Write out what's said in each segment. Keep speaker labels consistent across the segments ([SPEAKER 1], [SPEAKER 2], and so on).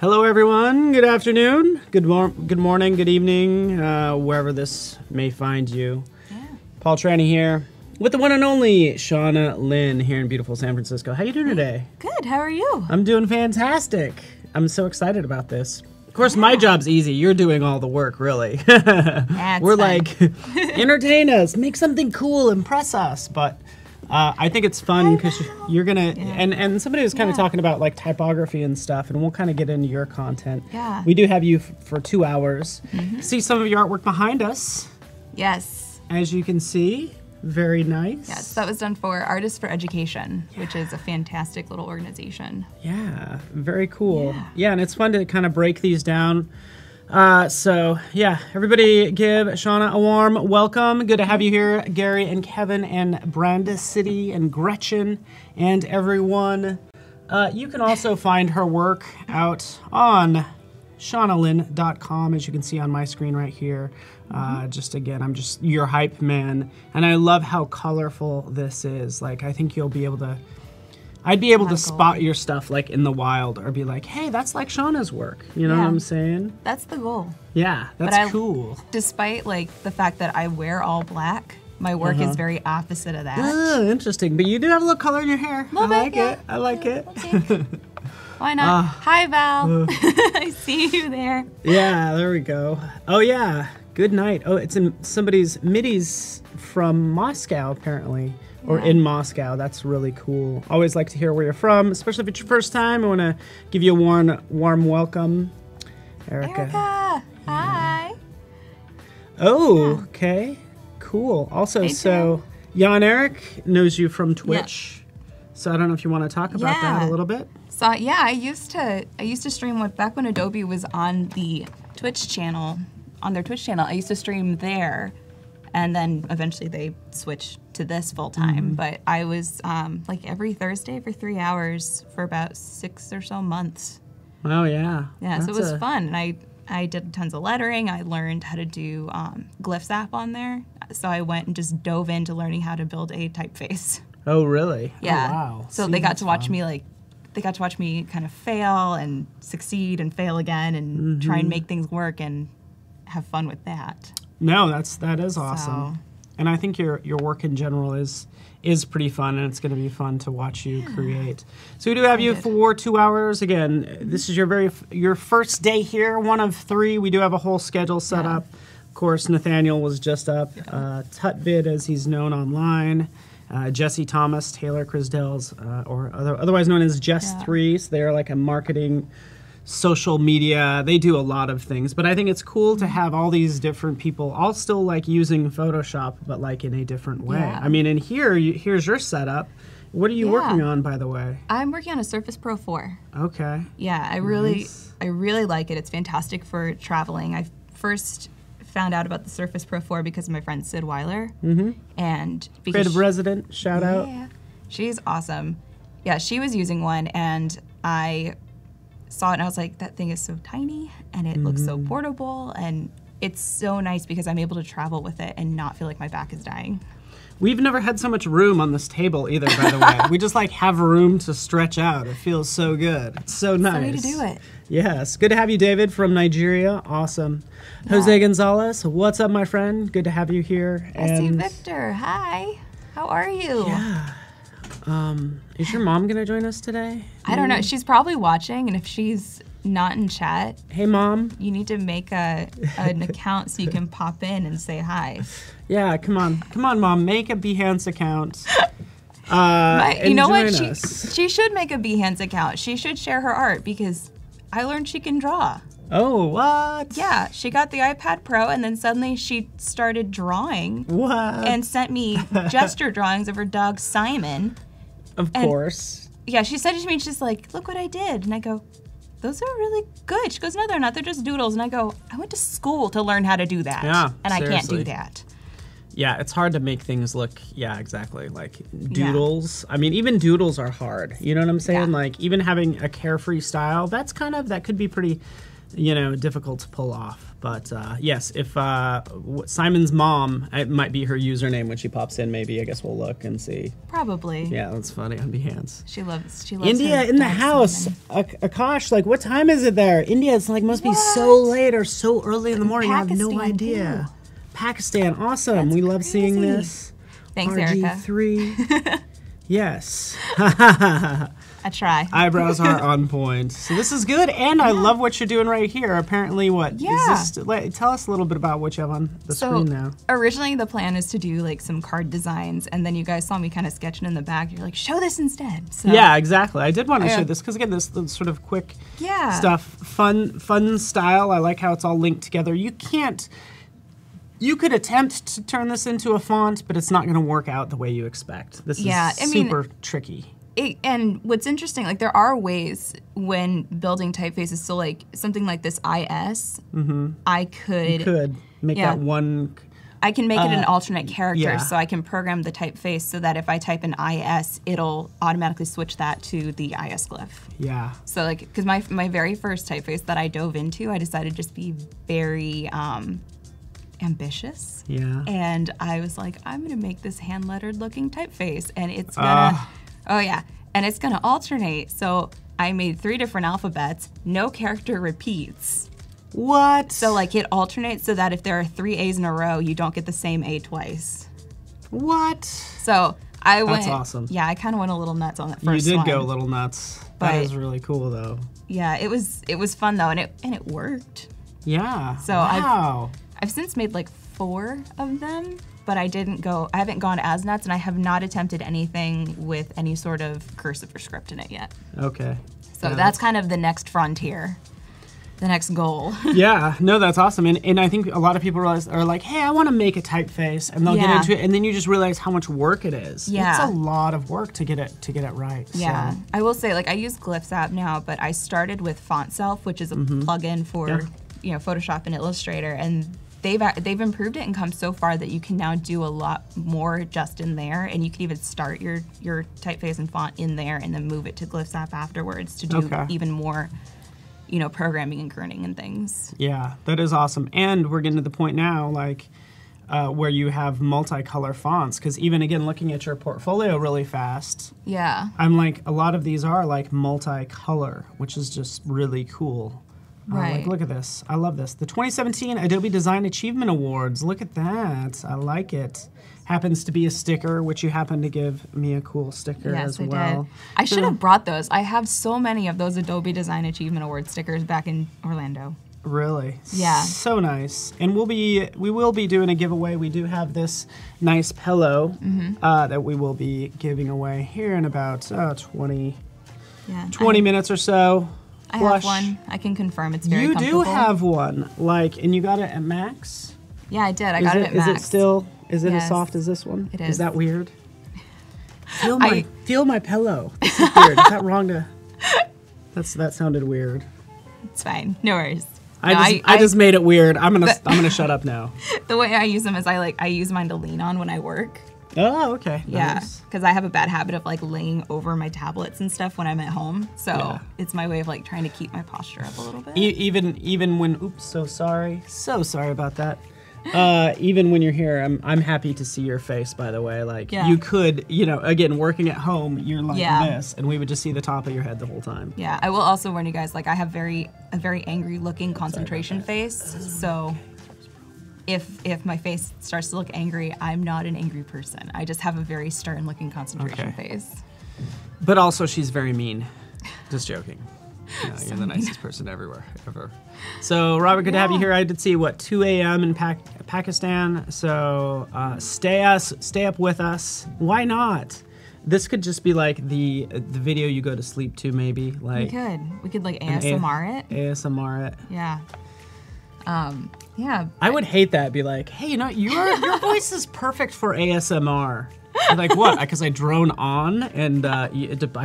[SPEAKER 1] Hello, everyone. Good afternoon, good morning, good evening, wherever this may find you. Yeah. Paul Tranny here with the one and only Shauna Lynn here in beautiful San Francisco. How you doing today?
[SPEAKER 2] Good. How are you?
[SPEAKER 1] I'm doing fantastic. I'm so excited about this. Of course, my job's easy. You're doing all the work, really. We're fun. Like, entertain us, make something cool, impress us, but... I think it's fun because you're gonna and somebody was kind of talking about like typography and stuff, and we'll kind of get into your content.
[SPEAKER 2] Yeah,
[SPEAKER 1] we do have you for 2 hours. See some of your artwork behind us.
[SPEAKER 2] Yes,
[SPEAKER 1] as you can see, very nice.
[SPEAKER 2] Yes, that was done for Artists for Education, which is a fantastic little organization.
[SPEAKER 1] Yeah, very cool. Yeah, and it's fun to kind of break these down. So yeah, everybody give Shauna a warm welcome. Good to have you here, Gary and Kevin and Brandis City and Gretchen and everyone. You can also find her work out on shaunalynn.com, as you can see on my screen right here. Just again, I'm just your hype man, and I love how colorful this is. Like, I think you'll be able to I'd be able to spot your stuff like in the wild, or be like, hey, that's like Shauna's work. You know what I'm saying?
[SPEAKER 2] That's the goal.
[SPEAKER 1] Yeah, that's cool.
[SPEAKER 2] Despite like the fact that I wear all black, my work is very opposite of that.
[SPEAKER 1] Oh, interesting. But you do have a little color in your hair. I like it. I like it.
[SPEAKER 2] Why not? Hi, Val. I see you there.
[SPEAKER 1] Yeah, there we go. Oh, yeah. Good night. Oh, it's in somebody's middies from Moscow, apparently. Or in Moscow. That's really cool. Always like to hear where you're from, especially if it's your first time. I want to give you a warm welcome. Erica.
[SPEAKER 2] Hi.
[SPEAKER 1] Oh, okay. Cool. Also, so Jan Eric knows you from Twitch. So I don't know if you want to talk about that a little bit.
[SPEAKER 2] So yeah, I used to stream back when Adobe was on the Twitch channel, on their Twitch channel. I used to stream there. And then eventually they switched to this full time. But I was like every Thursday for 3 hours for about 6 or so months.
[SPEAKER 1] Oh, yeah.
[SPEAKER 2] Yeah, so it was fun. And I did tons of lettering. I learned how to do Glyphs app on there. So I went and just dove into learning how to build a typeface.
[SPEAKER 1] Oh, really?
[SPEAKER 2] Yeah.
[SPEAKER 1] Oh, wow.
[SPEAKER 2] So they got to watch me kind of fail and succeed and fail again and try and make things work and have fun with that.
[SPEAKER 1] No, that is awesome. So, and I think your work in general is pretty fun, and it's going to be fun to watch you create. So we do have you for 2 hours. Again, this is your first day here, one of 3. We do have a whole schedule set up. Of course, Nathaniel was just up. Tutvid, as he's known online. Jesse Thomas, Taylor Crisdell's, or otherwise known as Jess3. So they're like a marketing, social media, they do a lot of things, but I think it's cool to have all these different people all still like using Photoshop, but like in a different way. I mean, in here's your setup. What are you working on, by the way?
[SPEAKER 2] I'm working on a Surface Pro 4.
[SPEAKER 1] Okay.
[SPEAKER 2] Yeah, I really like it. It's fantastic for traveling. I first found out about the Surface Pro 4 because of my friend Sid Weiler. And
[SPEAKER 1] Creative Resident, shout out.
[SPEAKER 2] Yeah, she's awesome. Yeah, she was using one, and I saw it and I was like, that thing is so tiny and it looks so portable, and it's so nice because I'm able to travel with it and not feel like my back is dying.
[SPEAKER 1] We've never had so much room on this table either, by the way. We just like have room to stretch out. It feels so good. It's so nice.
[SPEAKER 2] It's the way to do it.
[SPEAKER 1] Yes. Good to have you, David, from Nigeria. Awesome. Yeah. Jose Gonzalez, what's up, my friend? Good to have you here.
[SPEAKER 2] I see Victor. Hi. How are you?
[SPEAKER 1] Yeah. Is your mom gonna join us today?
[SPEAKER 2] I don't know. She's probably watching, and if she's not in chat,
[SPEAKER 1] hey Mom,
[SPEAKER 2] you need to make an account so you can pop in and say hi.
[SPEAKER 1] Yeah, come on, Mom, make a Behance account.
[SPEAKER 2] You know what? She should make a Behance account. She should share her art because I learned she can draw.
[SPEAKER 1] Oh, what?
[SPEAKER 2] Yeah, she got the iPad Pro, and then suddenly she started drawing.
[SPEAKER 1] What?
[SPEAKER 2] And sent me gesture drawings of her dog Simon.
[SPEAKER 1] Of course.
[SPEAKER 2] Yeah, she sent it to me, and she's like, look what I did. And I go, those are really good. She goes, no, they're not. They're just doodles. And I go, I went to school to learn how to do that.
[SPEAKER 1] Yeah,
[SPEAKER 2] and seriously. I can't do that.
[SPEAKER 1] Yeah, it's hard to make things look, exactly, like doodles. I mean, even doodles are hard. You know what I'm saying? Like, even having a carefree style, that could be pretty you know, difficult to pull off. But yes, if Simon's mom, it might be her username when she pops in. Maybe I guess we'll look and see.
[SPEAKER 2] Probably.
[SPEAKER 1] Yeah, that's funny on Behance.
[SPEAKER 2] She loves
[SPEAKER 1] India in the house. Akash, like, what time is it there? India, it's like must be so late or so early in the morning. I have no idea. Too. Pakistan, awesome. That's we love crazy. Seeing this.
[SPEAKER 2] Thanks,
[SPEAKER 1] RG3.
[SPEAKER 2] Erica.
[SPEAKER 1] Yes.
[SPEAKER 2] I try.
[SPEAKER 1] Eyebrows are on point. So this is good, and I love what you're doing right here. Apparently, what?
[SPEAKER 2] Yeah.
[SPEAKER 1] Is this, tell us a little bit about what you have on the screen now.
[SPEAKER 2] Originally, the plan is to do like some card designs, and then you guys saw me kind of sketching in the back. You're like, show this instead. So,
[SPEAKER 1] yeah, exactly. I did want to show this because again, this sort of quick stuff, fun style. I like how it's all linked together. You can't. You could attempt to turn this into a font, but it's not going to work out the way you expect. This is super tricky.
[SPEAKER 2] And what's interesting, like there are ways when building typefaces, so like something like this IS, I could
[SPEAKER 1] make that one.
[SPEAKER 2] I can make it an alternate character, so I can program the typeface so that if I type an IS, it'll automatically switch that to the IS glyph.
[SPEAKER 1] Yeah.
[SPEAKER 2] So like, because my very first typeface that I dove into, I decided to just be very ambitious.
[SPEAKER 1] Yeah.
[SPEAKER 2] And I was like, I'm gonna make this hand-lettered looking typeface, and it's gonna. Oh yeah, and it's gonna alternate. So I made 3 different alphabets. No character repeats.
[SPEAKER 1] What?
[SPEAKER 2] So like it alternates so that if there are 3 A's in a row, you don't get the same A twice.
[SPEAKER 1] What?
[SPEAKER 2] So I went.
[SPEAKER 1] That's awesome.
[SPEAKER 2] Yeah, I kind of went a little nuts on that first one.
[SPEAKER 1] You did go a little nuts. That is really cool though.
[SPEAKER 2] Yeah, it was fun though, and it worked.
[SPEAKER 1] Yeah.
[SPEAKER 2] So I've since made like 4 of them. But I haven't gone as nuts, and I have not attempted anything with any sort of cursive or script in it yet.
[SPEAKER 1] Okay.
[SPEAKER 2] So that's kind of the next frontier, the next goal.
[SPEAKER 1] Yeah, no, that's awesome. And I think a lot of people are like, hey, I want to make a typeface, and they'll get into it, and then you just realize how much work it is.
[SPEAKER 2] Yeah.
[SPEAKER 1] It's a lot of work to get it right.
[SPEAKER 2] Yeah.
[SPEAKER 1] So.
[SPEAKER 2] I will say, like, I use Glyphs app now, but I started with FontSelf, which is a plugin for Photoshop and Illustrator, and they've improved it and come so far that you can now do a lot more just in there, and you can even start your typeface and font in there and then move it to Glyphs app afterwards to do even more, programming and kerning and things. Yeah,
[SPEAKER 1] that is awesome. And we're getting to the point now, like, where you have multicolor fonts, because even again looking at your portfolio really fast, I'm like, a lot of these are like multicolor, which is just really cool. Like, look at this. I love this. The 2017 Adobe Design Achievement Awards. Look at that. I like it. Happens to be a sticker, which you happen to give me a cool sticker as well.
[SPEAKER 2] Yes, I did. I should have brought those. I have so many of those Adobe Design Achievement Award stickers back in Orlando.
[SPEAKER 1] Really?
[SPEAKER 2] Yeah.
[SPEAKER 1] So nice. And we will be doing a giveaway. We do have this nice pillow that we will be giving away here in about 20 minutes or so.
[SPEAKER 2] I have one. I can confirm it's very comfortable.
[SPEAKER 1] You do have one, and you got it at Max?
[SPEAKER 2] Yeah, I did. I got it at Max.
[SPEAKER 1] Is it as soft as this one?
[SPEAKER 2] It is.
[SPEAKER 1] Is that weird? Feel my pillow. This is weird. Is that wrong to? That sounded weird.
[SPEAKER 2] It's fine. No worries.
[SPEAKER 1] I just made it weird. I'm gonna shut up now.
[SPEAKER 2] The way I use them is I use mine to lean on when I work.
[SPEAKER 1] Oh, okay.
[SPEAKER 2] Yeah, because I have a bad habit of like laying over my tablets and stuff when I'm at home. So it's my way of like trying to keep my posture up a little bit.
[SPEAKER 1] Even when, oops, so sorry about that. Even when you're here, I'm happy to see your face, by the way. Like, you could, again, working at home, you're like this, and we would just see the top of your head the whole time.
[SPEAKER 2] Yeah, I will also warn you guys, like, I have a very angry looking concentration face, so if my face starts to look angry, I'm not an angry person. I just have a very stern looking concentration face. But
[SPEAKER 1] also, she's very mean. Just joking. You're the nicest person ever. So, Robert, good to have you here. I did see, 2 a.m. in Pakistan. So, stay up with us. Why not? This could just be like the video you go to sleep to, maybe. Like
[SPEAKER 2] we could like ASMR it.
[SPEAKER 1] ASMR it.
[SPEAKER 2] Yeah. Yeah.
[SPEAKER 1] I would hate that. Be like, hey, your voice is perfect for ASMR. I'm like, what? Because I drone on and I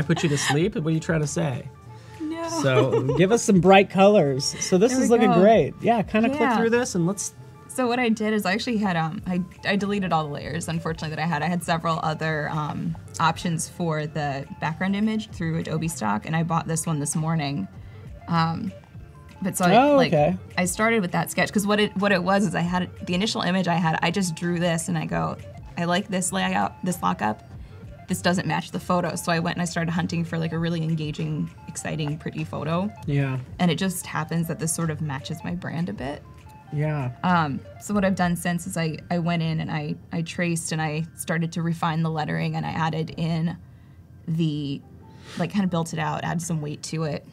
[SPEAKER 1] put you to sleep? What are you trying to say?
[SPEAKER 2] No.
[SPEAKER 1] So give us some bright colors. So this is looking great. Yeah, kind of click through this and let's.
[SPEAKER 2] So what I did is I actually had I deleted all the layers, unfortunately, that I had. I had several other options for the background image through Adobe Stock, and I bought this one this morning. But so I started with that sketch because what it was is I had the initial image I had. I just drew this and I go, I like this layout, this lockup. This doesn't match the photo, so I went and I started hunting for like a really engaging, exciting, pretty photo.
[SPEAKER 1] Yeah.
[SPEAKER 2] And it just happens that this sort of matches my brand a bit.
[SPEAKER 1] Yeah.
[SPEAKER 2] So what I've done since is I went in and I traced and I started to refine the lettering and I added in the, like kind of built it out, added some weight to it.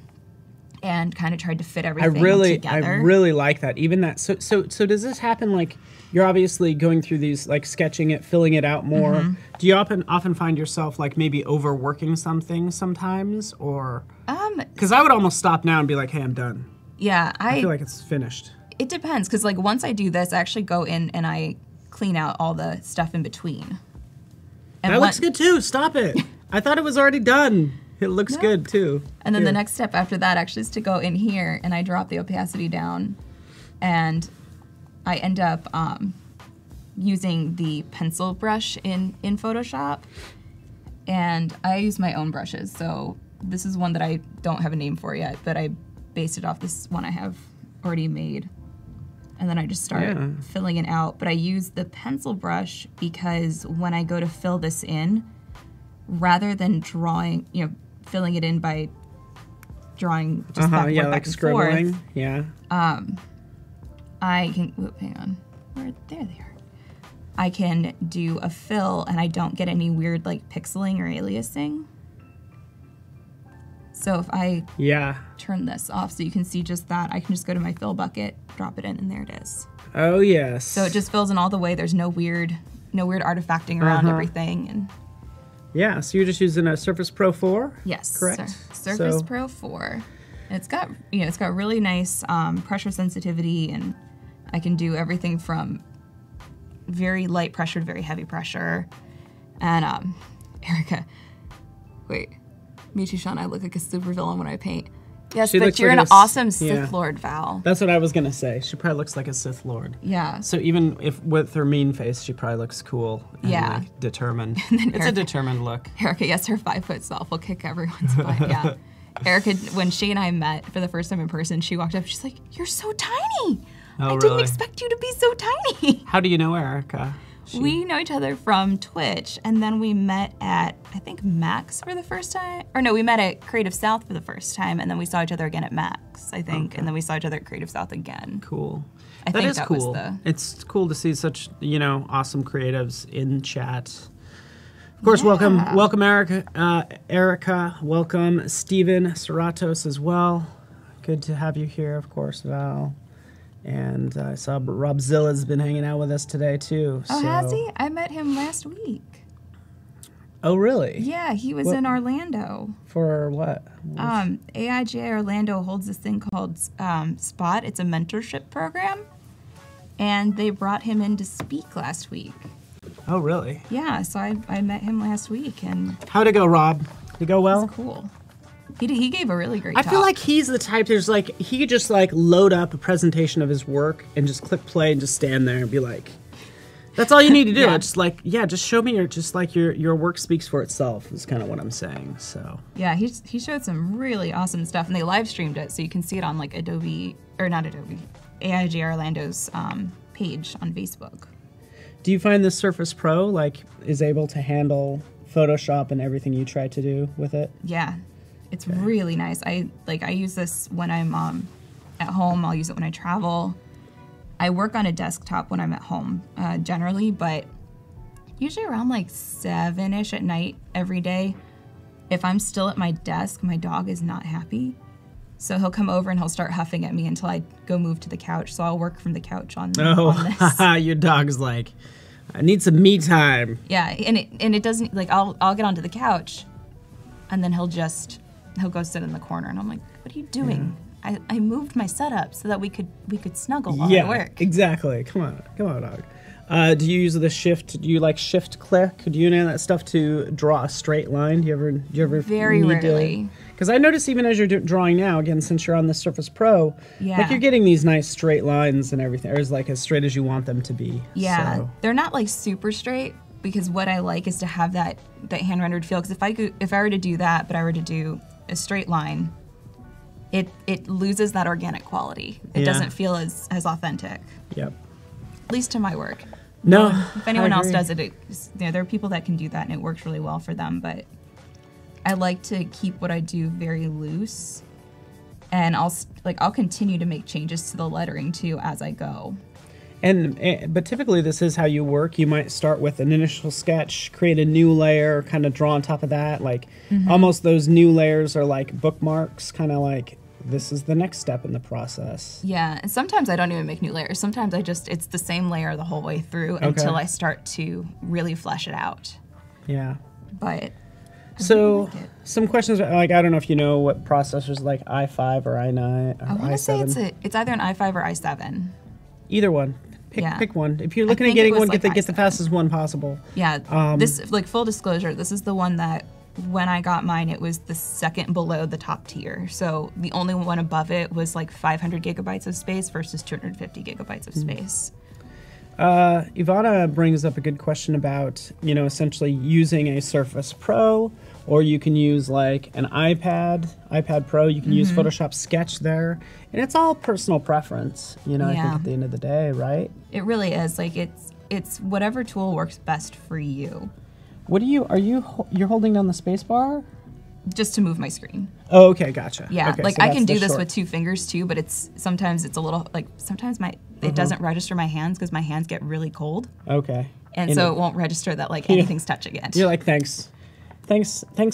[SPEAKER 2] And kind of tried to fit everything together.
[SPEAKER 1] I really like that. Even that. So does this happen like you're obviously going through these, like sketching it, filling it out more? Mm-hmm. Do you often find yourself like maybe overworking something sometimes, or? Because I would almost stop now and be like, hey, I'm done.
[SPEAKER 2] Yeah,
[SPEAKER 1] I feel like it's finished.
[SPEAKER 2] It depends, because like once I do this, I actually go in and I clean out all the stuff in between. And
[SPEAKER 1] that looks good too. Stop it. I thought it was already done. It looks good too.
[SPEAKER 2] And then the next step after that actually is to go in here and I drop the opacity down and I end up using the pencil brush in Photoshop. And I use my own brushes. So this is one that I don't have a name for yet, but I based it off this one I have already made. And then I just start filling it out. But I use the pencil brush because when I go to fill this in, rather than drawing, filling it in by drawing just back and
[SPEAKER 1] scribbling.
[SPEAKER 2] Forth,
[SPEAKER 1] yeah.
[SPEAKER 2] I can, hang on, there they are. I can do a fill and I don't get any weird like pixeling or aliasing. So if I turn this off so you can see just that, I can just go to my fill bucket, drop it in, and there it is.
[SPEAKER 1] Oh yes.
[SPEAKER 2] So it just fills in all the way. There's no weird artifacting around everything. And
[SPEAKER 1] yeah, so you're just using a Surface Pro 4?
[SPEAKER 2] Yes,
[SPEAKER 1] correct.
[SPEAKER 2] Surface Pro 4. And it's got really nice pressure sensitivity, and I can do everything from very light pressure to very heavy pressure. And Erica, wait, me too, Shauna, I look like a supervillain when I paint. Yes, but you're an awesome Sith Lord, Val.
[SPEAKER 1] That's what I was gonna say. She probably looks like a Sith Lord.
[SPEAKER 2] Yeah.
[SPEAKER 1] So even if with her mean face, she probably looks cool and like, determined. It's a determined look.
[SPEAKER 2] Erica, yes, her 5-foot self will kick everyone's butt. Yeah. Erica, when she and I met for the first time in person, she walked up. She's like, "You're so tiny. I didn't expect you to be so tiny."
[SPEAKER 1] How do you know Erica?
[SPEAKER 2] We know each other from Twitch, and then we met at, I think, Max for the first time. Or no, we met at Creative South for the first time, and then we saw each other again at Max, I think, and then we saw each other at Creative South again.
[SPEAKER 1] Cool.
[SPEAKER 2] I think
[SPEAKER 1] is cool. It's cool to see such, awesome creatives in chat. Of course, welcome Erica, welcome Steven Serratos as well. Good to have you here, of course, Val. And I saw Rob Zilla's been hanging out with us today, too.
[SPEAKER 2] Oh, has he? I met him last week.
[SPEAKER 1] Oh, really?
[SPEAKER 2] Yeah, he was in Orlando.
[SPEAKER 1] For what?
[SPEAKER 2] AIGA Orlando holds this thing called Spot. It's a mentorship program. And they brought him in to speak last week.
[SPEAKER 1] Oh, really?
[SPEAKER 2] Yeah, so I met him last week. And
[SPEAKER 1] how'd it go, Rob? Did it go well?
[SPEAKER 2] It was cool. He gave a really great talk.
[SPEAKER 1] I feel like he's the type he could just load up a presentation of his work and just click play and just stand there and be like, that's all you need to do. It's just show me your work speaks for itself is kind of what I'm saying. So
[SPEAKER 2] yeah, he showed some really awesome stuff, and they live streamed it, so you can see it on like AIG Orlando's page on Facebook.
[SPEAKER 1] Do you find the Surface Pro is able to handle Photoshop and everything you try to do with it?
[SPEAKER 2] Yeah. It's really nice. I use this when I'm at home. I'll use it when I travel. I work on a desktop when I'm at home generally, but usually around 7-ish at night every day, if I'm still at my desk, my dog is not happy. So he'll come over and he'll start huffing at me until I go move to the couch. So I'll work from the couch on this.
[SPEAKER 1] Your dog's like, I need some me time.
[SPEAKER 2] Yeah, and it doesn't I'll get onto the couch, and then he'll go sit in the corner, and I'm like, what are you doing? Yeah. I moved my setup so that we could snuggle while I work.
[SPEAKER 1] Exactly. Come on, dog. Do you use the shift? Do you shift click? Do you know that stuff to draw a straight line? Do you ever
[SPEAKER 2] very rarely?
[SPEAKER 1] Because I notice even as you're drawing now, again, since you're on the Surface Pro, you're getting these nice straight lines and everything, or as straight as you want them to be.
[SPEAKER 2] Yeah,
[SPEAKER 1] so.
[SPEAKER 2] They're not super straight, because what I like is to have that hand rendered feel. Because if I were to do that, but I were to do a straight line, it loses that organic quality. It doesn't feel as authentic.
[SPEAKER 1] Yep.
[SPEAKER 2] At least to my work.
[SPEAKER 1] No.
[SPEAKER 2] If anyone else does it, there are people that can do that and it works really well for them. But I like to keep what I do very loose, and I'll continue to make changes to the lettering too as I go.
[SPEAKER 1] But typically this is how you work. You might start with an initial sketch, create a new layer, kind of draw on top of that. Like almost those new layers are like bookmarks, kind of like this is the next step in the process.
[SPEAKER 2] Yeah, and sometimes I don't even make new layers. Sometimes it's the same layer the whole way through until I start to really flesh it out.
[SPEAKER 1] Yeah.
[SPEAKER 2] But
[SPEAKER 1] so some questions, like I don't know if you know what processors like i5 or i9 or
[SPEAKER 2] I want to say
[SPEAKER 1] i7.
[SPEAKER 2] it's either an i5 or i7.
[SPEAKER 1] Either one. Pick one. If you're looking at getting one, get the fastest one possible.
[SPEAKER 2] Yeah. This, like, full disclosure, this is the one that when I got mine, it was the second below the top tier. So the only one above it was like 500 gigabytes of space versus 250 gigabytes of space.
[SPEAKER 1] Ivana brings up a good question about, essentially using a Surface Pro, or you can use like an iPad Pro. You can use Photoshop Sketch there, and it's all personal preference. I think at the end of the day, right?
[SPEAKER 2] It really is. Like it's whatever tool works best for you.
[SPEAKER 1] What you're holding down the space bar?
[SPEAKER 2] Just to move my screen.
[SPEAKER 1] Oh, okay, gotcha.
[SPEAKER 2] Yeah,
[SPEAKER 1] okay,
[SPEAKER 2] like
[SPEAKER 1] so
[SPEAKER 2] I can do this with 2 fingers too, but sometimes it's a little sometimes it doesn't register my hands because my hands get really cold.
[SPEAKER 1] Okay.
[SPEAKER 2] And so it won't register that anything's touching it.
[SPEAKER 1] You're like, thanks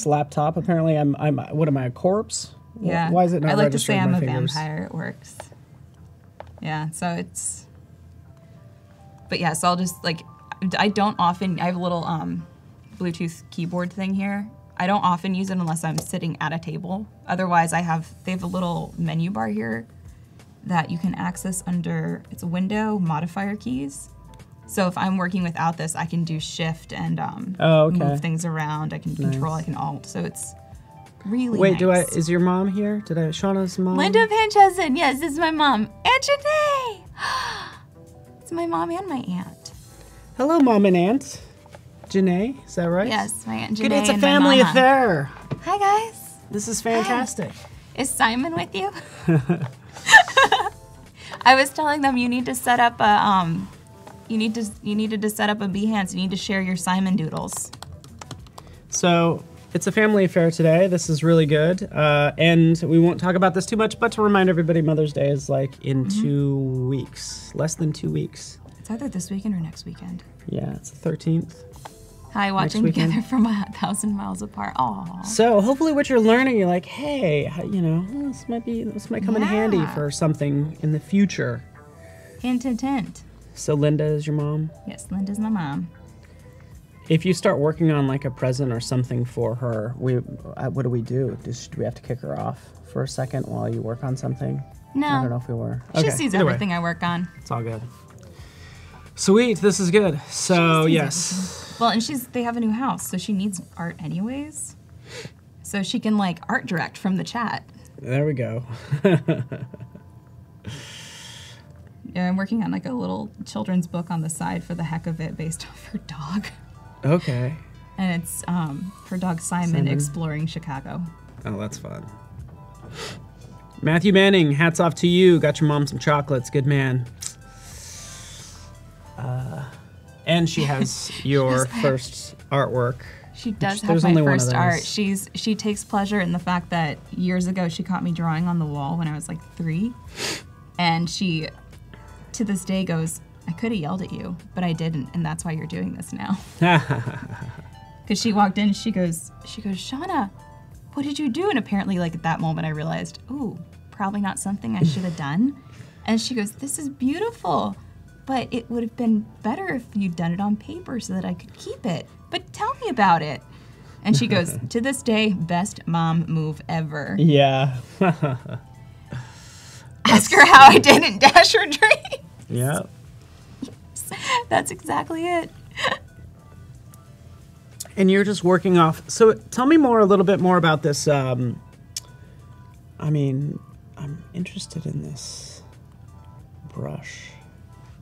[SPEAKER 1] laptop. Apparently I'm what am I, a corpse?
[SPEAKER 2] Yeah.
[SPEAKER 1] Why is it not
[SPEAKER 2] I like to
[SPEAKER 1] registering
[SPEAKER 2] say I'm
[SPEAKER 1] my
[SPEAKER 2] a
[SPEAKER 1] fingers?
[SPEAKER 2] vampire. It works. Yeah, so but yeah, so I'll just I don't often, I have a little Bluetooth keyboard thing here. I don't often use it unless I'm sitting at a table. Otherwise, they have a little menu bar here that you can access under, it's a window, modifier keys. So if I'm working without this, I can do shift and move things around. I can control, I can alt. So it's really nice.
[SPEAKER 1] Is your mom here? Shauna's mom?
[SPEAKER 2] Linda Panczyszyn, yes, this is my mom. Aunt Janae! It's my mom and my aunt.
[SPEAKER 1] Hello, Mom and Aunt. Janae, is that right?
[SPEAKER 2] Yes, my Aunt Janae.
[SPEAKER 1] Good, it's a
[SPEAKER 2] and
[SPEAKER 1] family
[SPEAKER 2] my mama.
[SPEAKER 1] affair.
[SPEAKER 2] Hi, guys.
[SPEAKER 1] This is fantastic.
[SPEAKER 2] Hi. Is Simon with you? I was telling them you need to set up a you needed to set up a Behance. You need to share your Simon doodles.
[SPEAKER 1] So it's a family affair today. This is really good, and we won't talk about this too much. But to remind everybody, Mother's Day is like in 2 weeks, less than 2 weeks.
[SPEAKER 2] It's either this weekend or next weekend.
[SPEAKER 1] Yeah, it's the 13th.
[SPEAKER 2] Hi, watching together from 1,000 miles apart. Aww.
[SPEAKER 1] So hopefully what you're learning, you're like, hey, this might come in handy for something in the future.
[SPEAKER 2] Hint, hint, hint.
[SPEAKER 1] So Linda is your mom?
[SPEAKER 2] Yes, Linda's my mom.
[SPEAKER 1] If you start working on like a present or something for her, what do we do? Do we have to kick her off for a second while you work on something?
[SPEAKER 2] No.
[SPEAKER 1] I don't know if we were.
[SPEAKER 2] She sees everything I work on.
[SPEAKER 1] It's all good. Sweet, this is good. So yes.
[SPEAKER 2] Well, and they have a new house, so she needs art anyways. So she can art direct from the chat.
[SPEAKER 1] There we go.
[SPEAKER 2] Yeah, I'm working on a little children's book on the side for the heck of it based off her dog.
[SPEAKER 1] Okay.
[SPEAKER 2] And it's her dog Simon exploring Chicago.
[SPEAKER 1] Oh, that's fun. Matthew Manning, hats off to you. Got your mom some chocolates. Good man. And she has your first artwork.
[SPEAKER 2] She does have my first art. She takes pleasure in the fact that years ago she caught me drawing on the wall when I was 3. And she, to this day, goes, I could have yelled at you, but I didn't, and that's why you're doing this now. Because she walked in, she goes, Shauna, what did you do? And apparently, at that moment, I realized, ooh, probably not something I should have done. And she goes, this is beautiful, but it would have been better if you'd done it on paper so that I could keep it. But tell me about it. And she goes, to this day, best mom move ever.
[SPEAKER 1] Yeah.
[SPEAKER 2] Ask her how I didn't dash her dream.
[SPEAKER 1] Yeah.
[SPEAKER 2] That's exactly it.
[SPEAKER 1] And you're just working off. So tell me a little bit more about this. I'm interested in this brush.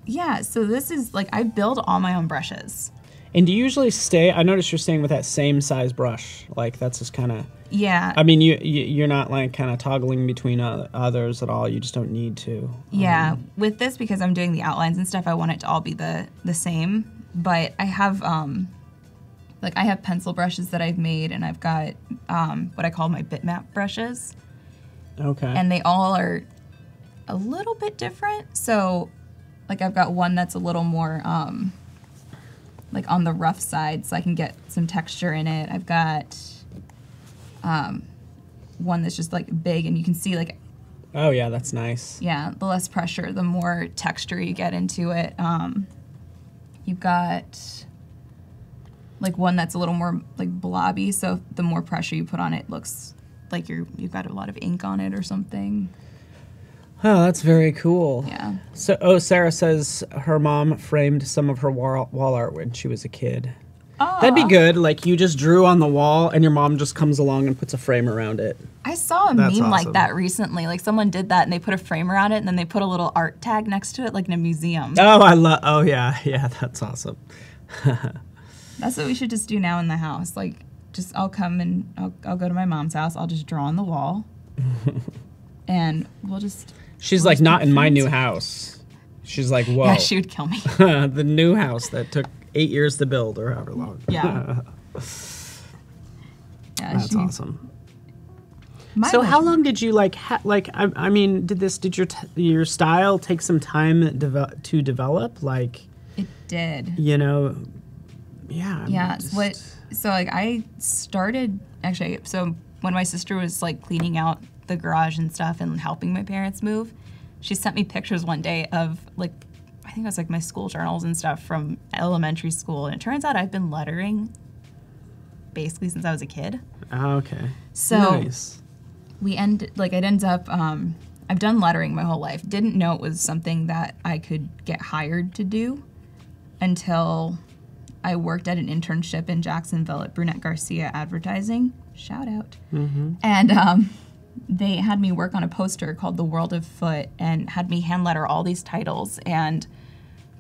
[SPEAKER 2] Yeah, so this is I build all my own brushes.
[SPEAKER 1] And do you usually I notice you're staying with that same size brush. That's just kind of.
[SPEAKER 2] Yeah.
[SPEAKER 1] I mean, you're not like kind of toggling between others at all. You just don't need to.
[SPEAKER 2] Yeah. With this, because I'm doing the outlines and stuff, I want it to all be the same. But I have like I have pencil brushes that I've made, and I've got what I call my bitmap brushes.
[SPEAKER 1] Okay.
[SPEAKER 2] And they all are a little bit different. So, like I've got one that's a little more like on the rough side, so I can get some texture in it. I've got one that's just like big, and you can see like.
[SPEAKER 1] Oh yeah, that's nice.
[SPEAKER 2] Yeah, the less pressure, the more texture you get into it. You've got like one that's a little more like blobby, so the more pressure you put on it, looks like you've got a lot of ink on it or something.
[SPEAKER 1] Oh, that's very cool.
[SPEAKER 2] Yeah.
[SPEAKER 1] So, Sarah says her mom framed some of her wall art when she was a kid.
[SPEAKER 2] Oh,
[SPEAKER 1] that'd be good. Like you just drew on the wall, and your mom just comes along and puts a frame around it.
[SPEAKER 2] I saw a
[SPEAKER 1] That's
[SPEAKER 2] meme like
[SPEAKER 1] awesome.
[SPEAKER 2] that recently. Like someone did that, and they put a frame around it, and then they put a little art tag next to it, like in a museum.
[SPEAKER 1] Oh, oh yeah, that's awesome.
[SPEAKER 2] That's what we should just do now in the house. Like, just I'll come and I'll go to my mom's house. I'll just draw on the wall, and we'll just.
[SPEAKER 1] She's like, not in my new house. She's like, whoa.
[SPEAKER 2] Yeah, she would kill me.
[SPEAKER 1] The new house that took 8 years to build, or however long.
[SPEAKER 2] Yeah. Yeah,
[SPEAKER 1] That's awesome.
[SPEAKER 2] My
[SPEAKER 1] So how
[SPEAKER 2] version-
[SPEAKER 1] long did you like? I mean, did your style take some time to develop? Like,
[SPEAKER 2] It did.
[SPEAKER 1] you know, yeah.
[SPEAKER 2] Yeah. So like I started actually. So when my sister was like cleaning out the garage and stuff and helping my parents move, she sent me pictures one day of like, I think it was like my school journals and stuff from elementary school, and it turns out I've been lettering basically since I was a kid.
[SPEAKER 1] Okay.
[SPEAKER 2] So
[SPEAKER 1] nice.
[SPEAKER 2] it ends up, I've done lettering my whole life. Didn't know it was something that I could get hired to do until I worked at an internship in Jacksonville at Brunette Garcia Advertising. Shout out.
[SPEAKER 1] Mm-hmm.
[SPEAKER 2] And they had me work on a poster called The World of Foot and had me hand letter all these titles and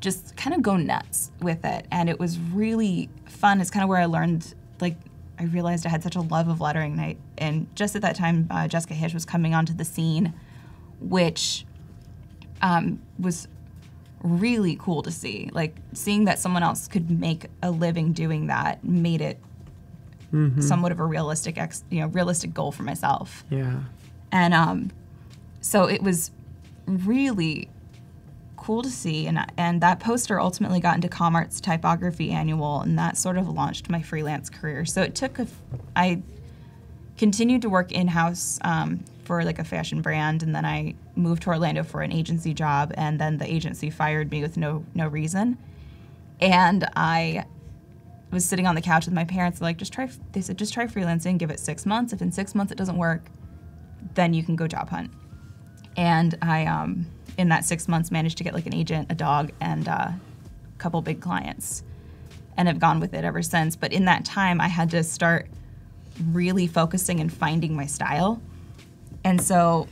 [SPEAKER 2] just kind of go nuts with it. And it was really fun. It's kind of where I learned, like, I realized I had such a love of lettering. And just at that time, Jessica Hitch was coming onto the scene, which was really cool to see. Like, seeing that someone else could make a living doing that made it somewhat of a realistic goal for myself.
[SPEAKER 1] Yeah.
[SPEAKER 2] And so it was really cool to see, and that poster ultimately got into ComArt's typography annual, and that sort of launched my freelance career. So it took I continued to work in-house for like a fashion brand, and then I moved to Orlando for an agency job, and then the agency fired me with no reason. And I was sitting on the couch with my parents, like, they said, just try freelancing, give it 6 months. If in 6 months it doesn't work, then you can go job hunt. And I, in that 6 months, managed to get like an agent, a dog, and a couple big clients, and have gone with it ever since. But in that time, I had to start really focusing and finding my style. And so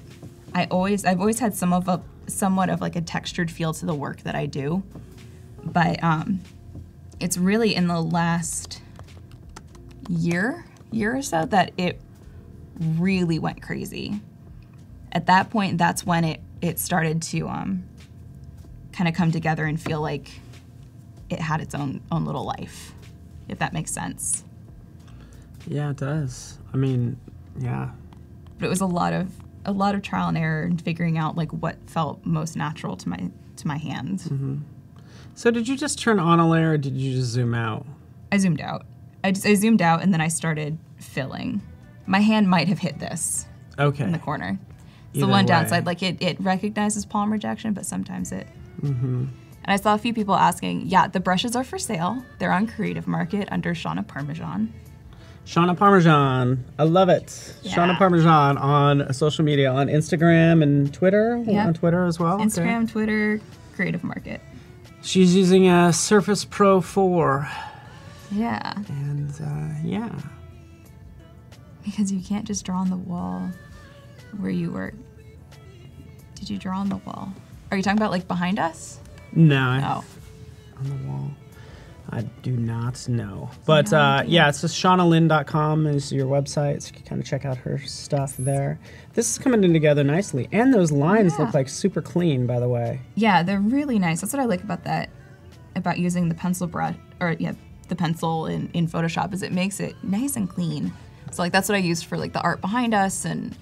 [SPEAKER 2] I've always had somewhat of like a textured feel to the work that I do. But it's really in the last year or so that it really went crazy. At that point, that's when it started to kind of come together and feel like it had its own little life, if that makes sense.
[SPEAKER 1] Yeah, it does. I mean, yeah.
[SPEAKER 2] But it was a lot of trial and error and figuring out like what felt most natural to my hands.
[SPEAKER 1] Mm-hmm. So did you just turn on a layer, or did you just zoom out?
[SPEAKER 2] I zoomed out. I zoomed out, and then I started filling. My hand might have hit this in the corner. It's the one downside. Like it recognizes palm rejection, but sometimes it.
[SPEAKER 1] Mm-hmm.
[SPEAKER 2] And I saw a few people asking, yeah, the brushes are for sale. They're on Creative Market under Shauna Parmesan.
[SPEAKER 1] Shauna Parmesan. I love it.
[SPEAKER 2] Yeah.
[SPEAKER 1] Shauna Parmesan on social media, on Instagram and Twitter.
[SPEAKER 2] Yep.
[SPEAKER 1] On Twitter as well.
[SPEAKER 2] Instagram,
[SPEAKER 1] Okay.
[SPEAKER 2] Twitter, Creative Market.
[SPEAKER 1] She's using a Surface Pro 4.
[SPEAKER 2] Yeah.
[SPEAKER 1] And yeah.
[SPEAKER 2] Because you can't just draw on the wall where you were. Did you draw on the wall? Are you talking about like behind us?
[SPEAKER 1] No.
[SPEAKER 2] No.
[SPEAKER 1] On the wall. I do not know. But yeah, it's just shaunalynn.com is your website, so you can kind of check out her stuff there. This is coming in together nicely. And those lines look like super clean, by the way.
[SPEAKER 2] Yeah, they're really nice. That's what I like about that, about using the pencil brush, or the pencil in Photoshop, is it makes it nice and clean. So like that's what I used for like the art behind us and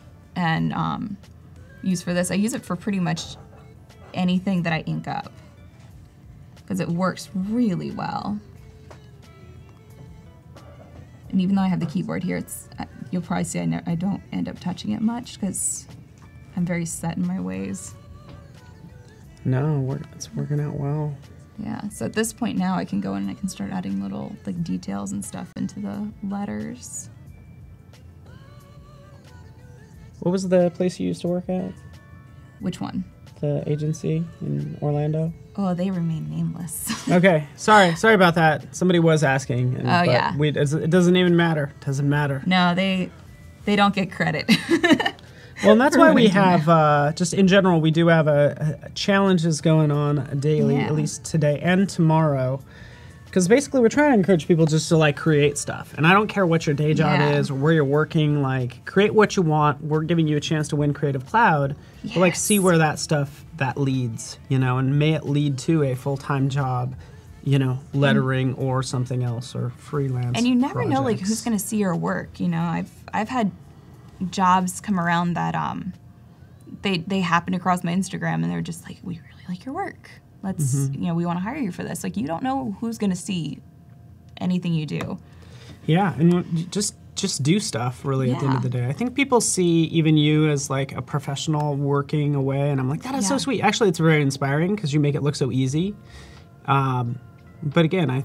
[SPEAKER 2] use for this. I use it for pretty much anything that I ink up, because it works really well. And even though I have the keyboard here, you'll probably see I don't end up touching it much because I'm very set in my ways.
[SPEAKER 1] No, it's working out well.
[SPEAKER 2] Yeah, so at this point now I can go in and I can start adding little like details and stuff into the letters.
[SPEAKER 1] What was the place you used to work at?
[SPEAKER 2] Which one?
[SPEAKER 1] The agency in Orlando?
[SPEAKER 2] Oh, they remain nameless.
[SPEAKER 1] Okay, sorry about that. Somebody was asking.
[SPEAKER 2] Yeah.
[SPEAKER 1] It doesn't even matter. Doesn't matter.
[SPEAKER 2] No, they don't get credit.
[SPEAKER 1] Well, and that's why we have, just in general, we do have challenges going on daily, at least today and tomorrow. Because basically we're trying to encourage people just to like create stuff. And I don't care what your day job is or where you're working, like create what you want. We're giving you a chance to win Creative Cloud. But like see where that stuff that leads, you know, and may it lead to a full-time job, you know, lettering or something else or freelance.
[SPEAKER 2] And you never know like who's gonna see your work, you know. I've had jobs come around that they happen across my Instagram and they're just like, we really like your work. Let's, you know, we want to hire you for this. Like, you don't know who's going to see anything you do.
[SPEAKER 1] Yeah, and just do stuff, really, at the end of the day. I think people see even you as, like, a professional working away, and I'm like, that is so sweet. Actually, it's very inspiring because you make it look so easy. But again, I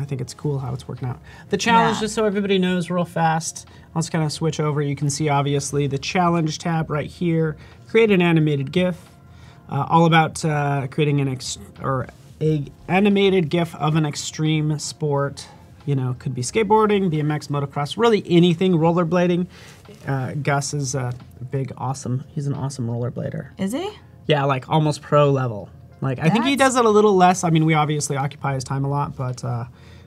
[SPEAKER 1] think it's cool how it's working out. The challenge, just so everybody knows real fast, I'll just kind of switch over. You can see, obviously, the challenge tab right here. Create an animated GIF. All about creating an animated GIF of an extreme sport. You know, could be skateboarding, BMX, motocross, really anything, rollerblading. Gus is he's an awesome rollerblader.
[SPEAKER 2] Is he?
[SPEAKER 1] Yeah, like almost pro level. Like, I think he does it a little less. I mean, we obviously occupy his time a lot, but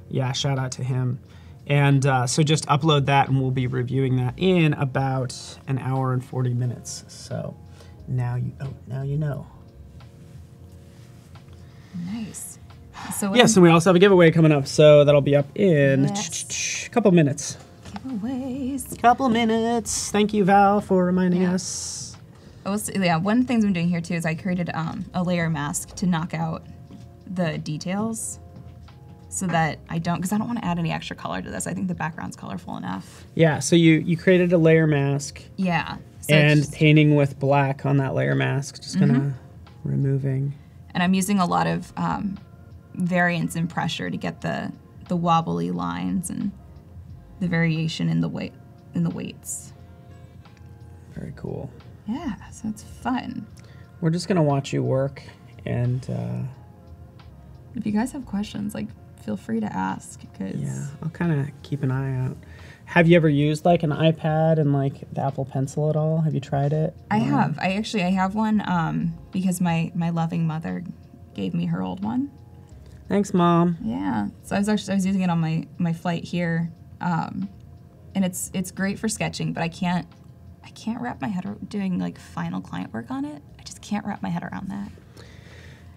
[SPEAKER 1] yeah, shout out to him. And so just upload that and we'll be reviewing that in about an hour and 40 minutes. So. Now you know.
[SPEAKER 2] Nice. So
[SPEAKER 1] yes, and we also have a giveaway coming up, so that'll be up in a couple minutes.
[SPEAKER 2] Giveaways.
[SPEAKER 1] Couple minutes. Thank you, Val, for reminding us.
[SPEAKER 2] One of the things I'm doing here too is I created a layer mask to knock out the details, so that because I don't want to add any extra color to this. I think the background's colorful enough.
[SPEAKER 1] Yeah. So you created a layer mask.
[SPEAKER 2] Yeah. So
[SPEAKER 1] and painting with black on that layer mask, just kind of removing. And
[SPEAKER 2] I'm using a lot of variance in pressure to get the wobbly lines and the variation in the weights.
[SPEAKER 1] Very cool.
[SPEAKER 2] Yeah, so it's fun.
[SPEAKER 1] We're just gonna watch you work, and
[SPEAKER 2] if you guys have questions, like feel free to ask.
[SPEAKER 1] Yeah, I'll kind of keep an eye out. Have you ever used like an iPad and like the Apple Pencil at all? Have you tried it?
[SPEAKER 2] I have. I have one because my loving mother gave me her old one.
[SPEAKER 1] Thanks, Mom.
[SPEAKER 2] Yeah. So I was using it on my flight here, and it's great for sketching, but I can't wrap my head around doing like final client work on it. I just can't wrap my head around that.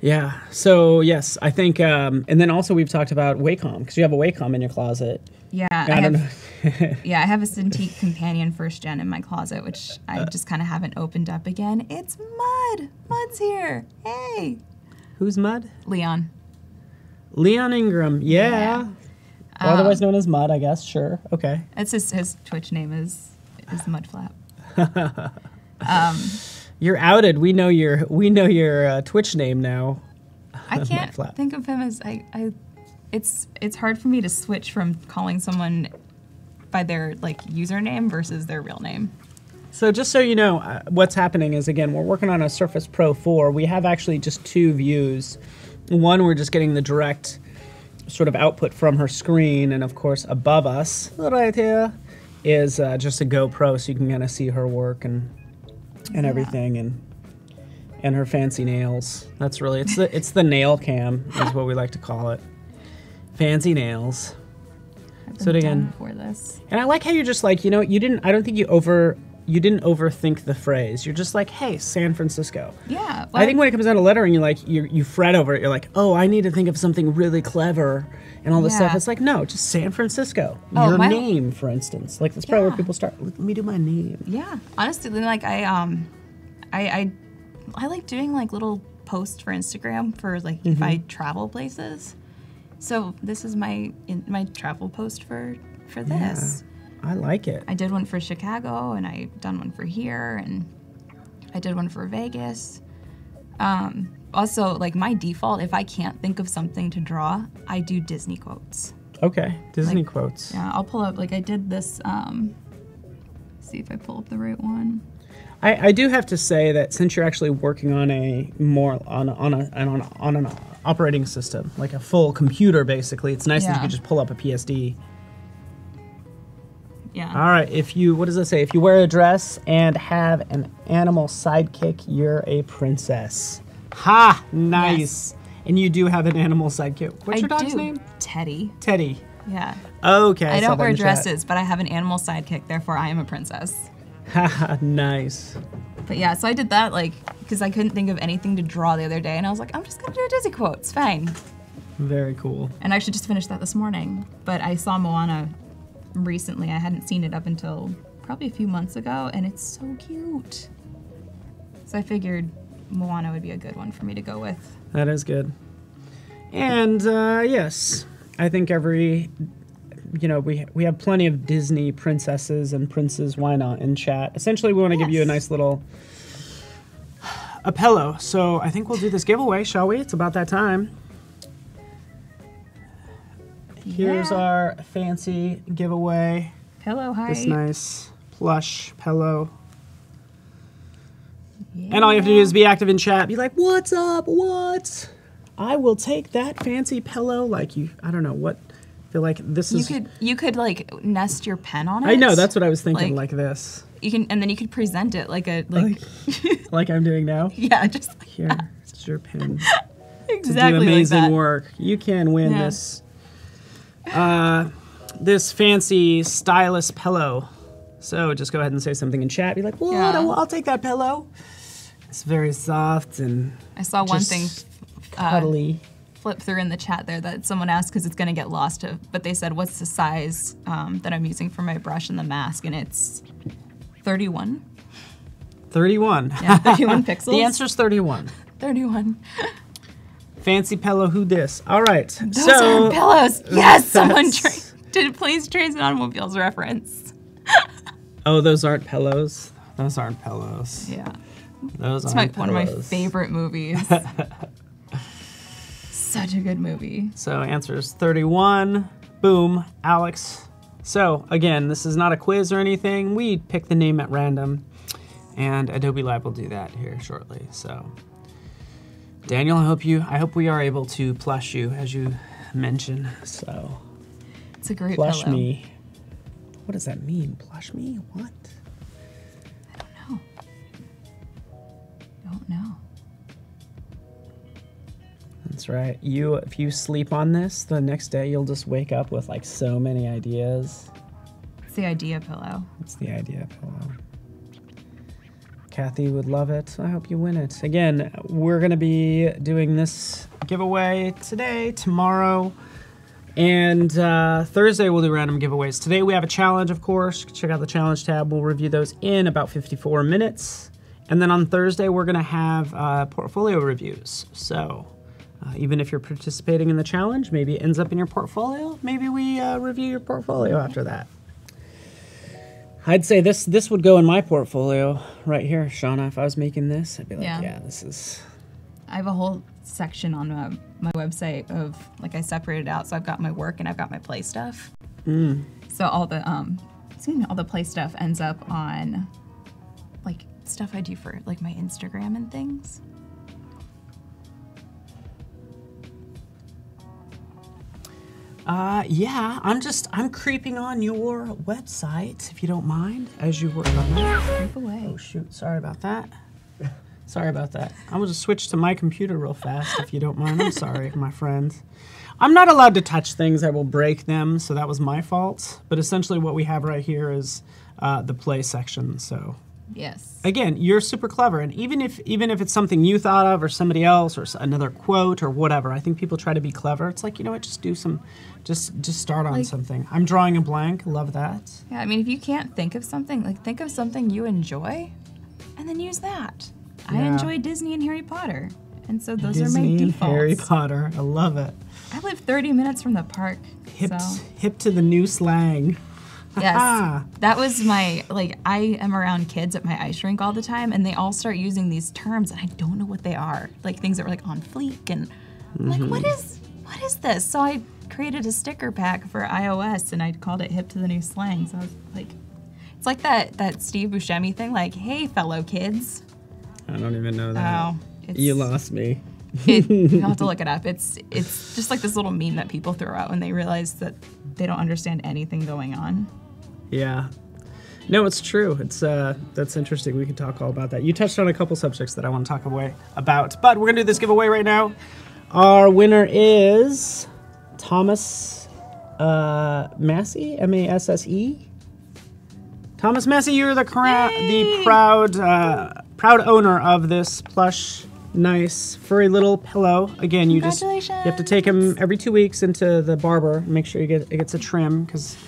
[SPEAKER 1] Yeah. So yes, I think, and then also we've talked about Wacom because you have a Wacom in your closet.
[SPEAKER 2] Yeah, I don't know. Yeah, I have a Cintiq Companion 1st Gen in my closet, which I just kind of haven't opened up again. It's Mud. Mud's here. Hey.
[SPEAKER 1] Who's Mud?
[SPEAKER 2] Leon.
[SPEAKER 1] Leon Ingram. Yeah. Otherwise known as Mud, I guess. Sure. Okay.
[SPEAKER 2] It's his Twitch name is Mudflap.
[SPEAKER 1] You're outed. We know your Twitch name now.
[SPEAKER 2] I can't think of him as It's hard for me to switch from calling someone by their like username versus their real name.
[SPEAKER 1] So just so you know, what's happening is, again, we're working on a Surface Pro 4. We have actually just 2 views. One, we're just getting the direct sort of output from her screen, and of course above us, right here, is just a GoPro, so you can kind of see her work and everything, and her fancy nails. That's really it's the nail cam is what we like to call it. Fancy nails.
[SPEAKER 2] So again for this.
[SPEAKER 1] And I like how you're just like, you know, I don't think you didn't overthink the phrase. You're just like, hey, San Francisco.
[SPEAKER 2] Yeah.
[SPEAKER 1] I think when it comes down to lettering, you fret over it. You're like, oh, I need to think of something really clever and all this stuff. It's like, no, just San Francisco. Your name, for instance. Like that's probably where people start. Let me do my name.
[SPEAKER 2] Yeah. Honestly, like I like doing like little posts for Instagram for like if I travel places. So this is my travel post for this.
[SPEAKER 1] Yeah, I like it.
[SPEAKER 2] I did one for Chicago, and I've done one for here, and I did one for Vegas. Also, like my default, if I can't think of something to draw, I do Disney quotes.
[SPEAKER 1] Okay, Disney quotes.
[SPEAKER 2] Yeah, I'll pull up, like I did this, see if I pull up the right one.
[SPEAKER 1] I do have to say that since you're actually working on an operating system, like a full computer, basically, it's nice that you can just pull up a PSD.
[SPEAKER 2] Yeah.
[SPEAKER 1] All right. What does it say? If you wear a dress and have an animal sidekick, you're a princess. Ha! Nice. Yes. And you do have an animal sidekick. What's your dog's name?
[SPEAKER 2] Teddy.
[SPEAKER 1] Teddy.
[SPEAKER 2] Yeah.
[SPEAKER 1] Okay.
[SPEAKER 2] I don't wear dresses, but I have an animal sidekick. Therefore, I am a princess.
[SPEAKER 1] Haha, nice.
[SPEAKER 2] But yeah, so I did that like because I couldn't think of anything to draw the other day, and I was like, I'm just gonna do a Disney quote. It's fine.
[SPEAKER 1] Very cool.
[SPEAKER 2] And I actually just finished that this morning. But I saw Moana recently. I hadn't seen it up until probably a few months ago, and it's so cute. So I figured Moana would be a good one for me to go with.
[SPEAKER 1] That is good. And yes, I think we have plenty of Disney princesses and princes, why not, in chat. Essentially, we want to give you a nice little a pillow. So I think we'll do this giveaway, shall we? It's about that time. Here's our fancy giveaway.
[SPEAKER 2] Pillow height.
[SPEAKER 1] This nice plush pillow. Yeah. And all you have to do is be active in chat. Be like, what's up? What? I will take that fancy pillow. Like I don't know what. Feel like this is.
[SPEAKER 2] You could like nest your pen on it.
[SPEAKER 1] I know, that's what I was thinking. Like this.
[SPEAKER 2] And then you could present it like
[SPEAKER 1] like I'm doing now.
[SPEAKER 2] Yeah, just like
[SPEAKER 1] here.
[SPEAKER 2] That.
[SPEAKER 1] It's your pen.
[SPEAKER 2] Exactly.
[SPEAKER 1] To do amazing
[SPEAKER 2] like that.
[SPEAKER 1] work. You can win this. This fancy stylist pillow. So just go ahead and say something in chat. Be like, what? Yeah. I'll take that pillow. It's very soft and.
[SPEAKER 2] I saw one thing.
[SPEAKER 1] Cuddly.
[SPEAKER 2] Flip through in the chat there that someone asked because it's going to get lost, but they said, what's the size that I'm using for my brush and the mask? And it's 31.
[SPEAKER 1] 31.
[SPEAKER 2] Yeah, 31 pixels.
[SPEAKER 1] The answer's 31.
[SPEAKER 2] 31.
[SPEAKER 1] Fancy pillow, who dis? All right.
[SPEAKER 2] Those are pillows. Yes, someone did Planes, Trains, and Automobiles reference.
[SPEAKER 1] Oh, those aren't pillows? Those aren't pillows.
[SPEAKER 2] Yeah.
[SPEAKER 1] Those aren't pillows.
[SPEAKER 2] One of my favorite movies. Such a good movie.
[SPEAKER 1] So answer is 31. Boom, Alex. So again, this is not a quiz or anything. We pick the name at random, and Adobe Live will do that here shortly. So Daniel, I hope we are able to plush you as you mentioned. So
[SPEAKER 2] it's a great
[SPEAKER 1] plush
[SPEAKER 2] pillow.
[SPEAKER 1] Me. What does that mean? Plush me? What?
[SPEAKER 2] I don't know.
[SPEAKER 1] That's right. If you sleep on this, the next day you'll just wake up with like so many ideas.
[SPEAKER 2] It's the idea pillow.
[SPEAKER 1] It's the idea pillow. Kathy would love it. I hope you win it. Again, we're going to be doing this giveaway today, tomorrow, and Thursday we'll do random giveaways. Today we have a challenge, of course. Check out the challenge tab. We'll review those in about 54 minutes. And then on Thursday we're going to have portfolio reviews. So even if you're participating in the challenge, maybe it ends up in your portfolio. Maybe we review your portfolio after that. I'd say this would go in my portfolio right here, Shauna. If I was making this, I'd be like, yeah this is...
[SPEAKER 2] I have a whole section on my website of, like, I separated out, so I've got my work and I've got my play stuff. So all the, all the play stuff ends up on, like, stuff I do for, like, my Instagram and things.
[SPEAKER 1] Yeah, I'm creeping on your website, if you don't mind, as you work on that.
[SPEAKER 2] Creep away.
[SPEAKER 1] Oh, shoot, sorry about that. Sorry about that. I'm going to switch to my computer real fast, if you don't mind. I'm sorry, my friend. I'm not allowed to touch things. I will break them, so that was my fault. But essentially what we have right here is the play section, so...
[SPEAKER 2] Yes.
[SPEAKER 1] Again, you're super clever, and even if it's something you thought of or somebody else or another quote or whatever, I think people try to be clever. It's like, you know what, just do some, just start on something. I'm drawing a blank. Love that.
[SPEAKER 2] Yeah, I mean, if you can't think of something, like think of something you enjoy, and then use that. Yeah. I enjoy Disney and Harry Potter, and so those
[SPEAKER 1] Disney
[SPEAKER 2] are my defaults.
[SPEAKER 1] And Harry Potter, I love it.
[SPEAKER 2] I live 30 minutes from the park.
[SPEAKER 1] Hip to the new slang.
[SPEAKER 2] Yes, that was my, like, I am around kids at my ice rink all the time, and they all start using these terms, and I don't know what they are. Like, things that were, like, on fleek, and I'm like, what is this? So I created a sticker pack for iOS, and I called it Hip to the New Slang. So I was like, it's like that Steve Buscemi thing, like, hey, fellow kids.
[SPEAKER 1] I don't even know that. Oh, you lost me.
[SPEAKER 2] You'll have to look it up. It's just like this little meme that people throw out when they realize that they don't understand anything going on.
[SPEAKER 1] Yeah. No, it's true. It's that's interesting. We could talk all about that. You touched on a couple subjects that I want to talk about, but we're going to do this giveaway right now. Our winner is Thomas Massey, M-A-S-S-E. Thomas Massey, you're the proud owner of this plush, nice, furry little pillow. Again, you have to take him every 2 weeks into the barber. Make sure it gets a trim because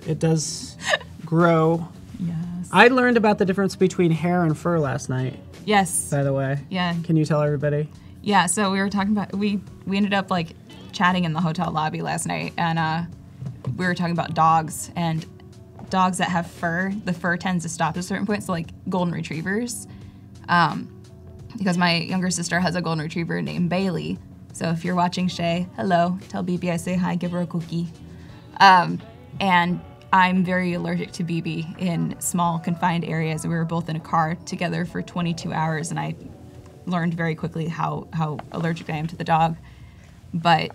[SPEAKER 1] it does grow.
[SPEAKER 2] Yes.
[SPEAKER 1] I learned about the difference between hair and fur last night.
[SPEAKER 2] Yes.
[SPEAKER 1] By the way.
[SPEAKER 2] Yeah.
[SPEAKER 1] Can you tell everybody?
[SPEAKER 2] Yeah, so we were talking about, we ended up like chatting in the hotel lobby last night, and we were talking about dogs, and dogs that have fur, the fur tends to stop at a certain point, so like golden retrievers. Because my younger sister has a golden retriever named Bailey. So if you're watching, Shay, hello, tell BB I say hi, give her a cookie. And I'm very allergic to BB in small, confined areas. We were both in a car together for 22 hours, and I learned very quickly how allergic I am to the dog. But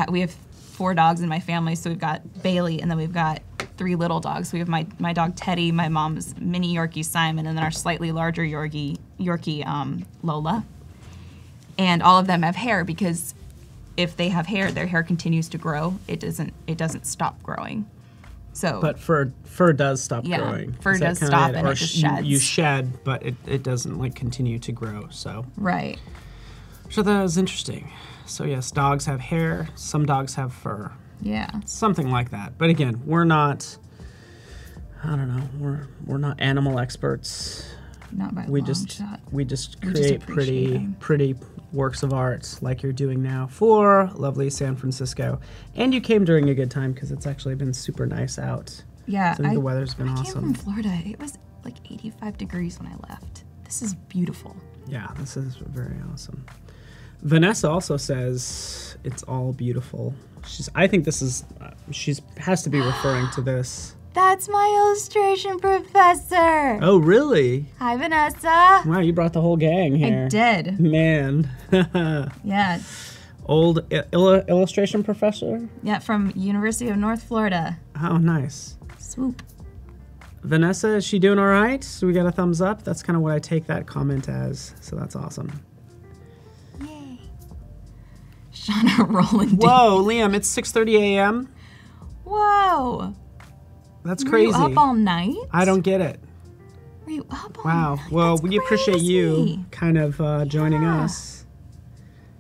[SPEAKER 2] we have 4 dogs in my family, so we've got Bailey, and then we've got 3 little dogs. We have my dog Teddy, my mom's mini Yorkie Simon, and then our slightly larger Yorkie Lola. And all of them have hair, because if they have hair, their hair continues to grow. It doesn't stop growing. So,
[SPEAKER 1] but fur does stop growing.
[SPEAKER 2] Fur does stop, and it just sheds.
[SPEAKER 1] You shed, but it doesn't like continue to grow. So
[SPEAKER 2] right.
[SPEAKER 1] So that was interesting. So yes, dogs have hair. Some dogs have fur.
[SPEAKER 2] Yeah.
[SPEAKER 1] Something like that. But again, we're not. I don't know. We're not animal experts.
[SPEAKER 2] Not by a long shot.
[SPEAKER 1] We just create pretty works of art like you're doing now for lovely San Francisco. And you came during a good time because it's actually been super nice out.
[SPEAKER 2] Yeah.
[SPEAKER 1] I think the weather's been awesome.
[SPEAKER 2] I came from Florida. It was like 85 degrees when I left. This is beautiful.
[SPEAKER 1] Yeah, this is very awesome. Vanessa also says it's all beautiful. I think this is, she has to be referring to this.
[SPEAKER 2] That's my illustration professor.
[SPEAKER 1] Oh, really?
[SPEAKER 2] Hi, Vanessa.
[SPEAKER 1] Wow, you brought the whole gang here.
[SPEAKER 2] I did.
[SPEAKER 1] Man.
[SPEAKER 2] Yeah.
[SPEAKER 1] Old illustration professor?
[SPEAKER 2] Yeah, from University of North Florida.
[SPEAKER 1] Oh, nice.
[SPEAKER 2] Swoop.
[SPEAKER 1] Vanessa, is she doing all right? So we got a thumbs up? That's kind of what I take that comment as. So that's awesome.
[SPEAKER 2] Yay. Shauna rolling.
[SPEAKER 1] Whoa, Liam, it's 6:30 a.m.
[SPEAKER 2] Whoa.
[SPEAKER 1] That's crazy.
[SPEAKER 2] Were you up all night?
[SPEAKER 1] I don't get it.
[SPEAKER 2] Were you up all
[SPEAKER 1] night? Wow. Well, we appreciate you kind of joining us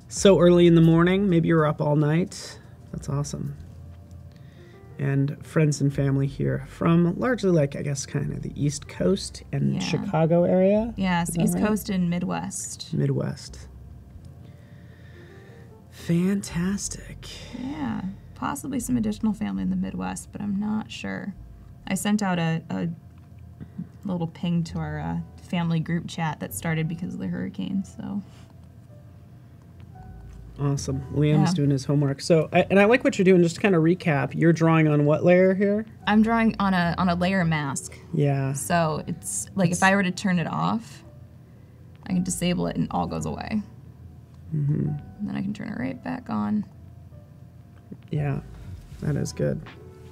[SPEAKER 1] so early in the morning. Maybe you were up all night. That's awesome. And friends and family here from largely, like, I guess, kind of the East Coast and Chicago area.
[SPEAKER 2] Yes, East Coast and Midwest.
[SPEAKER 1] Midwest. Fantastic.
[SPEAKER 2] Yeah. Possibly some additional family in the Midwest, but I'm not sure. I sent out a little ping to our family group chat that started because of the hurricane, so.
[SPEAKER 1] Awesome. Liam's doing his homework. So, and I like what you're doing. Just to kind of recap, you're drawing on what layer here?
[SPEAKER 2] I'm drawing on a layer mask.
[SPEAKER 1] Yeah.
[SPEAKER 2] So it's like if I were to turn it off, I can disable it and it all goes away. Mm-hmm. And then I can turn it right back on.
[SPEAKER 1] Yeah, that is good.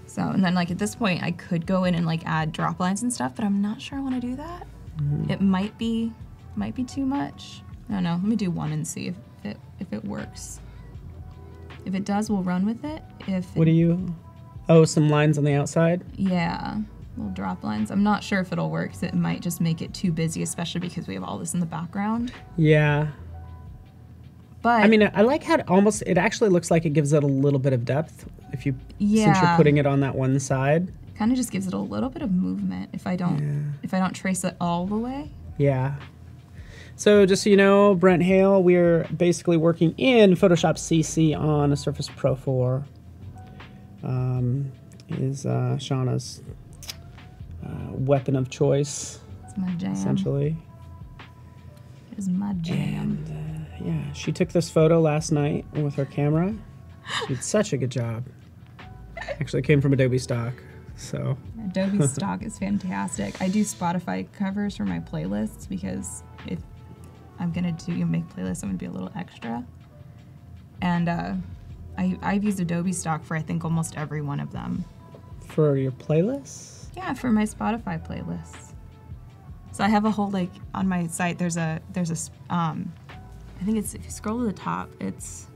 [SPEAKER 2] So, and then like at this point, I could go in and like add drop lines and stuff, but I'm not sure I want to do that. Mm-hmm. It might be might be too much. I don't know. Let me do one and see if it works. If it does, we'll run with it.
[SPEAKER 1] What do you? Oh, some lines on the outside?
[SPEAKER 2] Yeah, little drop lines. I'm not sure if it'll work, 'cause it might just make it too busy, especially because we have all this in the background.
[SPEAKER 1] Yeah.
[SPEAKER 2] But
[SPEAKER 1] I mean, I like how it actually looks like it gives it a little bit of depth since you're putting it on that one side.
[SPEAKER 2] Kind of just gives it a little bit of movement if I don't trace it all the way.
[SPEAKER 1] Yeah. So just so you know, Brent Hale, we're basically working in Photoshop CC on a Surface Pro 4. Is Shauna's weapon of choice.
[SPEAKER 2] It's my jam.
[SPEAKER 1] Essentially.
[SPEAKER 2] It is my jam.
[SPEAKER 1] And, yeah, she took this photo last night with her camera. She did such a good job. Actually, it came from Adobe stock, so.
[SPEAKER 2] Adobe stock is fantastic. I do Spotify covers for my playlists because if I'm gonna make playlists, I'm gonna be a little extra. And I've used Adobe stock for I think almost every one of them.
[SPEAKER 1] For your playlists?
[SPEAKER 2] Yeah, for my Spotify playlists. So I have a whole on my site. There's a I think it's if you scroll to the top, it's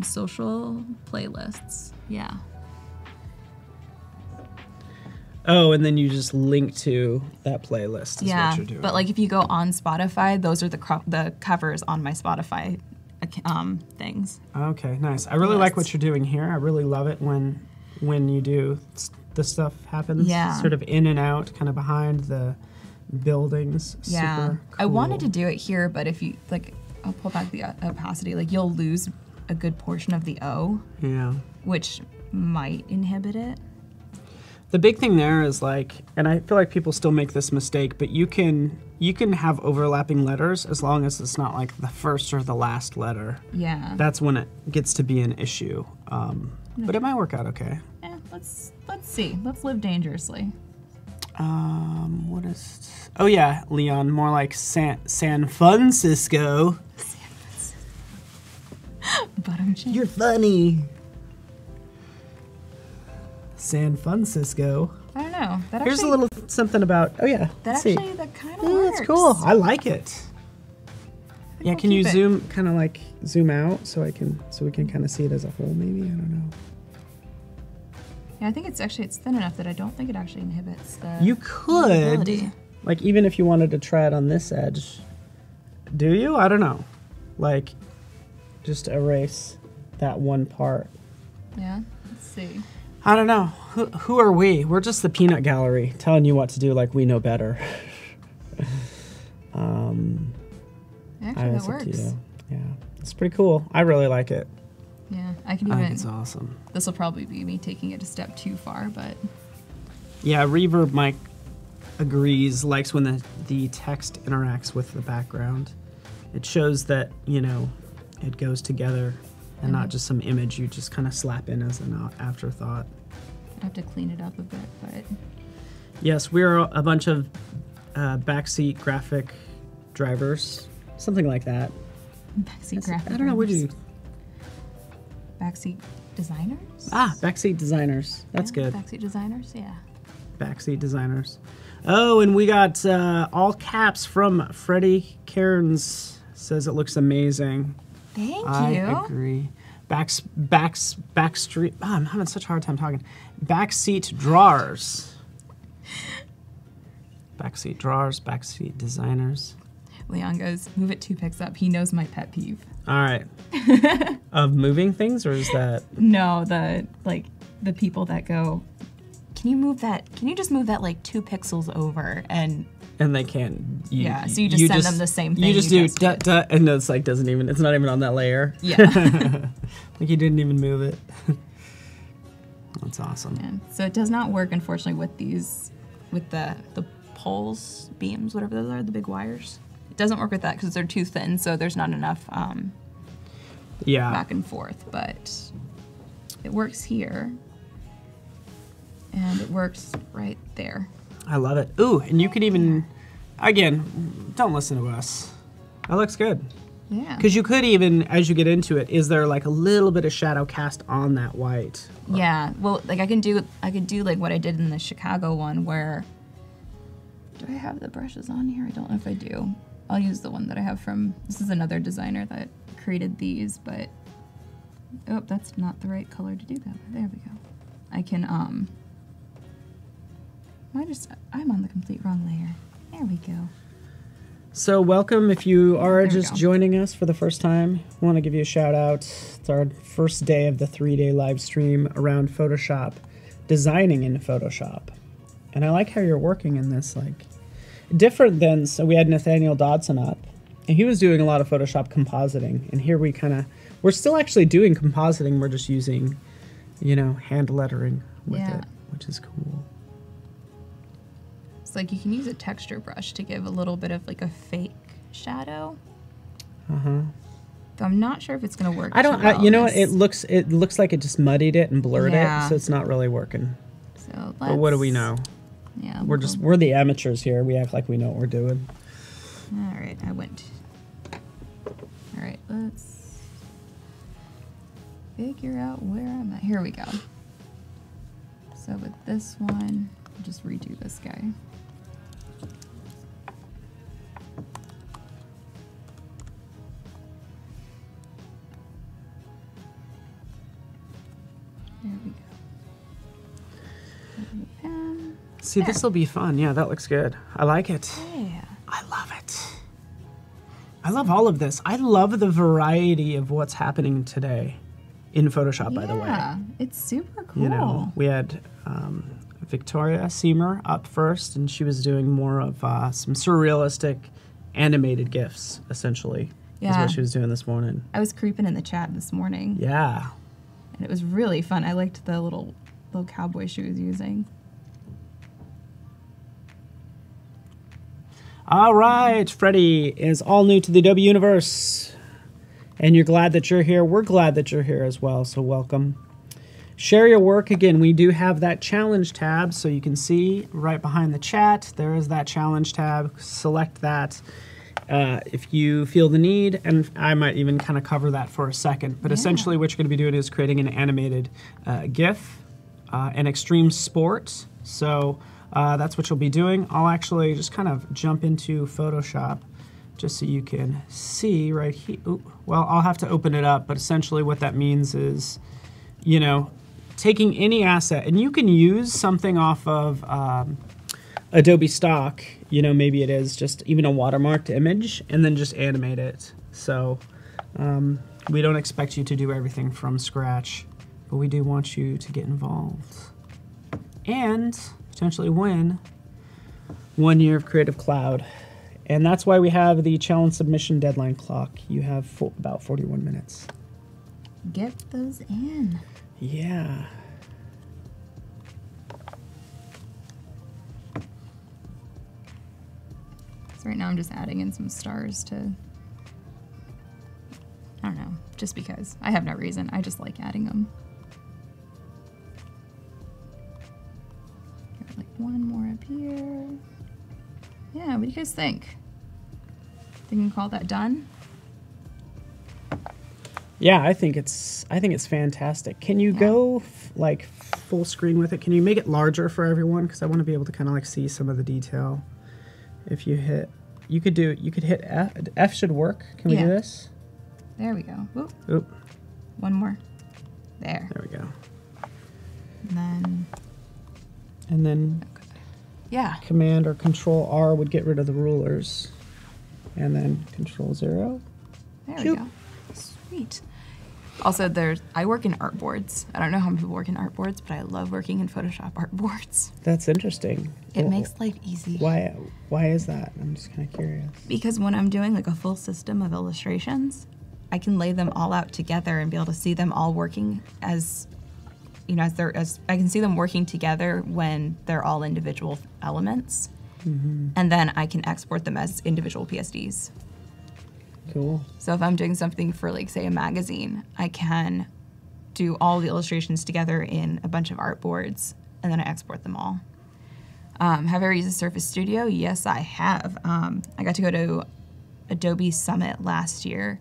[SPEAKER 2] social playlists. Yeah.
[SPEAKER 1] Oh, and then you just link to that playlist. Is what you're doing.
[SPEAKER 2] But if you go on Spotify, those are the covers on my Spotify things.
[SPEAKER 1] Okay, nice. I really like what you're doing here. I really love it when you do this stuff happens.
[SPEAKER 2] Yeah.
[SPEAKER 1] Sort of in and out, kind of behind the buildings.
[SPEAKER 2] Yeah.
[SPEAKER 1] Super cool.
[SPEAKER 2] I wanted to do it here, but if you I'll pull back the opacity. You'll lose a good portion of the O.
[SPEAKER 1] Yeah.
[SPEAKER 2] Which might inhibit it.
[SPEAKER 1] The big thing there is and I feel like people still make this mistake, but you can have overlapping letters as long as it's not the first or the last letter.
[SPEAKER 2] Yeah.
[SPEAKER 1] That's when it gets to be an issue. But it might work out okay.
[SPEAKER 2] Yeah, let's see. Let's live dangerously.
[SPEAKER 1] What is? Oh yeah, Leon. More like San Francisco. You're funny. San Francisco.
[SPEAKER 2] I don't know.
[SPEAKER 1] Here's a little something about. Oh yeah.
[SPEAKER 2] That kind of works.
[SPEAKER 1] That's cool. I like it. Yeah.
[SPEAKER 2] We'll
[SPEAKER 1] can you zoom zoom out so we can kind of see it as a whole? Maybe I don't know.
[SPEAKER 2] Yeah, I think it's thin enough that I don't think it actually inhibits the.
[SPEAKER 1] You could, even if you wanted to try it on this edge. Do you? I don't know. Just erase that one part.
[SPEAKER 2] Yeah. Let's see.
[SPEAKER 1] I don't know. Who are we? We're just the peanut gallery telling you what to do like we know better.
[SPEAKER 2] Actually, that works.
[SPEAKER 1] Yeah, it's pretty cool. I really like it.
[SPEAKER 2] Yeah, I think
[SPEAKER 1] it's awesome.
[SPEAKER 2] This will probably be me taking it a step too far, but...
[SPEAKER 1] Yeah, Reverb Mike agrees, likes when the text interacts with the background. It shows that, it goes together and not just some image you just kind of slap in as an afterthought.
[SPEAKER 2] I'd have to clean it up a bit, but...
[SPEAKER 1] Yes, we're a bunch of backseat graphic drivers, something like that.
[SPEAKER 2] Backseat graphic
[SPEAKER 1] I don't know, what do you...
[SPEAKER 2] Backseat designers?
[SPEAKER 1] Backseat designers. That's good.
[SPEAKER 2] Backseat designers, yeah.
[SPEAKER 1] Backseat designers. Oh, and we got all caps from Freddie Cairns. Says it looks amazing.
[SPEAKER 2] Thank you.
[SPEAKER 1] I agree. Backstreet. Oh, I'm having such a hard time talking. Backseat drawers. Backseat drawers. Backseat designers.
[SPEAKER 2] Leon goes, move it 2 picks up. He knows my pet peeve.
[SPEAKER 1] All right. Of moving things, or is that?
[SPEAKER 2] No, the people that go, can you just move that 2 pixels over and
[SPEAKER 1] they can't.
[SPEAKER 2] So you just send them the same thing.
[SPEAKER 1] You just do dot, and it's doesn't even. It's not even on that layer.
[SPEAKER 2] Yeah.
[SPEAKER 1] You didn't even move it. That's awesome.
[SPEAKER 2] Yeah. So it does not work, unfortunately, with the poles, beams, whatever those are, the big wires. It doesn't work with that because they're too thin, so there's not enough back and forth. But it works here, and it works right there.
[SPEAKER 1] I love it. Ooh, and you could even, again, don't listen to us. That looks good.
[SPEAKER 2] Yeah.
[SPEAKER 1] Because you could even, as you get into it, is there a little bit of shadow cast on that white?
[SPEAKER 2] Yeah. Well, I can do what I did in the Chicago one, where Do I have the brushes on here? I don't know if I do. I'll use the one that I have from, this is another designer that created these, but, oh, that's not the right color to do that with. There we go. I can, I'm on the complete wrong layer. There we go.
[SPEAKER 1] So welcome if you are just joining us for the first time. I want to give you a shout out. It's our first day of the 3-day live stream around Photoshop, designing in Photoshop. And I like how you're working in this, like, different than, so we had Nathaniel Dodson up, and he was doing a lot of Photoshop compositing. And here we're still actually doing compositing. We're just using, you know, hand lettering with it, which is cool.
[SPEAKER 2] It's like you can use a texture brush to give a little bit of like a fake shadow. Though I'm not sure if it's gonna work.
[SPEAKER 1] You know what? It looks like it just muddied it and blurred it, so it's not really working.
[SPEAKER 2] So
[SPEAKER 1] but what do we know?
[SPEAKER 2] Yeah,
[SPEAKER 1] we're the amateurs here. We act like we know what we're doing.
[SPEAKER 2] All right, I went. All right, let's figure out where I'm at. Here we go. So with this one, I'll just redo this guy. There we go.
[SPEAKER 1] See, this will be fun. Yeah, that looks good. I like it.
[SPEAKER 2] Yeah.
[SPEAKER 1] I love it. I love all of this. I love the variety of what's happening today in Photoshop, by the way.
[SPEAKER 2] Yeah, it's super cool.
[SPEAKER 1] You know, we had Victoria Seamer up first, and she was doing more of some surrealistic animated GIFs, essentially. Yeah. Is what she was doing this morning.
[SPEAKER 2] I was creeping in the chat this morning.
[SPEAKER 1] Yeah.
[SPEAKER 2] And it was really fun. I liked the little cowboy she was using.
[SPEAKER 1] All right, Freddie is all new to the Adobe universe, and you're glad that you're here. We're glad that you're here as well, so welcome. Share your work. Again, we do have that challenge tab, so you can see right behind the chat, there is that challenge tab. Select that if you feel the need, and I might even kind of cover that for a second. But essentially what you're going to be doing is creating an animated GIF, an extreme sport. So that's what you'll be doing. I'll actually just kind of jump into Photoshop just so you can see right here. Ooh, well, I'll have to open it up, but essentially what that means is, you know, taking any asset, and you can use something off of Adobe stock, you know, maybe it is just even a watermarked image, and then just animate it. So we don't expect you to do everything from scratch, but we do want you to get involved and potentially win 1 year of Creative Cloud. And that's why we have the challenge submission deadline clock. You have about 41 minutes.
[SPEAKER 2] Get those in.
[SPEAKER 1] Yeah.
[SPEAKER 2] So right now I'm just adding in some stars to, I don't know, just because. I have no reason. I just like adding them. Got like one more up here. Yeah, what do you guys think? Think we can call that done?
[SPEAKER 1] Yeah, I think it's fantastic. Can you go like full screen with it? Can you make it larger for everyone? Because I want to be able to kind of like see some of the detail. If you hit, you could hit F. F should work. Can we do this?
[SPEAKER 2] There we go. Oop.
[SPEAKER 1] Oop.
[SPEAKER 2] One more. There.
[SPEAKER 1] There we go.
[SPEAKER 2] And then.
[SPEAKER 1] Yeah. Command or Control R would get rid of the rulers, and then Control 0.
[SPEAKER 2] There we go. Sweet. Also, I work in artboards. I don't know how many people work in artboards, but I love working in Photoshop artboards.
[SPEAKER 1] That's interesting.
[SPEAKER 2] It makes life easy.
[SPEAKER 1] Why is that? I'm just kind of curious.
[SPEAKER 2] Because when I'm doing like a full system of illustrations, I can lay them all out together and be able to see them all working as, you know, I can see them working together when they're all individual elements, and then I can export them as individual PSDs.
[SPEAKER 1] Cool. So
[SPEAKER 2] if I'm doing something for, like, say, a magazine, I can do all the illustrations together in a bunch of artboards, and then I export them all. Have I ever used a Surface Studio? Yes, I have. I got to go to Adobe Summit last year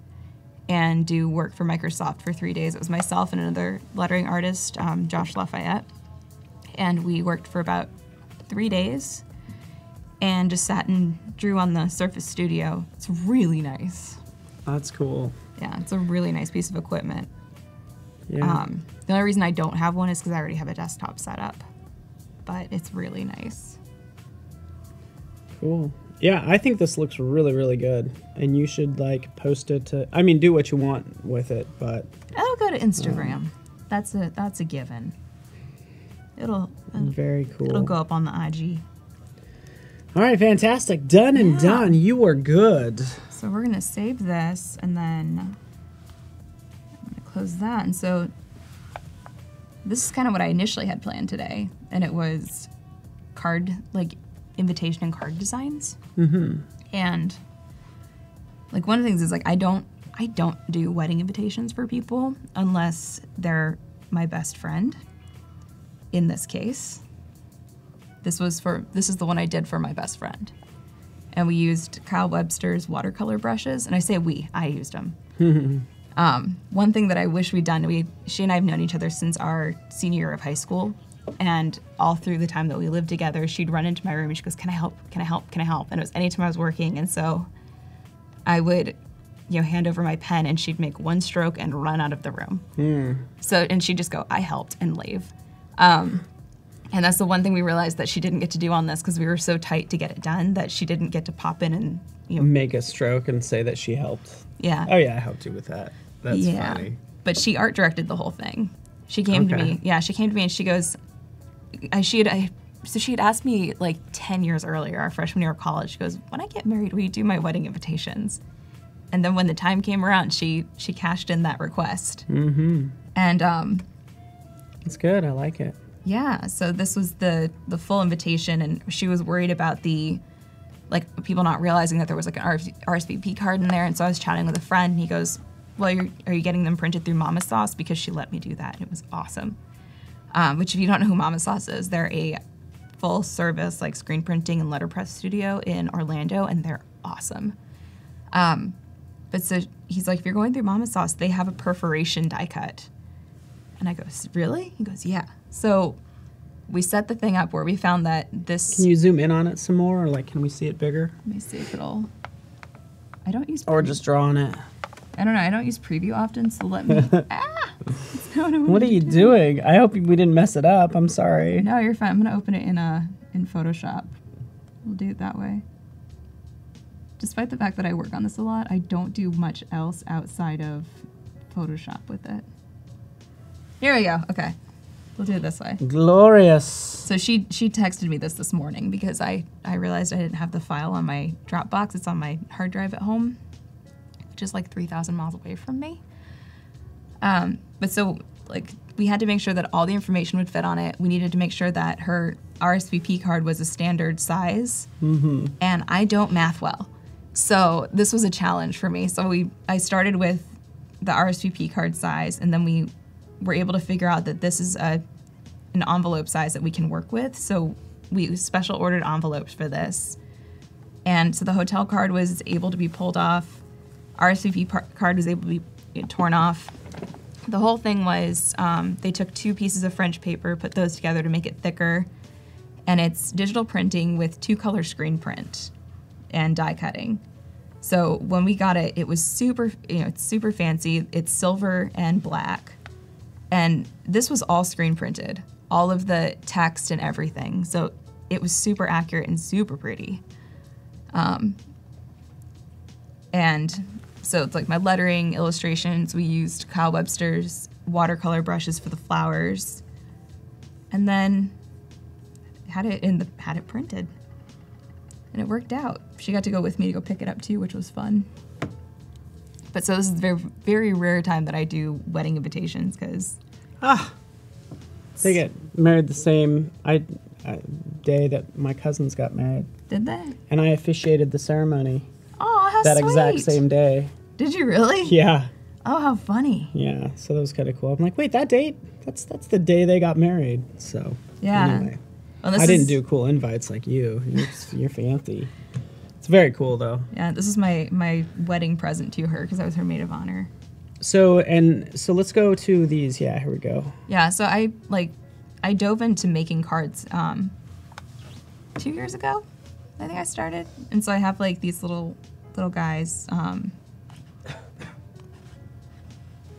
[SPEAKER 2] and do work for Microsoft for 3 days. It was myself and another lettering artist, Josh Lafayette, and we worked for about 3 days. and just sat and drew on the Surface Studio. It's really nice.
[SPEAKER 1] That's cool.
[SPEAKER 2] Yeah, it's a really nice piece of equipment.
[SPEAKER 1] Yeah.
[SPEAKER 2] The only reason I don't have one is because I already have a desktop set up, but it's really nice.
[SPEAKER 1] Cool. Yeah, I think this looks really, really good, and you should like post it to. I mean, do what you want with it, but
[SPEAKER 2] I'll go to Instagram. That's a given. It'll
[SPEAKER 1] very cool.
[SPEAKER 2] It'll go up on the IG.
[SPEAKER 1] All right, fantastic. Done and done. You are good.
[SPEAKER 2] So we're gonna save this, and then I'm gonna close that. And so this is kind of what I initially had planned today, and it was invitation and card designs.
[SPEAKER 1] Mm-hmm.
[SPEAKER 2] And like one of the things is like I don't do wedding invitations for people unless they're my best friend. In this case, this is the one I did for my best friend, and we used Kyle Webster's watercolor brushes. And I say I used them. One thing that I wish we'd done, she and I have known each other since our senior year of high school. And all through the time that we lived together, she'd run into my room and she goes, "Can I help? Can I help? Can I help?" And it was anytime I was working. And so I would, hand over my pen and she'd make one stroke and run out of the room. And she'd just go, "I helped," and leave. And that's the one thing we realized that she didn't get to do on this because we were so tight to get it done that she didn't get to pop in and,
[SPEAKER 1] make a stroke and say that she helped.
[SPEAKER 2] Yeah.
[SPEAKER 1] Oh, yeah, I helped you with that. That's funny.
[SPEAKER 2] But she art directed the whole thing. She came to me. Yeah, she came to me and she goes, she had asked me like 10 years earlier, our freshman year of college, she goes, "When I get married, will you do my wedding invitations?" And then when the time came around, she cashed in that request.
[SPEAKER 1] Mm-hmm.
[SPEAKER 2] And
[SPEAKER 1] it's good. I like it.
[SPEAKER 2] Yeah, so this was the full invitation, and she was worried about people not realizing that there was like an RSVP card in there. And so I was chatting with a friend, and he goes, "Well, are you getting them printed through Mama Sauce?" Because she let me do that, and it was awesome. Which, if you don't know who Mama Sauce is, they're a full-service like screen printing and letterpress studio in Orlando, and they're awesome. But so he's like, "If you're going through Mama Sauce, they have a perforation die cut." And I go, "Really?" He goes, "Yeah." So we set the thing up where we found that this...
[SPEAKER 1] Can you zoom in on it some more, or can we see it bigger?
[SPEAKER 2] Let me see if it'll... I don't use...
[SPEAKER 1] Or just draw on it.
[SPEAKER 2] I don't know. I don't use preview often, so let me...
[SPEAKER 1] What are you doing? I hope we didn't mess it up. I'm sorry.
[SPEAKER 2] No, you're fine. I'm going to open it in Photoshop. We'll do it that way. Despite the fact that I work on this a lot, I don't do much else outside of Photoshop with it. Here we go. Okay. We'll do it this way.
[SPEAKER 1] Glorious.
[SPEAKER 2] So she texted me this morning because I realized I didn't have the file on my Dropbox. It's on my hard drive at home, which is like 3,000 miles away from me. But so we had to make sure that all the information would fit on it. We needed to make sure that her RSVP card was a standard size.
[SPEAKER 1] Mm-hmm.
[SPEAKER 2] And I don't math well. So this was a challenge for me. So I started with the RSVP card size, and then we were able to figure out that this is an envelope size that we can work with. So we special ordered envelopes for this. And so the hotel card was able to be pulled off. RSVP card was able to be torn off. The whole thing was they took 2 pieces of French paper, put those together to make it thicker. And it's digital printing with 2-color screen print and die cutting. So when we got it, it was super, it's super fancy. It's silver and black. And this was all screen printed, all of the text and everything. So it was super accurate and super pretty. And so it's like my lettering, illustrations. We used Kyle Webster's watercolor brushes for the flowers, and then had it printed, and it worked out. She got to go with me to go pick it up too, which was fun. But so this is a very, very rare time that I do wedding invitations because
[SPEAKER 1] they get married the same day that my cousins got married.
[SPEAKER 2] Did they?
[SPEAKER 1] And I officiated the ceremony.
[SPEAKER 2] Oh, how
[SPEAKER 1] that
[SPEAKER 2] sweet.
[SPEAKER 1] Exact same day.
[SPEAKER 2] Did you really?
[SPEAKER 1] Yeah.
[SPEAKER 2] Oh, how funny.
[SPEAKER 1] Yeah, so that was kind of cool. I'm like, wait, that date? That's the day they got married. So
[SPEAKER 2] yeah.
[SPEAKER 1] Anyway,
[SPEAKER 2] well,
[SPEAKER 1] I didn't do cool invites like you. You're fancy. It's very cool though.
[SPEAKER 2] Yeah, this is my wedding present to her because I was her maid of honor.
[SPEAKER 1] So let's go to these. Yeah, here we go.
[SPEAKER 2] Yeah, so I dove into making cards 2 years ago, I think I started. And so I have like these little guys.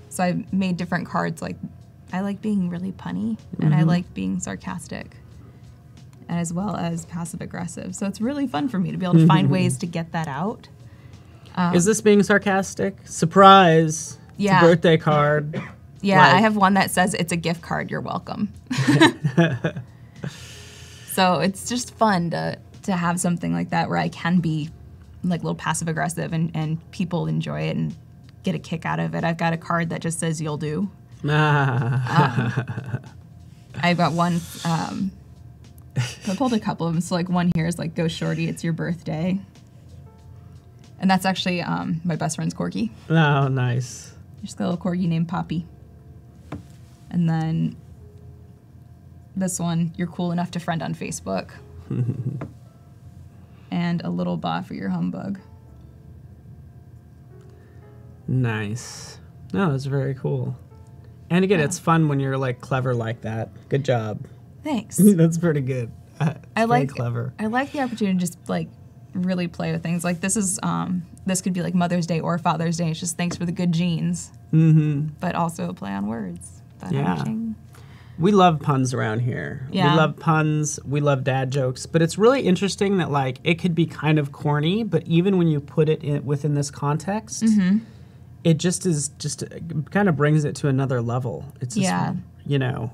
[SPEAKER 2] So I made different cards. Like I like being really punny and I like being sarcastic as well as passive aggressive. So it's really fun for me to be able to find ways to get that out.
[SPEAKER 1] Is this being sarcastic? Surprise.
[SPEAKER 2] Yeah.
[SPEAKER 1] It's a birthday card.
[SPEAKER 2] Yeah,
[SPEAKER 1] Like-
[SPEAKER 2] I have one that says it's a gift card, you're welcome. So it's just fun to have something like that where I can be like a little passive aggressive and people enjoy it and get a kick out of it. I've got a card that just says you'll do. I've got one, I pulled a couple of them. So like one here is like, go shorty, it's your birthday. And that's actually my best friend's corgi.
[SPEAKER 1] Oh, nice.
[SPEAKER 2] Just got a little corgi named Poppy. And then this one, you're cool enough to friend on Facebook. And a little bot for your humbug.
[SPEAKER 1] Nice. No, that's very cool. And again, it's fun when you're like clever like that. Good job.
[SPEAKER 2] Thanks.
[SPEAKER 1] That's pretty good.
[SPEAKER 2] I like
[SPEAKER 1] clever.
[SPEAKER 2] I like the opportunity to just like really play with things. Like this is this could be like Mother's Day or Father's Day. It's just thanks for the good genes. But also a play on words.
[SPEAKER 1] Yeah. We love puns around here.
[SPEAKER 2] Yeah.
[SPEAKER 1] We love puns. We love dad jokes. But it's really interesting that like it could be kind of corny, but even when you put it within this context, it just kind of brings it to another level. It's just, you know.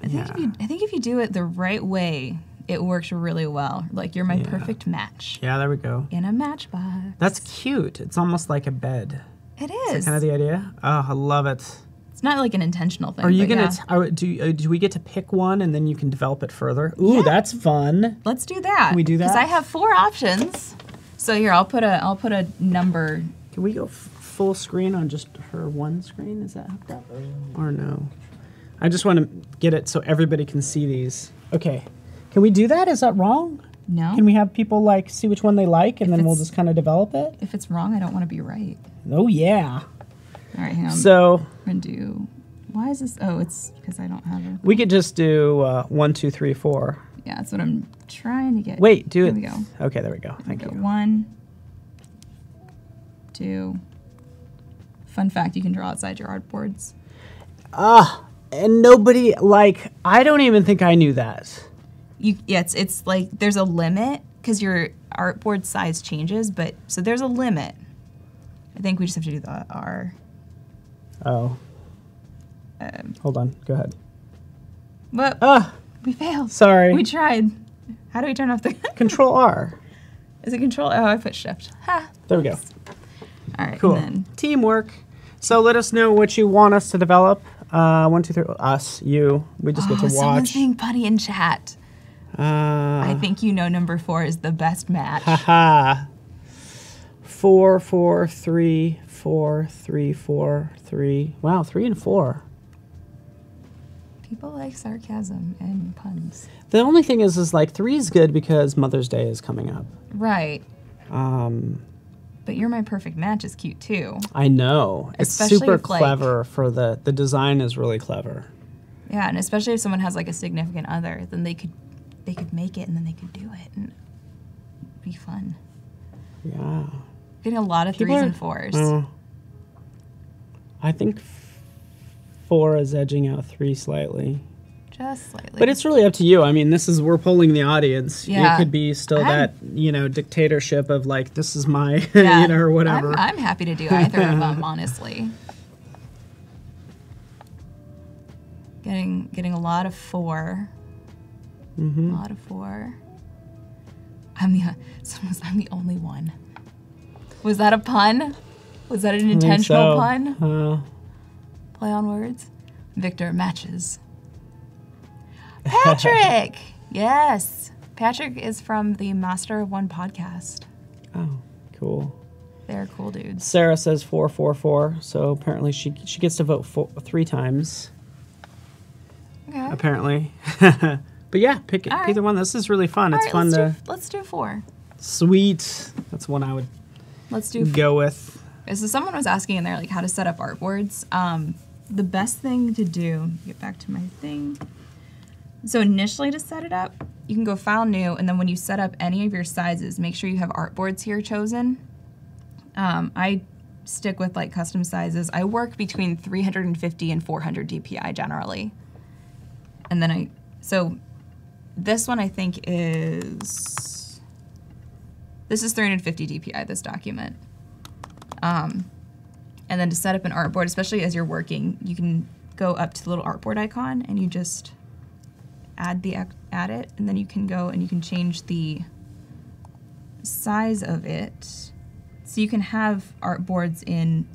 [SPEAKER 2] I think if you do it the right way, it works really well. Like you're my perfect match.
[SPEAKER 1] Yeah, there we go.
[SPEAKER 2] In a matchbox.
[SPEAKER 1] That's cute. It's almost like a bed.
[SPEAKER 2] It
[SPEAKER 1] Is
[SPEAKER 2] is.
[SPEAKER 1] that kind of the idea? Oh, I love it.
[SPEAKER 2] It's not like an intentional thing.
[SPEAKER 1] Are you
[SPEAKER 2] but
[SPEAKER 1] gonna? Do we get to pick one and then you can develop it further? Ooh, that's fun.
[SPEAKER 2] Let's do that.
[SPEAKER 1] Can we do that?
[SPEAKER 2] Because I have 4 options. So here, I'll put a number.
[SPEAKER 1] Can we go full screen on just her one screen? Is that hooked up? Or no? I just want to get it so everybody can see these. Okay. Can we do that? Is that wrong?
[SPEAKER 2] No.
[SPEAKER 1] Can we have people like see which one they like and then we'll just kind of develop it?
[SPEAKER 2] If it's wrong, I don't want to be right.
[SPEAKER 1] Oh yeah.
[SPEAKER 2] All right, hang on.
[SPEAKER 1] So
[SPEAKER 2] I'm gonna do. Why is this? Oh, it's because I don't have it.
[SPEAKER 1] we could just do 1, 2, 3, 4.
[SPEAKER 2] Yeah, that's what I'm trying to get.
[SPEAKER 1] Wait, do
[SPEAKER 2] Here
[SPEAKER 1] it.
[SPEAKER 2] we go.
[SPEAKER 1] Okay, there we go. Thank you.
[SPEAKER 2] 1, 2. Fun fact: you can draw outside your artboards.
[SPEAKER 1] And nobody like. I don't even think I knew that.
[SPEAKER 2] It's like there's a limit because your artboard size changes, but so there's a limit. I think we just have to do the R.
[SPEAKER 1] Oh. Hold on. Go ahead.
[SPEAKER 2] But we failed.
[SPEAKER 1] Sorry.
[SPEAKER 2] We tried. How do we turn off the
[SPEAKER 1] Control R.
[SPEAKER 2] Is it control? Oh, I put shift. Ha.
[SPEAKER 1] There we go.
[SPEAKER 2] All right.
[SPEAKER 1] Cool.
[SPEAKER 2] And then
[SPEAKER 1] Teamwork. So let us know what you want us to develop. 1, 2, 3. Us. You. We just get to
[SPEAKER 2] someone's
[SPEAKER 1] watch.
[SPEAKER 2] being putty in chat. I think you know number 4 is the best match.
[SPEAKER 1] Haha. 4, 4, 3, 4, 3, 4, 3. Wow, 3 and 4.
[SPEAKER 2] People like sarcasm and puns.
[SPEAKER 1] The only thing is like 3 is good because Mother's Day is coming up.
[SPEAKER 2] Right. But You're My Perfect Match is cute too.
[SPEAKER 1] I know. It's
[SPEAKER 2] Especially
[SPEAKER 1] super
[SPEAKER 2] if, like-
[SPEAKER 1] clever for the design is really clever.
[SPEAKER 2] Yeah, and especially if someone has like a significant other, then they could make it and then they could do it and it'd be fun.
[SPEAKER 1] Yeah.
[SPEAKER 2] Getting a lot of
[SPEAKER 1] People
[SPEAKER 2] 3s
[SPEAKER 1] are-
[SPEAKER 2] and 4s.
[SPEAKER 1] I think 4 is edging out 3 slightly.
[SPEAKER 2] Just slightly.
[SPEAKER 1] But it's really up to you. I mean, we're polling the audience.
[SPEAKER 2] Yeah.
[SPEAKER 1] It could be still that, dictatorship of like, this is my,
[SPEAKER 2] Yeah.
[SPEAKER 1] or whatever.
[SPEAKER 2] I'm happy to do either of them, honestly. Getting a lot of 4. A lot of 4. I'm the only one. Was that a pun? Was that an intentional pun? Play on words. Victor matches. Patrick! Yes. Patrick is from the Master of One podcast.
[SPEAKER 1] Oh, cool.
[SPEAKER 2] They're cool dudes.
[SPEAKER 1] Sarah says 4, 4, 4. So apparently she gets to vote 3 times.
[SPEAKER 2] Okay.
[SPEAKER 1] Apparently. But yeah, pick
[SPEAKER 2] All right.
[SPEAKER 1] either one. This is really fun. It's
[SPEAKER 2] All right,
[SPEAKER 1] fun
[SPEAKER 2] let's do 4.
[SPEAKER 1] Sweet. That's one I would
[SPEAKER 2] Let's do 4.
[SPEAKER 1] go with.
[SPEAKER 2] So someone was asking in there like how to set up artboards. The best thing to do, get back to my thing. So initially to set it up, you can go File, New, and then when you set up any of your sizes, make sure you have artboards here chosen. I stick with like custom sizes. I work between 350 and 400 DPI generally. And then so this one I think this is 350 DPI, this document. And then to set up an artboard, especially as you're working, you can go up to the little artboard icon and you just add it, and then you can go and you can change the size of it. So you can have artboards in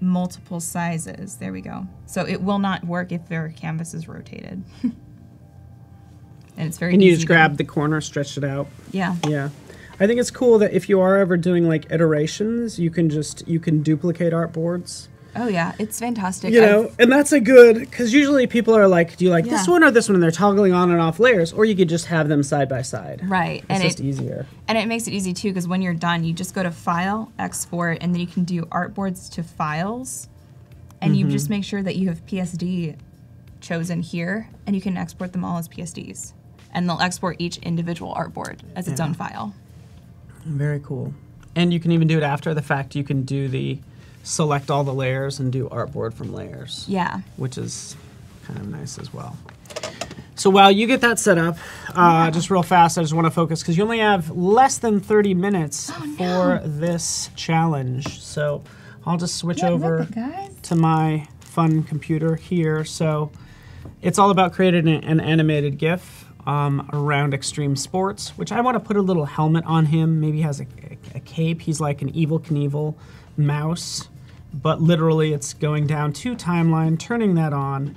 [SPEAKER 2] multiple sizes. There we go. So it will not work if their canvas is rotated. And it's very easy.
[SPEAKER 1] And you just grab the corner, stretch it out.
[SPEAKER 2] Yeah.
[SPEAKER 1] Yeah. I think it's cool that if you are ever doing like iterations, you can duplicate artboards.
[SPEAKER 2] Oh yeah, it's fantastic.
[SPEAKER 1] You know, and that's a good, because usually people are like, do you like this one or this one? And they're toggling on and off layers, or you could just have them side by side.
[SPEAKER 2] Right.
[SPEAKER 1] It's just easier.
[SPEAKER 2] And it makes it easy too, because when you're done, you just go to File, Export, and then you can do artboards to files, and you just make sure that you have PSD chosen here, and you can export them all as PSDs. And they'll export each individual artboard as its own file.
[SPEAKER 1] Very cool. And you can even do it after the fact. You can do select all the layers and do artboard from layers.
[SPEAKER 2] Yeah.
[SPEAKER 1] Which is kind of nice as well. So while you get that set up, just real fast, I just want to focus because you only have less than 30 minutes for this challenge. So I'll just switch over to my fun computer here. So it's all about creating an animated GIF around extreme sports, which I want to put a little helmet on him. Maybe he has a cape. He's like an Evel Knievel mouse. But literally it's going down to timeline, turning that on.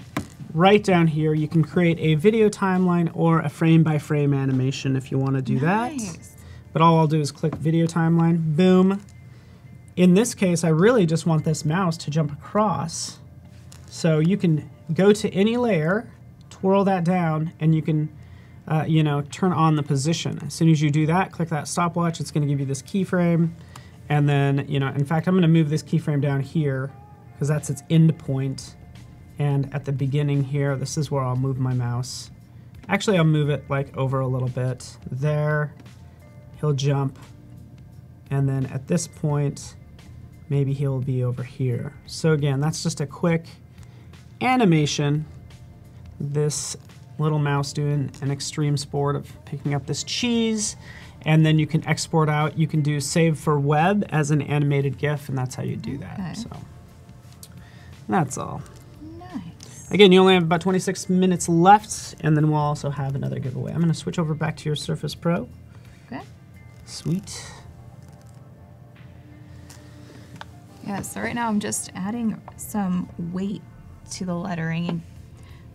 [SPEAKER 1] Right down here, you can create a video timeline or a frame-by-frame animation if you want to do that. But all I'll do is click video timeline, boom. In this case, I really just want this mouse to jump across. So you can go to any layer, twirl that down, and you can you know, turn on the position. As soon as you do that, click that stopwatch, it's going to give you this keyframe. And then, you know, in fact, I'm going to move this keyframe down here because that's its end point. And at the beginning here, this is where I'll move my mouse. Actually, I'll move it like over a little bit. There, he'll jump. And then at this point, maybe he'll be over here. So again, that's just a quick animation. This little mouse doing an extreme sport of picking up this cheese. And then you can export out, you can do save for web as an animated GIF, and that's how you do that. So that's all. Nice. Again, you only have about 26 minutes left, and then we'll also have another giveaway. I'm going to switch over back to your Surface Pro.
[SPEAKER 2] Okay.
[SPEAKER 1] Sweet.
[SPEAKER 2] Yeah, so right now I'm just adding some weight to the lettering. And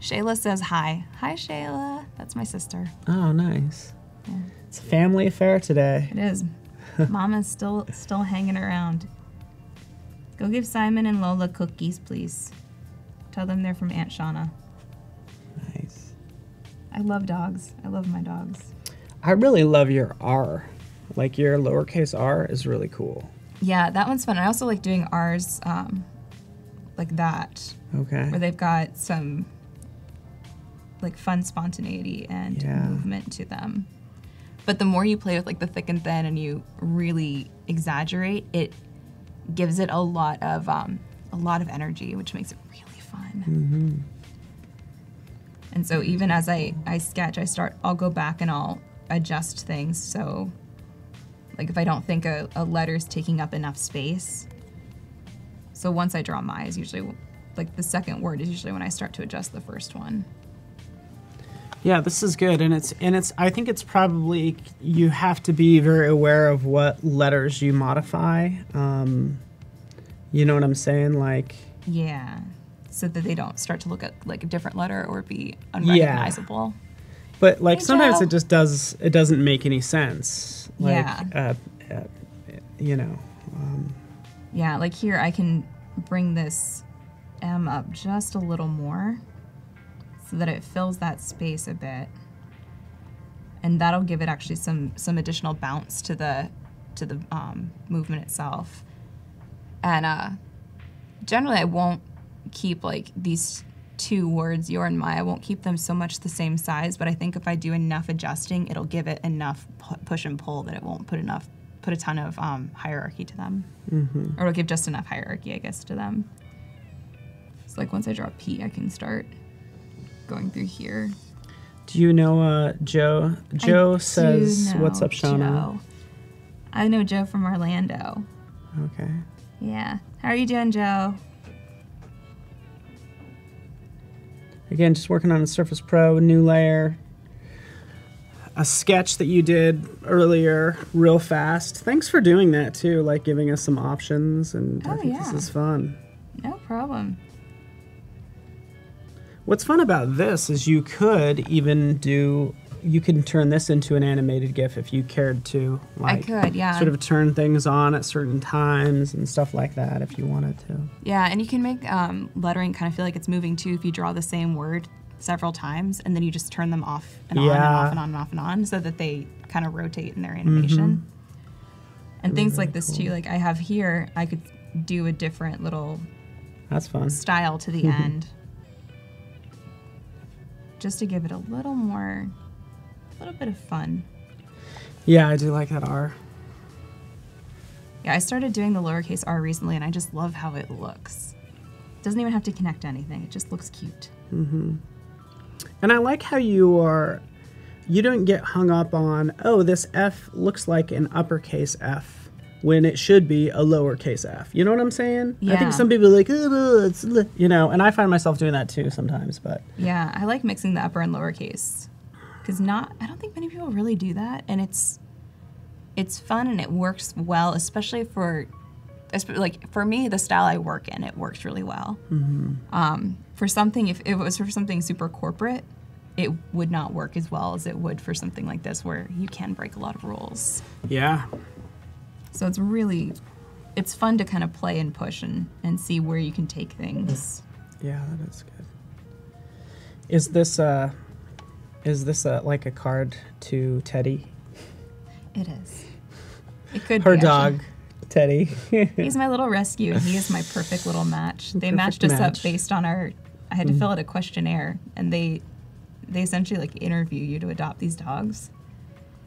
[SPEAKER 2] Shayla says hi. Hi, Shayla. That's my sister.
[SPEAKER 1] Oh, nice.
[SPEAKER 2] Yeah.
[SPEAKER 1] It's a family affair today.
[SPEAKER 2] It is. Mama's still hanging around. Go give Simon and Lola cookies, please. Tell them they're from Aunt Shauna.
[SPEAKER 1] Nice.
[SPEAKER 2] I love dogs. I love my dogs.
[SPEAKER 1] I really love your R. Like your lowercase r is really cool.
[SPEAKER 2] Yeah, that one's fun. I also like doing R's like that.
[SPEAKER 1] Okay.
[SPEAKER 2] Where they've got some like fun spontaneity and movement to them. But the more you play with like the thick and thin and you really exaggerate, it gives it a lot of energy, which makes it really fun.
[SPEAKER 1] Mm-hmm.
[SPEAKER 2] And so even as I sketch, I'll go back and I'll adjust things. So like if I don't think a letter's taking up enough space. So once I draw my is usually like the second word is usually when I start to adjust the first one.
[SPEAKER 1] Yeah, this is good, and it's. I think it's probably you have to be very aware of what letters you modify. You know what I'm saying, like.
[SPEAKER 2] Yeah, so that they don't start to look at like a different letter or be unrecognizable.
[SPEAKER 1] Yeah. But like sometimes it just does. It doesn't make any sense. Like, you know.
[SPEAKER 2] Yeah, like here I can bring this M up just a little more, so that it fills that space a bit, and that'll give it actually some additional bounce to the movement itself. And generally, I won't keep like these two words, your and my. I won't keep them so much the same size, but I think if I do enough adjusting, it'll give it enough push and pull that it won't put a ton of hierarchy to them. Or it'll give just enough hierarchy, I guess, to them. So like once I draw P, I can start going through here.
[SPEAKER 1] Do you know Joe? Joe says, "What's up, Shauna?"
[SPEAKER 2] Joe. I know Joe from Orlando.
[SPEAKER 1] Okay.
[SPEAKER 2] Yeah. How are you doing, Joe?
[SPEAKER 1] Again, just working on a Surface Pro, new layer. A sketch that you did earlier, real fast. Thanks for doing that too, like giving us some options, and I think this is fun.
[SPEAKER 2] No problem.
[SPEAKER 1] What's fun about this is you could even you can turn this into an animated GIF if you cared to. Like,
[SPEAKER 2] I could, yeah.
[SPEAKER 1] Sort of turn things on at certain times and stuff like that if you wanted to.
[SPEAKER 2] Yeah, and you can make lettering kind of feel like it's moving too if you draw the same word several times and then you just turn them off and on and off and on and off and on so that they kind of rotate in their animation. And things like this too, like I have here, I could do a different little
[SPEAKER 1] That's fun.
[SPEAKER 2] style to the end. Just to give it a little bit of fun.
[SPEAKER 1] Yeah, I do like that R.
[SPEAKER 2] Yeah, I started doing the lowercase r recently, and I just love how it looks. It doesn't even have to connect to anything. It just looks cute.
[SPEAKER 1] And I like how you don't get hung up on, oh, this F looks like an uppercase F when it should be a lowercase f. You know what I'm saying?
[SPEAKER 2] Yeah.
[SPEAKER 1] I think some people are like, oh, it's, you know, and I find myself doing that too sometimes, but.
[SPEAKER 2] Yeah, I like mixing the upper and lowercase. Because I don't think many people really do that, and it's fun and it works well, especially for me, the style I work in, it works really well. For something, if it was for something super corporate, it would not work as well as it would for something like this where you can break a lot of rules.
[SPEAKER 1] Yeah.
[SPEAKER 2] So it's fun to kind of play and push and see where you can take things.
[SPEAKER 1] Yeah, that is good. Is this like a card to Teddy?
[SPEAKER 2] It is. It could
[SPEAKER 1] Her
[SPEAKER 2] be,
[SPEAKER 1] dog, Teddy.
[SPEAKER 2] He's my little rescue, and he is my perfect little match. They matched us up based on I had to fill out a questionnaire, and they essentially like interview you to adopt these dogs.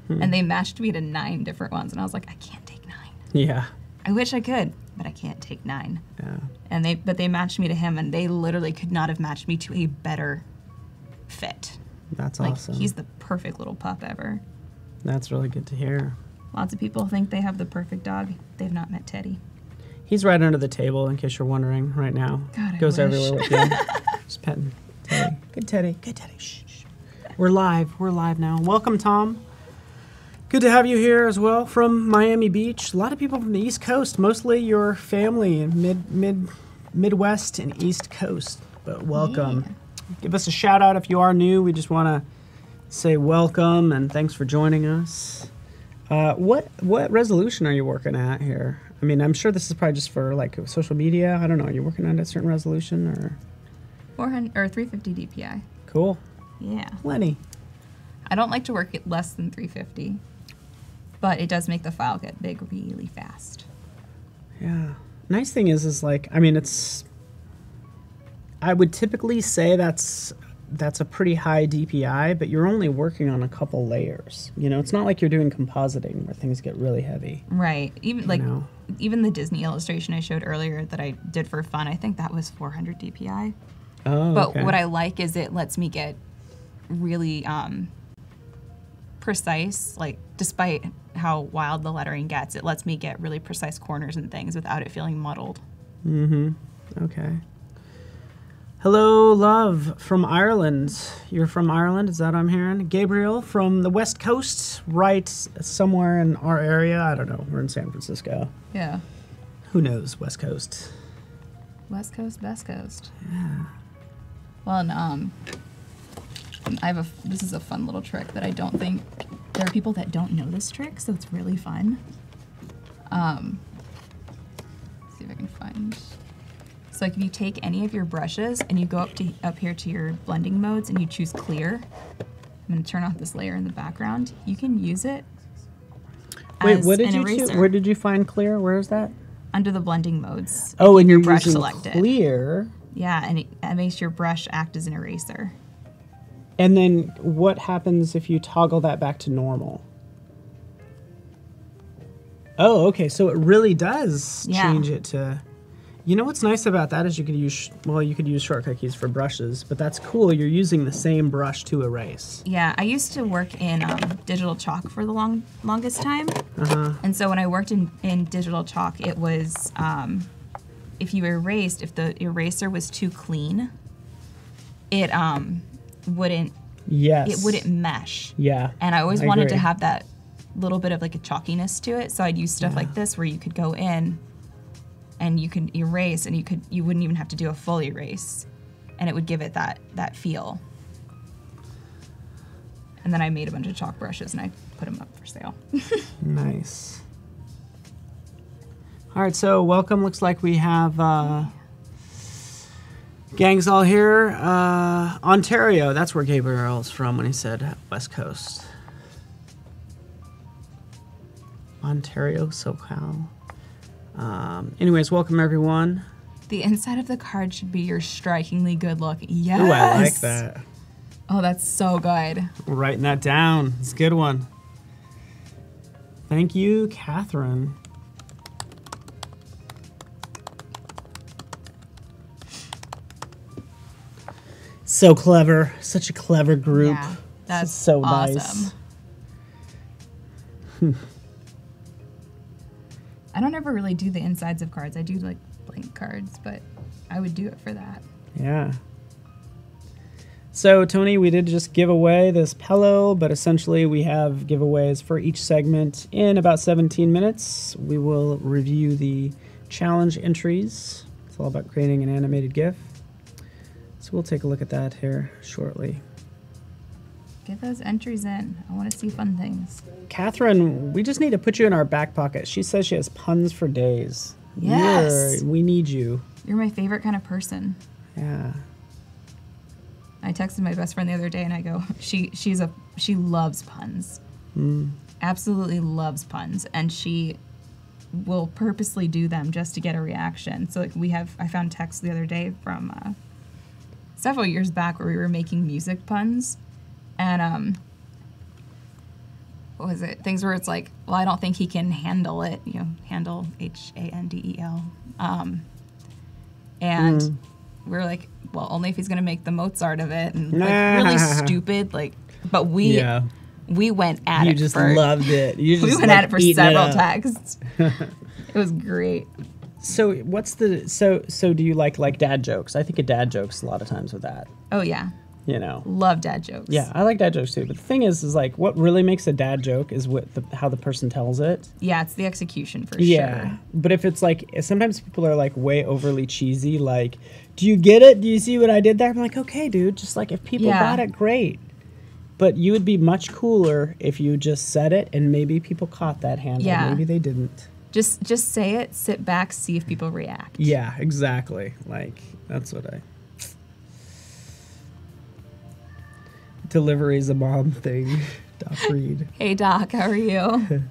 [SPEAKER 2] And they matched me to 9 different ones, and I was like, I can't take 9.
[SPEAKER 1] Yeah.
[SPEAKER 2] I wish I could, but I can't take 9.
[SPEAKER 1] Yeah.
[SPEAKER 2] And they matched me to him, and they literally could not have matched me to a better fit.
[SPEAKER 1] That's
[SPEAKER 2] like,
[SPEAKER 1] awesome.
[SPEAKER 2] He's the perfect little pup ever.
[SPEAKER 1] That's really good to hear.
[SPEAKER 2] Lots of people think they have the perfect dog. They've not met Teddy.
[SPEAKER 1] He's right under the table, in case you're wondering right now.
[SPEAKER 2] God, I
[SPEAKER 1] Goes
[SPEAKER 2] wish.
[SPEAKER 1] everywhere with you. Just petting Teddy. Good Teddy. Good Teddy. Shh, shh. We're live. We're live now. Welcome, Tom. Good to have you here as well from Miami Beach. A lot of people from the East Coast, mostly your family in Midwest and East Coast. But welcome. Yeah. Give us a shout out if you are new. We just want to say welcome and thanks for joining us. What resolution are you working at here? I mean, I'm sure this is probably just for like social media. I don't know. Are you working on a certain resolution or
[SPEAKER 2] 400 or 350 DPI?
[SPEAKER 1] Cool.
[SPEAKER 2] Yeah.
[SPEAKER 1] Plenty. I
[SPEAKER 2] don't like to work at less than 350, but it does make the file get big really fast.
[SPEAKER 1] Yeah. Nice thing is like, I mean, I would typically say that's a pretty high DPI, but you're only working on a couple layers. You know, it's not like you're doing compositing where things get really heavy.
[SPEAKER 2] Right. Even the Disney illustration I showed earlier that I did for fun, I think that was 400 DPI.
[SPEAKER 1] Oh,
[SPEAKER 2] but
[SPEAKER 1] okay.
[SPEAKER 2] What I like is it lets me get really precise, like despite how wild the lettering gets, it lets me get really precise corners and things without it feeling muddled.
[SPEAKER 1] Okay. Hello, love from Ireland. You're from Ireland, is that what I'm hearing? Gabriel from the West Coast, right somewhere in our area. I don't know. We're in San Francisco.
[SPEAKER 2] Yeah.
[SPEAKER 1] Who knows? West Coast.
[SPEAKER 2] West Coast, best coast.
[SPEAKER 1] Yeah.
[SPEAKER 2] Well, and this is a fun little trick that I don't think there are people that don't know this trick, so it's really fun. Let's see if I can find. So like if you take any of your brushes and you go up here to your blending modes and you choose clear, I'm going to turn off this layer in the background. You can use it as
[SPEAKER 1] what did
[SPEAKER 2] an
[SPEAKER 1] you
[SPEAKER 2] eraser.
[SPEAKER 1] choose? Where did you find clear? Where is that?
[SPEAKER 2] Under the blending modes.
[SPEAKER 1] Oh, and
[SPEAKER 2] your
[SPEAKER 1] you're
[SPEAKER 2] brush
[SPEAKER 1] using
[SPEAKER 2] selected.
[SPEAKER 1] clear
[SPEAKER 2] Yeah, and it makes your brush act as an eraser.
[SPEAKER 1] And then what happens if you toggle that back to normal? Oh, okay. So it really does change it to... You know what's nice about that is you could use, well, you could use shortcut keys for brushes, but that's cool. You're using the same brush to erase.
[SPEAKER 2] Yeah, I used to work in digital chalk for the longest time. And so when I worked in digital chalk, it was, if you erased, if the eraser was too clean, it wouldn't it wouldn't mesh.
[SPEAKER 1] Yeah.
[SPEAKER 2] And I always wanted to have that little bit of like a chalkiness to it, so I'd use stuff like this where you could go in and you could erase, and you wouldn't even have to do a full erase, and it would give it that feel. And then I made a bunch of chalk brushes and I put them up for sale.
[SPEAKER 1] Nice. All right, so welcome. Looks like we have gangs all here. Ontario, that's where Gabriel's from when he said West Coast. Ontario, SoCal. Anyways, welcome everyone.
[SPEAKER 2] The inside of the card should be your strikingly good look. Yes.
[SPEAKER 1] Ooh, I like that.
[SPEAKER 2] Oh, that's so good.
[SPEAKER 1] We're writing that down. It's a good one. Thank you, Catherine. So clever. Such a clever group.
[SPEAKER 2] Yeah, that's
[SPEAKER 1] so
[SPEAKER 2] awesome.
[SPEAKER 1] Nice.
[SPEAKER 2] I don't ever really do the insides of cards. I do like blank cards, but I would do it for that.
[SPEAKER 1] Yeah. So, Tony, we did just give away this pillow, but essentially we have giveaways for each segment. In about 17 minutes, we will review the challenge entries. It's all about creating an animated GIF. So we'll take a look at that here shortly.
[SPEAKER 2] Get those entries in. I want to see fun things.
[SPEAKER 1] Catherine, we just need to put you in our back pocket. She says she has puns for days.
[SPEAKER 2] Yes.
[SPEAKER 1] We need you.
[SPEAKER 2] You're my favorite kind of person.
[SPEAKER 1] Yeah.
[SPEAKER 2] I texted my best friend the other day and I go, she loves puns. Absolutely loves puns, and she will purposely do them just to get a reaction. So like I found texts the other day from several years back where we were making music puns, and what was it? Things where it's like, well, I don't think he can handle it. You know, handle, Handel. And we were like, well, only if he's gonna make the Mozart of it, and like really stupid, like. But we went at it.
[SPEAKER 1] You just loved it. You just
[SPEAKER 2] we went at it for several texts. It was great.
[SPEAKER 1] So what's the so do you like dad jokes? I think of dad jokes a lot of times with that.
[SPEAKER 2] Oh yeah.
[SPEAKER 1] You know.
[SPEAKER 2] Love dad jokes.
[SPEAKER 1] Yeah, I like dad jokes too. But the thing is like what really makes a dad joke is how the person tells it.
[SPEAKER 2] Yeah, it's the execution for
[SPEAKER 1] Yeah.
[SPEAKER 2] sure.
[SPEAKER 1] But if it's like sometimes people are like way overly cheesy, like, do you get it? Do you see what I did there? I'm like, okay, dude, just like if people got it, great. But you would be much cooler if you just said it and maybe people caught that handle.
[SPEAKER 2] Yeah.
[SPEAKER 1] Maybe they didn't.
[SPEAKER 2] Just say it, sit back, see if people react.
[SPEAKER 1] Yeah, exactly. Like, that's what I... Delivery's a mom thing. Doc Reed.
[SPEAKER 2] Hey, Doc, how are you?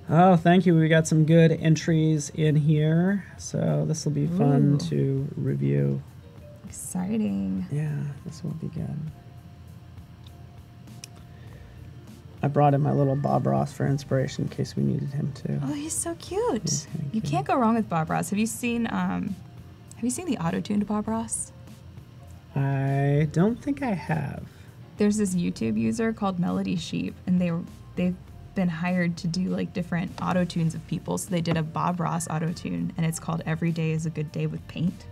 [SPEAKER 1] Oh, thank you. We got some good entries in here. So this will be fun to review.
[SPEAKER 2] Exciting.
[SPEAKER 1] Yeah, this will be good. I brought in my little Bob Ross for inspiration in case we needed him too.
[SPEAKER 2] Oh, he's so cute.
[SPEAKER 1] Yeah,
[SPEAKER 2] you can't go wrong with Bob Ross. Have you seen the auto-tuned Bob Ross?
[SPEAKER 1] I don't think I have.
[SPEAKER 2] There's this YouTube user called Melody Sheep, and they've been hired to do like different auto-tunes of people. So they did a Bob Ross auto-tune, and it's called Every Day is a Good Day with Paint.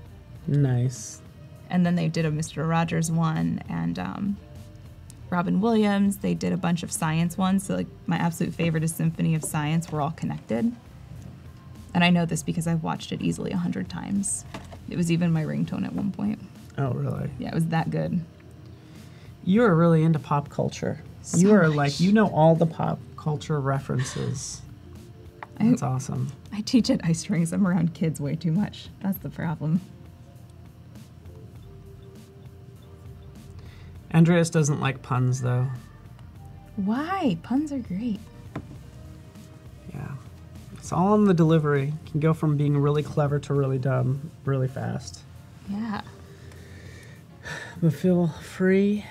[SPEAKER 1] Nice.
[SPEAKER 2] And then they did a Mr. Rogers one, and Robin Williams. They did a bunch of science ones. So like my absolute favorite is Symphony of Science. We're all connected. And I know this because I've watched it easily 100 times. It was even my ringtone at one point.
[SPEAKER 1] Oh, really?
[SPEAKER 2] Yeah, it was that good.
[SPEAKER 1] You are really into pop culture.
[SPEAKER 2] So
[SPEAKER 1] you are
[SPEAKER 2] much.
[SPEAKER 1] like, you know all the pop culture references. That's awesome.
[SPEAKER 2] I teach at ice rinks. I'm around kids way too much. That's the problem.
[SPEAKER 1] Andreas doesn't like puns, though.
[SPEAKER 2] Why? Puns are great.
[SPEAKER 1] Yeah. It's all in the delivery. Can go from being really clever to really dumb really fast.
[SPEAKER 2] Yeah.
[SPEAKER 1] But feel free.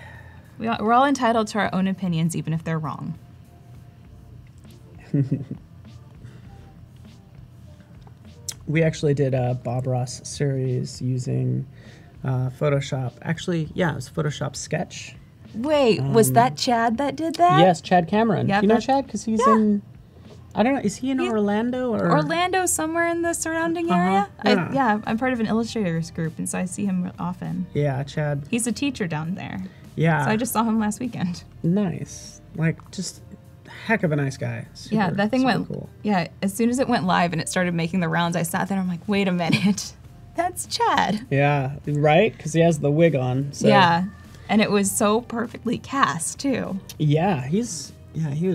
[SPEAKER 2] We're all entitled to our own opinions, even if they're wrong.
[SPEAKER 1] We actually did a Bob Ross series using Photoshop. Actually, yeah, it was Photoshop Sketch.
[SPEAKER 2] Wait, was that Chad that did that?
[SPEAKER 1] Yes, Chad Cameron.
[SPEAKER 2] Yep,
[SPEAKER 1] Do you know Chad? Because he's in, I don't know, is he in Orlando? Or
[SPEAKER 2] Orlando, somewhere in the surrounding area?
[SPEAKER 1] Yeah.
[SPEAKER 2] I'm part of an illustrators group, and so I see him often.
[SPEAKER 1] Yeah, Chad.
[SPEAKER 2] He's a teacher down there.
[SPEAKER 1] Yeah.
[SPEAKER 2] So I just saw him last weekend.
[SPEAKER 1] Nice. Like, just heck of a nice guy. Super,
[SPEAKER 2] yeah, that thing went
[SPEAKER 1] cool.
[SPEAKER 2] Yeah, as soon as it went live and it started making the rounds, I sat there and I'm like, wait a minute. That's Chad.
[SPEAKER 1] Yeah, right? Because he has the wig on. So.
[SPEAKER 2] Yeah. And it was so perfectly cast too.
[SPEAKER 1] Yeah, he was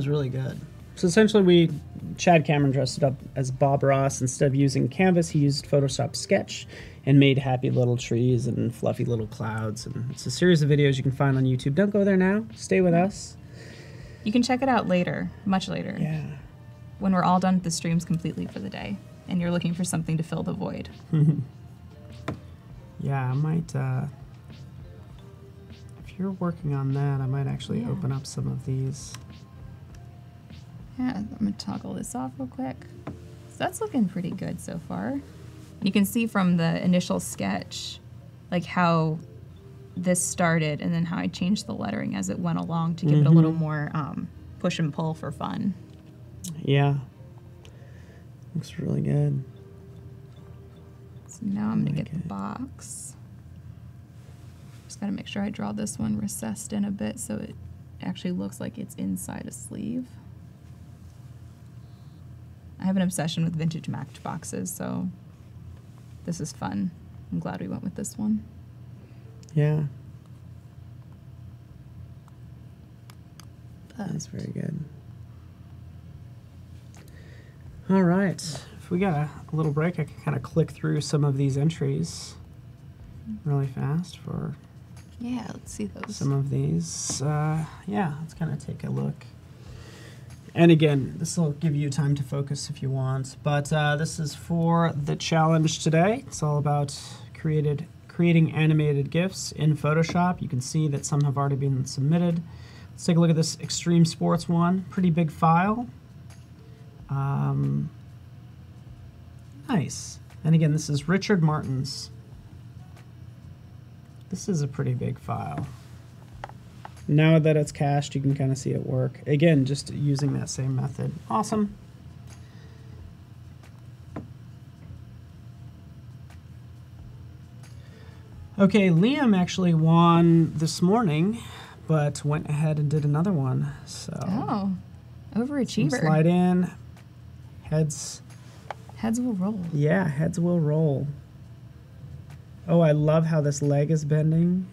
[SPEAKER 1] really good. So essentially Chad Cameron dressed it up as Bob Ross. Instead of using canvas, he used Photoshop Sketch and made happy little trees and fluffy little clouds. And it's a series of videos you can find on YouTube. Don't go there now. Stay with us.
[SPEAKER 2] You can check it out later, much later.
[SPEAKER 1] Yeah.
[SPEAKER 2] When we're all done with the streams completely for the day and you're looking for something to fill the void.
[SPEAKER 1] Yeah, I might, if you're working on that, I might actually open up some of these.
[SPEAKER 2] Yeah, I'm going to toggle this off real quick. So that's looking pretty good so far. You can see from the initial sketch, like how this started and then how I changed the lettering as it went along to give it a little more push and pull for fun.
[SPEAKER 1] Yeah. Looks really good.
[SPEAKER 2] So now I'm going to get the box. Just got to make sure I draw this one recessed in a bit so it actually looks like it's inside a sleeve. I have an obsession with vintage matchboxes, so this is fun. I'm glad we went with this one.
[SPEAKER 1] Yeah. That's very good. All right. If we got a little break, I can kind of click through some of these entries really fast for
[SPEAKER 2] let's see those.
[SPEAKER 1] some of these. Yeah, let's kind of take a look. And again, this will give you time to focus if you want. But this is for the challenge today. It's all about creating animated GIFs in Photoshop. You can see that some have already been submitted. Let's take a look at this Extreme Sports one. Pretty big file. Nice. And again, this is Richard Martin's. This is a pretty big file. Now that it's cached, you can kind of see it work. Again, just using that same method. Awesome. Okay, Liam actually won this morning, but went ahead and did another one. So
[SPEAKER 2] overachiever.
[SPEAKER 1] Slide in. Heads
[SPEAKER 2] will roll.
[SPEAKER 1] Yeah, heads will roll. Oh, I love how this leg is bending.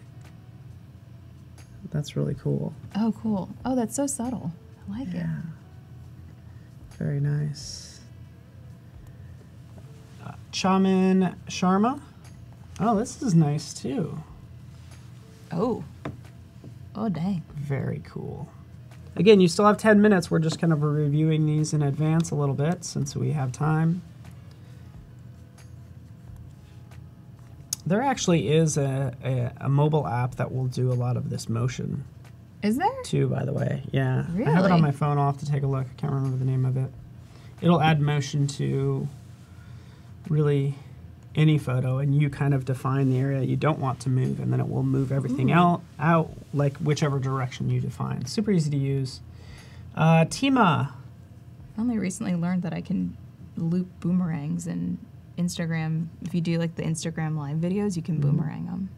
[SPEAKER 1] That's really cool.
[SPEAKER 2] Oh, cool. Oh, that's so subtle. I like it.
[SPEAKER 1] Very nice. Chaman Sharma. Oh, this is nice too.
[SPEAKER 2] Oh, dang.
[SPEAKER 1] Very cool. Again, you still have 10 minutes. We're just kind of reviewing these in advance a little bit since we have time. There actually is a mobile app that will do a lot of this motion.
[SPEAKER 2] Is there?
[SPEAKER 1] Too, by the way. Yeah.
[SPEAKER 2] Really?
[SPEAKER 1] I have it on my phone. I'll have to take a look. I can't remember the name of it. It'll add motion to really any photo, and you kind of define the area you don't want to move, and then it will move everything out like whichever direction you define. Super easy to use. Tima.
[SPEAKER 2] I only recently learned that I can loop boomerangs in Instagram. If you do like the Instagram live videos, you can boomerang them.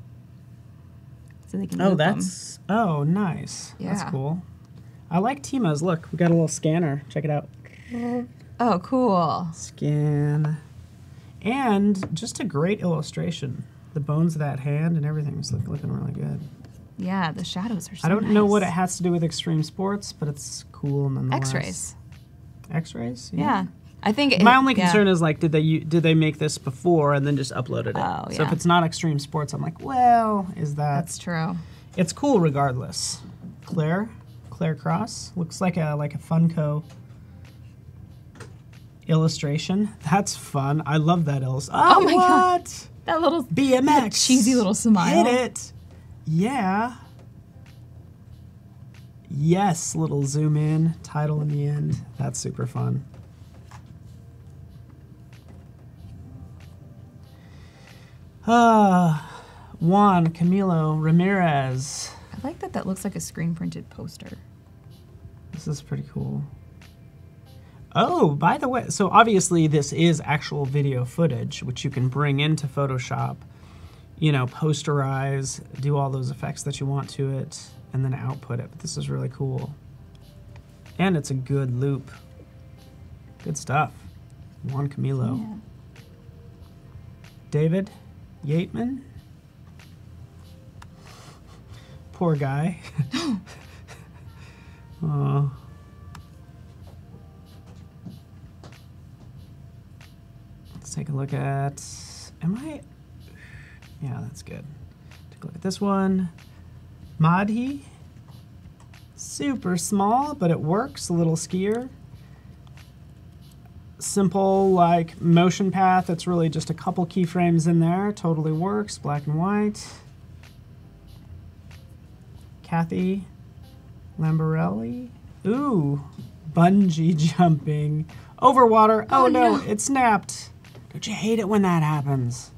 [SPEAKER 2] So they can loop them.
[SPEAKER 1] Oh, nice.
[SPEAKER 2] Yeah.
[SPEAKER 1] That's cool. I like Tima's. Look, we got a little scanner. Check it out.
[SPEAKER 2] Oh, cool.
[SPEAKER 1] Scan. And just a great illustration. The bones of that hand and everything is looking really good.
[SPEAKER 2] Yeah, the shadows are so
[SPEAKER 1] I don't
[SPEAKER 2] nice.
[SPEAKER 1] know what it has to do with extreme sports, but it's cool nonetheless.
[SPEAKER 2] X-rays.
[SPEAKER 1] X-rays?
[SPEAKER 2] Yeah. I think
[SPEAKER 1] my only concern is like, did they make this before and then just uploaded it?
[SPEAKER 2] Oh, yeah.
[SPEAKER 1] So if it's not extreme sports, I'm like, well, is that?
[SPEAKER 2] That's true.
[SPEAKER 1] It's cool regardless. Claire Cross looks like a Funko illustration. That's fun. I love that illustration.
[SPEAKER 2] Oh my God. That little
[SPEAKER 1] BMX.
[SPEAKER 2] cheesy little smile.
[SPEAKER 1] Hit it. Yeah. Yes, little zoom in, title in the end. That's super fun. Juan Camilo Ramirez.
[SPEAKER 2] I like that that looks like a screen printed poster.
[SPEAKER 1] This is pretty cool. Oh, by the way, so obviously this is actual video footage, which you can bring into Photoshop, you know, posterize, do all those effects that you want to it, and then output it. But this is really cool. And it's a good loop. Good stuff. Juan Camilo.
[SPEAKER 2] Yeah.
[SPEAKER 1] David Yateman. Poor guy. Oh. Let's take a look at, yeah, that's good. Take a look at this one. Madhi. Super small, but it works, a little skier. Simple, like, motion path. It's really just a couple keyframes in there. Totally works, black and white. Kathy Lamborelli. Ooh, bungee jumping. Over water. Oh no, it snapped. Don't you hate it when that happens?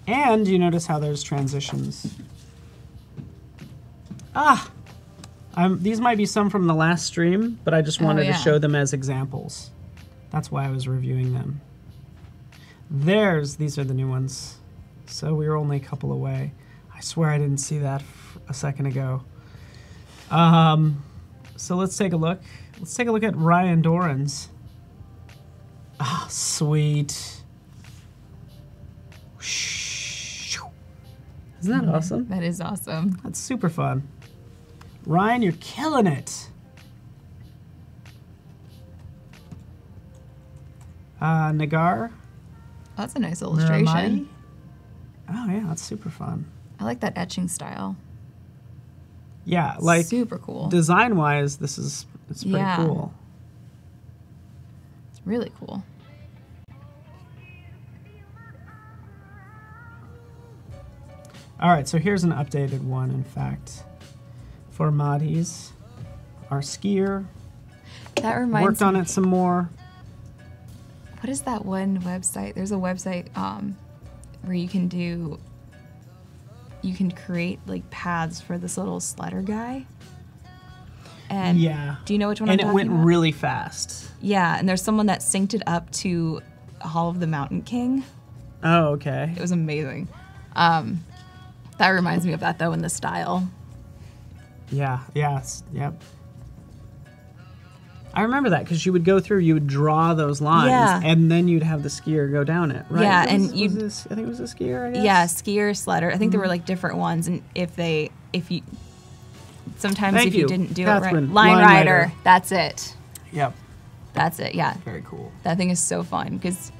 [SPEAKER 1] And you notice how there's transitions. These might be some from the last stream, but I just wanted to show them as examples. That's why I was reviewing them. These are the new ones. So we were only a couple away. I swear I didn't see that a second ago. So let's take a look. Let's take a look at Ryan Doran's. Ah, sweet. Isn't that awesome?
[SPEAKER 2] That is awesome.
[SPEAKER 1] That's super fun. Ryan, you're killing it. Nagar.
[SPEAKER 2] That's a nice illustration.
[SPEAKER 1] Miramati. Oh yeah, that's super fun.
[SPEAKER 2] I like that etching style.
[SPEAKER 1] Yeah, like
[SPEAKER 2] super cool.
[SPEAKER 1] Design-wise, it's pretty cool.
[SPEAKER 2] It's really cool.
[SPEAKER 1] All right, so here's an updated one, in fact, for Madhi's. Our skier.
[SPEAKER 2] That reminds me.
[SPEAKER 1] Worked on it some more.
[SPEAKER 2] What is that one website? There's a website where you can create like paths for this little sledder guy. And do you know which one I'm talking about?
[SPEAKER 1] And it went really fast.
[SPEAKER 2] Yeah, and there's someone that synced it up to Hall of the Mountain King.
[SPEAKER 1] Oh, okay.
[SPEAKER 2] It was amazing. That reminds me of that though in the style.
[SPEAKER 1] Yeah, yep. I remember that because you would go through, you would draw those lines, and then you'd have the skier go down it, right?
[SPEAKER 2] Yeah,
[SPEAKER 1] I think it was a skier, I guess?
[SPEAKER 2] Yeah, skier, sledder. I think there were like different ones, and sometimes if you didn't do
[SPEAKER 1] Catherine,
[SPEAKER 2] it right. Line rider, that's it.
[SPEAKER 1] Yep.
[SPEAKER 2] That's it, yeah.
[SPEAKER 1] Very cool.
[SPEAKER 2] That thing is so fun because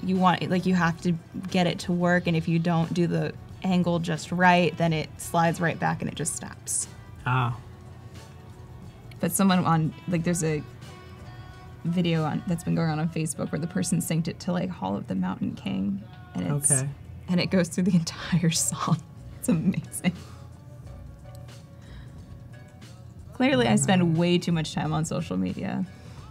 [SPEAKER 2] you have to get it to work, and if you don't do the angle just right, then it slides right back and it just stops.
[SPEAKER 1] Ah.
[SPEAKER 2] But someone there's a video that's been going on Facebook where the person synced it to like Hall of the Mountain King, and and it goes through the entire song. It's amazing. Clearly, I spend way too much time on social media.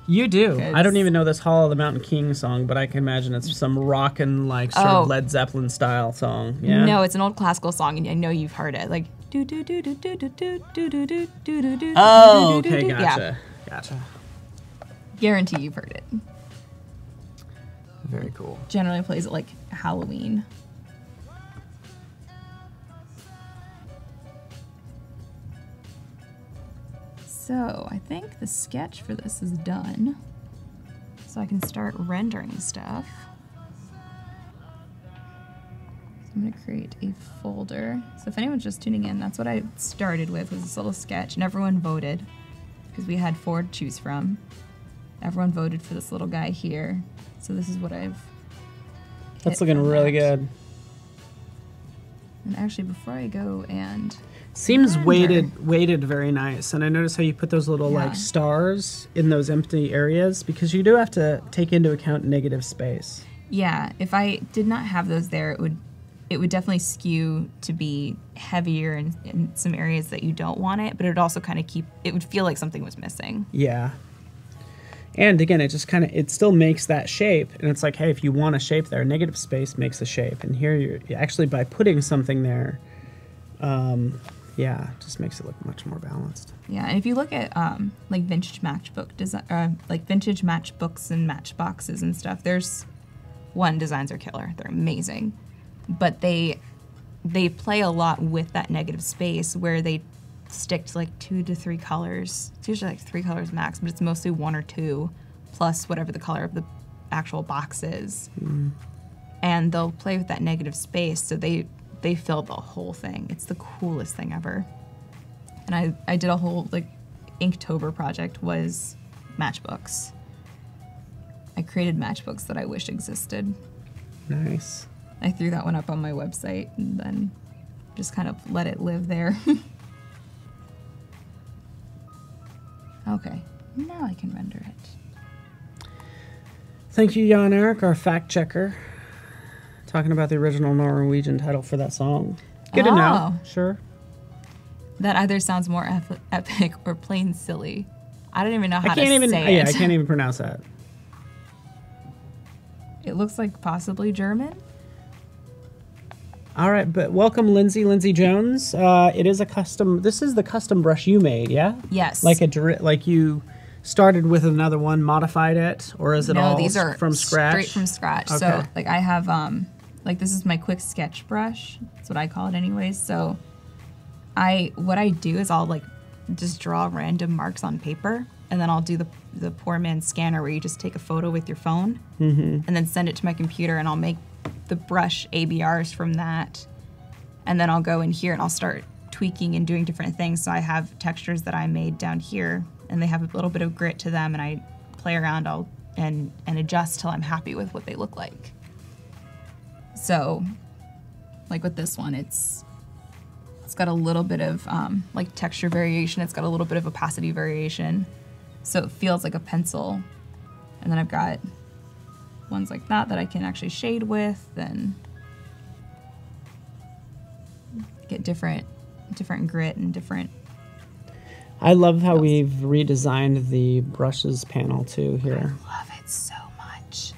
[SPEAKER 1] You do. I don't even know this Hall of the Mountain King song, but I can imagine it's some rockin' like sort of Led Zeppelin style song. Yeah.
[SPEAKER 2] No, it's an old classical song, and I know you've heard it. Like do do do do do do do do do do do do do.
[SPEAKER 1] Oh, okay, gotcha. Gotcha.
[SPEAKER 2] Guarantee you've heard it.
[SPEAKER 1] Very cool.
[SPEAKER 2] Generally plays at like Halloween. So I think the sketch for this is done. So I can start rendering stuff. So I'm gonna create a folder. So if anyone's just tuning in, that's what I started with, was this little sketch, and everyone voted because we had 4 to choose from. Everyone voted for this little guy here. So this is what I've
[SPEAKER 1] That's looking really good.
[SPEAKER 2] And actually, before I go and
[SPEAKER 1] seems weighted very nice, and I notice how you put those little like stars in those empty areas because you do have to take into account negative space.
[SPEAKER 2] Yeah, if I did not have those there, it would definitely skew to be heavier in some areas that you don't want it, but it would also kind of it would feel like something was missing.
[SPEAKER 1] Yeah. And again, it just kind of, it still makes that shape. And it's like, hey, if you want a shape there, negative space makes a shape. And here you're actually, by putting something there, yeah, just makes it look much more balanced.
[SPEAKER 2] Yeah, and if you look at like vintage matchbook design, like vintage matchbooks and matchboxes and stuff, there's designs are killer. They're amazing. But they play a lot with that negative space where they stick to like 2 to 3 colors. It's usually like 3 colors max, but it's mostly 1 or 2 plus whatever the color of the actual box is. And they'll play with that negative space, so they fill the whole thing. It's the coolest thing ever. And I did a whole like Inktober project was matchbooks. I created matchbooks that I wish existed.
[SPEAKER 1] Nice.
[SPEAKER 2] I threw that one up on my website and then just kind of let it live there. Okay, now I can render it.
[SPEAKER 1] Thank you, Jan Erik, our fact checker, talking about the original Norwegian title for that song. Good to know. Sure.
[SPEAKER 2] That either sounds more epic or plain silly. I don't even know how to say it.
[SPEAKER 1] Yeah, I can't even pronounce that.
[SPEAKER 2] It looks like possibly German.
[SPEAKER 1] All right, but welcome, Lindsay Jones. It is a custom. This is the custom brush you made, yeah?
[SPEAKER 2] Yes.
[SPEAKER 1] Like you started with another one, modified it, or is it all
[SPEAKER 2] these are
[SPEAKER 1] from scratch?
[SPEAKER 2] Straight from scratch.
[SPEAKER 1] Okay.
[SPEAKER 2] So like I have like this is my quick sketch brush. That's what I call it, anyways. So what I do is I'll like just draw random marks on paper, and then I'll do the poor man's scanner where you just take a photo with your phone and then send it to my computer, and I'll make the brush ABRs from that, and then I'll go in here and I'll start tweaking and doing different things. So I have textures that I made down here, and they have a little bit of grit to them, and I play around and adjust till I'm happy with what they look like. So, like with this one, it's got a little bit of like texture variation. It's got a little bit of opacity variation, so it feels like a pencil. And then I've got ones like that I can actually shade with and get different grit and different.
[SPEAKER 1] I love how we've redesigned the brushes panel too here.
[SPEAKER 2] I love it so much.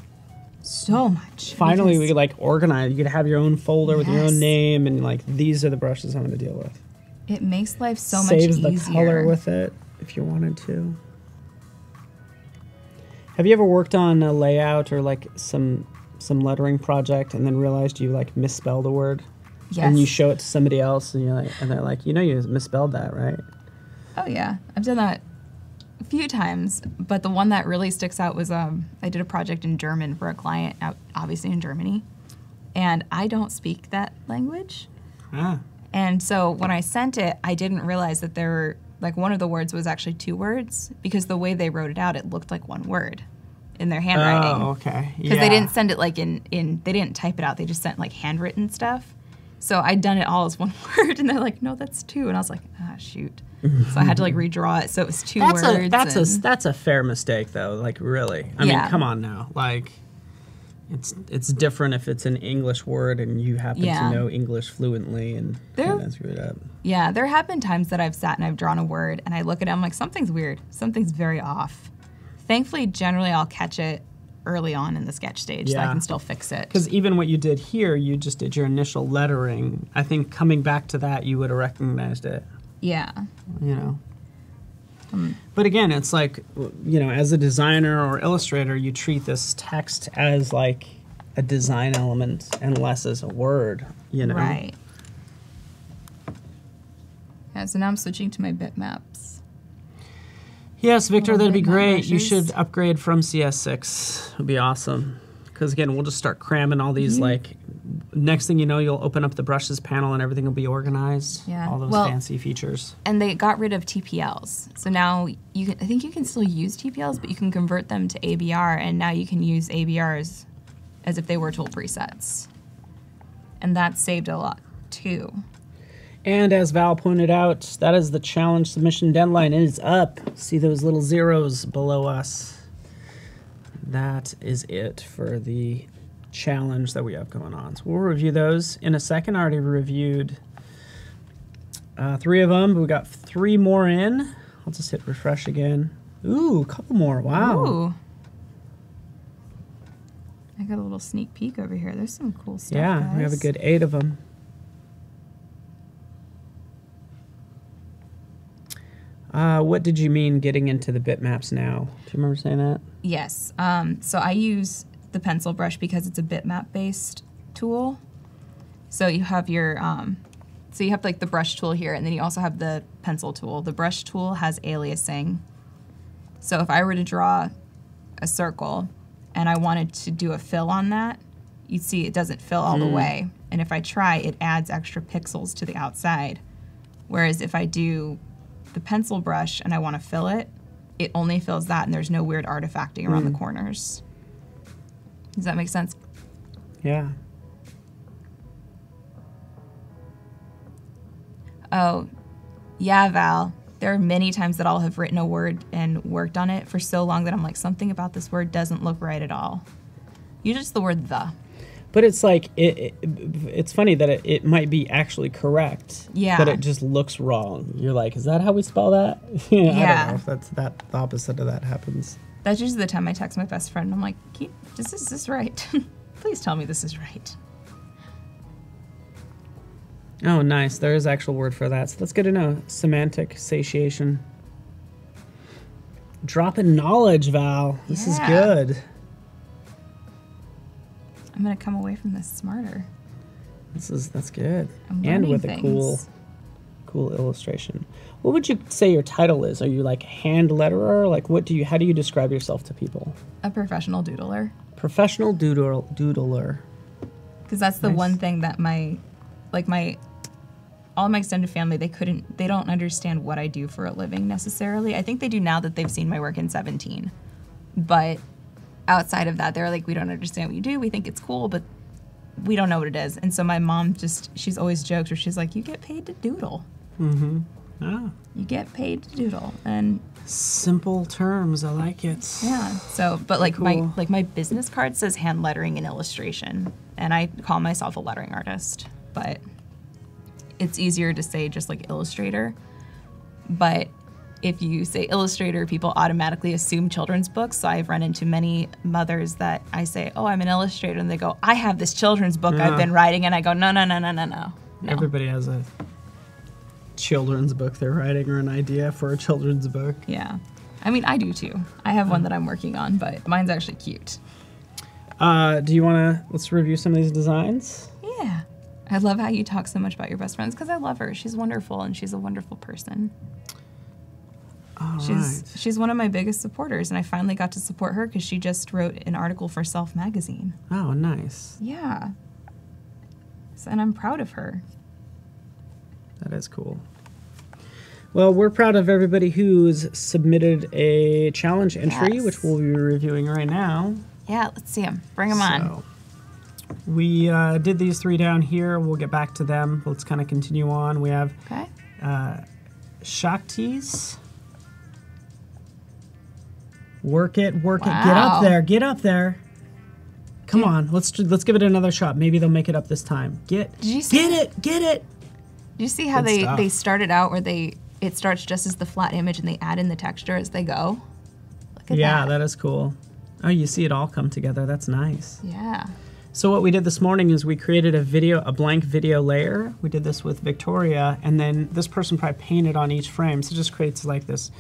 [SPEAKER 2] So much.
[SPEAKER 1] Finally, we could like organize. You could have your own folder with your own name, and like these are the brushes I'm going to deal with.
[SPEAKER 2] It makes life so much easier.
[SPEAKER 1] Saves the color with it if you wanted to. Have you ever worked on a layout or like some lettering project and then realized you like misspelled a word?
[SPEAKER 2] Yes.
[SPEAKER 1] And you show it to somebody else and they're like, you know, you misspelled that, right?
[SPEAKER 2] Oh yeah, I've done that a few times, but the one that really sticks out was I did a project in German for a client, obviously in Germany, and I don't speak that language. And so when I sent it, I didn't realize that there were, like, one of the words was actually 2 words, because the way they wrote it out, it looked like 1 word in their handwriting.
[SPEAKER 1] Oh, okay.
[SPEAKER 2] Because they didn't send it like they didn't type it out. They just sent like handwritten stuff. So I'd done it all as 1 word, and they're like, no, that's 2. And I was like, shoot. So I had to like redraw it so it was 2 words.
[SPEAKER 1] That's a fair mistake though. Like really, I mean, come on now. Like it's different if it's an English word and you happen to know English fluently and screw it up.
[SPEAKER 2] Yeah, there have been times that I've sat and I've drawn a word and I look at it, I'm like, something's weird. Something's very off. Thankfully, generally I'll catch it early on in the sketch stage so I can still fix it.
[SPEAKER 1] Because even what you did here, you just did your initial lettering. I think coming back to that, you would have recognized it.
[SPEAKER 2] Yeah.
[SPEAKER 1] You know. But again, it's like, you know, as a designer or illustrator, you treat this text as like a design element and less as a word, you know?
[SPEAKER 2] Right. Yeah, so now I'm switching to my bitmaps.
[SPEAKER 1] Yes, Victor, that'd be great. You should upgrade from CS6. It would be awesome. Because again, we'll just start cramming all these, like, next thing you know, you'll open up the brushes panel and everything will be organized.
[SPEAKER 2] Yeah.
[SPEAKER 1] All those fancy features.
[SPEAKER 2] And they got rid of TPLs. So now I think you can still use TPLs, but you can convert them to ABR, and now you can use ABRs as if they were tool presets. And that saved a lot, too.
[SPEAKER 1] And as Val pointed out, that is the challenge submission deadline. It is up. See those little zeros below us? That is it for the challenge that we have going on. So we'll review those in a second. I already reviewed 3 of them, but we got 3 more in. I'll just hit refresh again. Ooh, a couple more. Wow.
[SPEAKER 2] Ooh. I got a little sneak peek over here. There's some cool stuff,
[SPEAKER 1] Yeah,
[SPEAKER 2] guys.
[SPEAKER 1] we have a good 8 of them. What did you mean getting into the bitmaps now? Do you remember saying that?
[SPEAKER 2] Yes. So I use the pencil brush because it's a bitmap-based tool. So you have your, so you have like the brush tool here, and then you also have the pencil tool. The brush tool has aliasing. So if I were to draw a circle and I wanted to do a fill on that, you'd see it doesn't fill all the way. And if I try, it adds extra pixels to the outside. Whereas if I do the pencil brush and I want to fill it, it only fills that, and there's no weird artifacting around the corners. Does that make sense?
[SPEAKER 1] Yeah.
[SPEAKER 2] Oh, yeah, Val. There are many times that I'll have written a word and worked on it for so long that I'm like, something about this word doesn't look right at all. Usually it's the word the.
[SPEAKER 1] But it's like, it's funny that it might be actually correct,
[SPEAKER 2] Yeah.
[SPEAKER 1] but it just looks wrong. You're like, is that how we spell that? Yeah. I don't know if that's the opposite of that happens.
[SPEAKER 2] That's usually the time I text my best friend. I'm like, is this right? Please tell me this is right.
[SPEAKER 1] Oh, nice. There is actual word for that. So that's good to know. Semantic satiation. Dropping knowledge, Val. This is good.
[SPEAKER 2] I'm going to come away from this smarter.
[SPEAKER 1] That's good.
[SPEAKER 2] I'm
[SPEAKER 1] And
[SPEAKER 2] learning
[SPEAKER 1] with a cool illustration. What would you say your title is? Are you like a hand letterer? Like how do you describe yourself to people?
[SPEAKER 2] A professional doodler.
[SPEAKER 1] Professional doodler.
[SPEAKER 2] Because that's the one thing that all my extended family, they don't understand what I do for a living necessarily. I think they do now that they've seen my work in 17. But outside of that, they're like, we don't understand what you do. We think it's cool, but we don't know what it is. And so my mom she's always joked where she's like, you get paid to doodle.
[SPEAKER 1] Mm-hmm. Oh.
[SPEAKER 2] You get paid to doodle. And
[SPEAKER 1] simple terms, I like it.
[SPEAKER 2] yeah. So, but like
[SPEAKER 1] cool.
[SPEAKER 2] my business card says hand lettering and illustration, and I call myself a lettering artist, but it's easier to say just like Illustrator. But if you say Illustrator, people automatically assume children's books. So I've run into many mothers that I say, oh, I'm an illustrator, and they go, I have this children's book I've been writing, and I go, no.
[SPEAKER 1] Everybody has a children's book they're writing or an idea for a children's book.
[SPEAKER 2] Yeah. I mean, I do too. I have one that I'm working on, but mine's actually cute.
[SPEAKER 1] Do you want to, let's review some of these designs?
[SPEAKER 2] Yeah. I love how you talk so much about your best friends because I love her. She's wonderful, and she's a wonderful person. She's one of my biggest supporters, and I finally got to support her because she just wrote an article for Self magazine.
[SPEAKER 1] Oh, nice.
[SPEAKER 2] Yeah. So, and I'm proud of her.
[SPEAKER 1] That is cool. Well, we're proud of everybody who's submitted a challenge entry, which we'll be reviewing right now.
[SPEAKER 2] Yeah, let's see them. Bring them on.
[SPEAKER 1] We did these 3 down here. We'll get back to them. Let's kind of continue on. We have Shakti's. Work it.
[SPEAKER 2] Wow.
[SPEAKER 1] Get up there. Come on, let's give it another shot. Maybe they'll make it up this time. Get it.
[SPEAKER 2] Did you see how they started out where it starts just as the flat image and they add in the texture as they go? Look at that.
[SPEAKER 1] Yeah, that is cool. Oh, you see it all come together. That's nice.
[SPEAKER 2] Yeah.
[SPEAKER 1] So what we did this morning is we created a blank video layer. We did this with Victoria, and then this person probably painted on each frame. So it just creates like this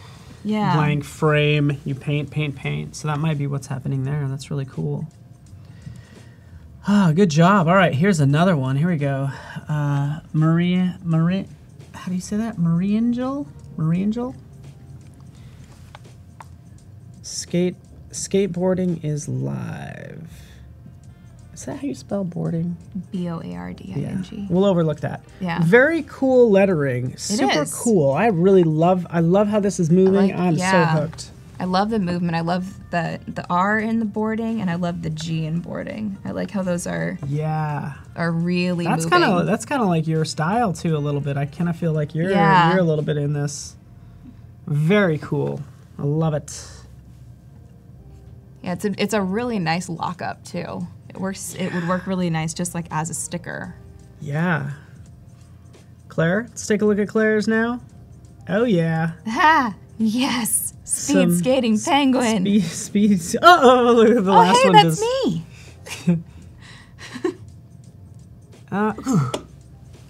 [SPEAKER 1] blank frame. You paint. So that might be what's happening there. That's really cool. Ah, good job. All right, here's another one. Here we go. Maria, how do you say that? Mariangel? Skateboarding is live. Is that how you spell boarding?
[SPEAKER 2] Boarding.
[SPEAKER 1] Yeah. We'll overlook that.
[SPEAKER 2] Yeah.
[SPEAKER 1] Very cool lettering. Super cool. I love how this is moving. I'm so hooked.
[SPEAKER 2] I love the movement. I love the R in the boarding, and I love the G in boarding. I like how those are really moving.
[SPEAKER 1] That's kind of like your style too a little bit. I kind of feel like you're a little bit in this. Very cool. I love it.
[SPEAKER 2] Yeah, it's a really nice lockup too. It would work really nice just like as a sticker.
[SPEAKER 1] Yeah. Claire, let's take a look at Claire's now. Oh yeah.
[SPEAKER 2] Ha! Yes. Speed skating penguin.
[SPEAKER 1] Speed. Uh-oh, look at the last
[SPEAKER 2] hey,
[SPEAKER 1] one.
[SPEAKER 2] That's me.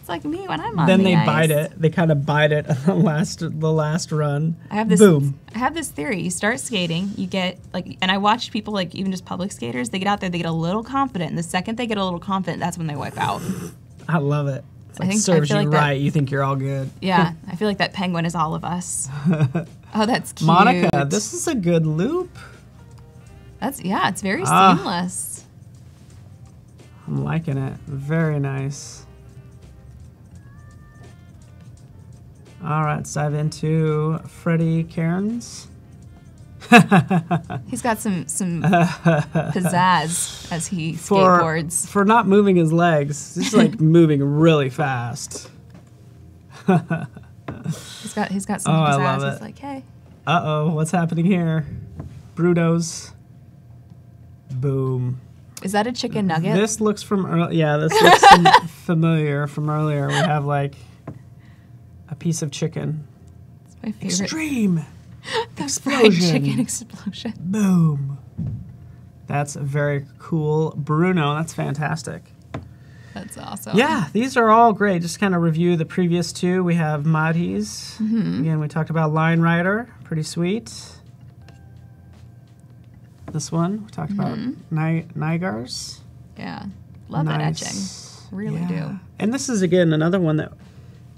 [SPEAKER 2] It's like me when I'm on
[SPEAKER 1] then
[SPEAKER 2] the
[SPEAKER 1] they
[SPEAKER 2] ice.
[SPEAKER 1] bite it. They kind of bite it on the last run.
[SPEAKER 2] I have this.
[SPEAKER 1] Boom.
[SPEAKER 2] I have this theory. You start skating, you get like, and I watch people like even just Publix skaters. They get out there, they get a little confident, and the second they get a little confident, that's when they wipe out.
[SPEAKER 1] I love it. It's like
[SPEAKER 2] I
[SPEAKER 1] serves you
[SPEAKER 2] like
[SPEAKER 1] right. You think you're all good.
[SPEAKER 2] Yeah, I feel like that penguin is all of us. Oh, that's cute.
[SPEAKER 1] Monica, this is a good loop.
[SPEAKER 2] It's very seamless.
[SPEAKER 1] I'm liking it. Very nice. All right, let's dive into Freddie Cairns.
[SPEAKER 2] He's got some pizzazz as he skateboards.
[SPEAKER 1] For not moving his legs. He's like moving really fast.
[SPEAKER 2] He's got some pizzazz.
[SPEAKER 1] I love it.
[SPEAKER 2] He's like, hey.
[SPEAKER 1] Uh-oh, what's happening here? Brutos. Boom.
[SPEAKER 2] Is that a chicken nugget?
[SPEAKER 1] This looks from this looks familiar from earlier. We have like a piece of chicken.
[SPEAKER 2] It's my favorite.
[SPEAKER 1] Extreme.
[SPEAKER 2] The
[SPEAKER 1] Explosion.
[SPEAKER 2] fried chicken explosion.
[SPEAKER 1] Boom. That's very cool. Bruno, that's fantastic.
[SPEAKER 2] That's awesome.
[SPEAKER 1] Yeah, these are all great. Just kind of review the previous two. We have Mahdi's. Again, we talked about Line Rider. Pretty sweet. This one, we talked about Nigars.
[SPEAKER 2] Yeah. Love that etching. Really do.
[SPEAKER 1] And this is, again, another one that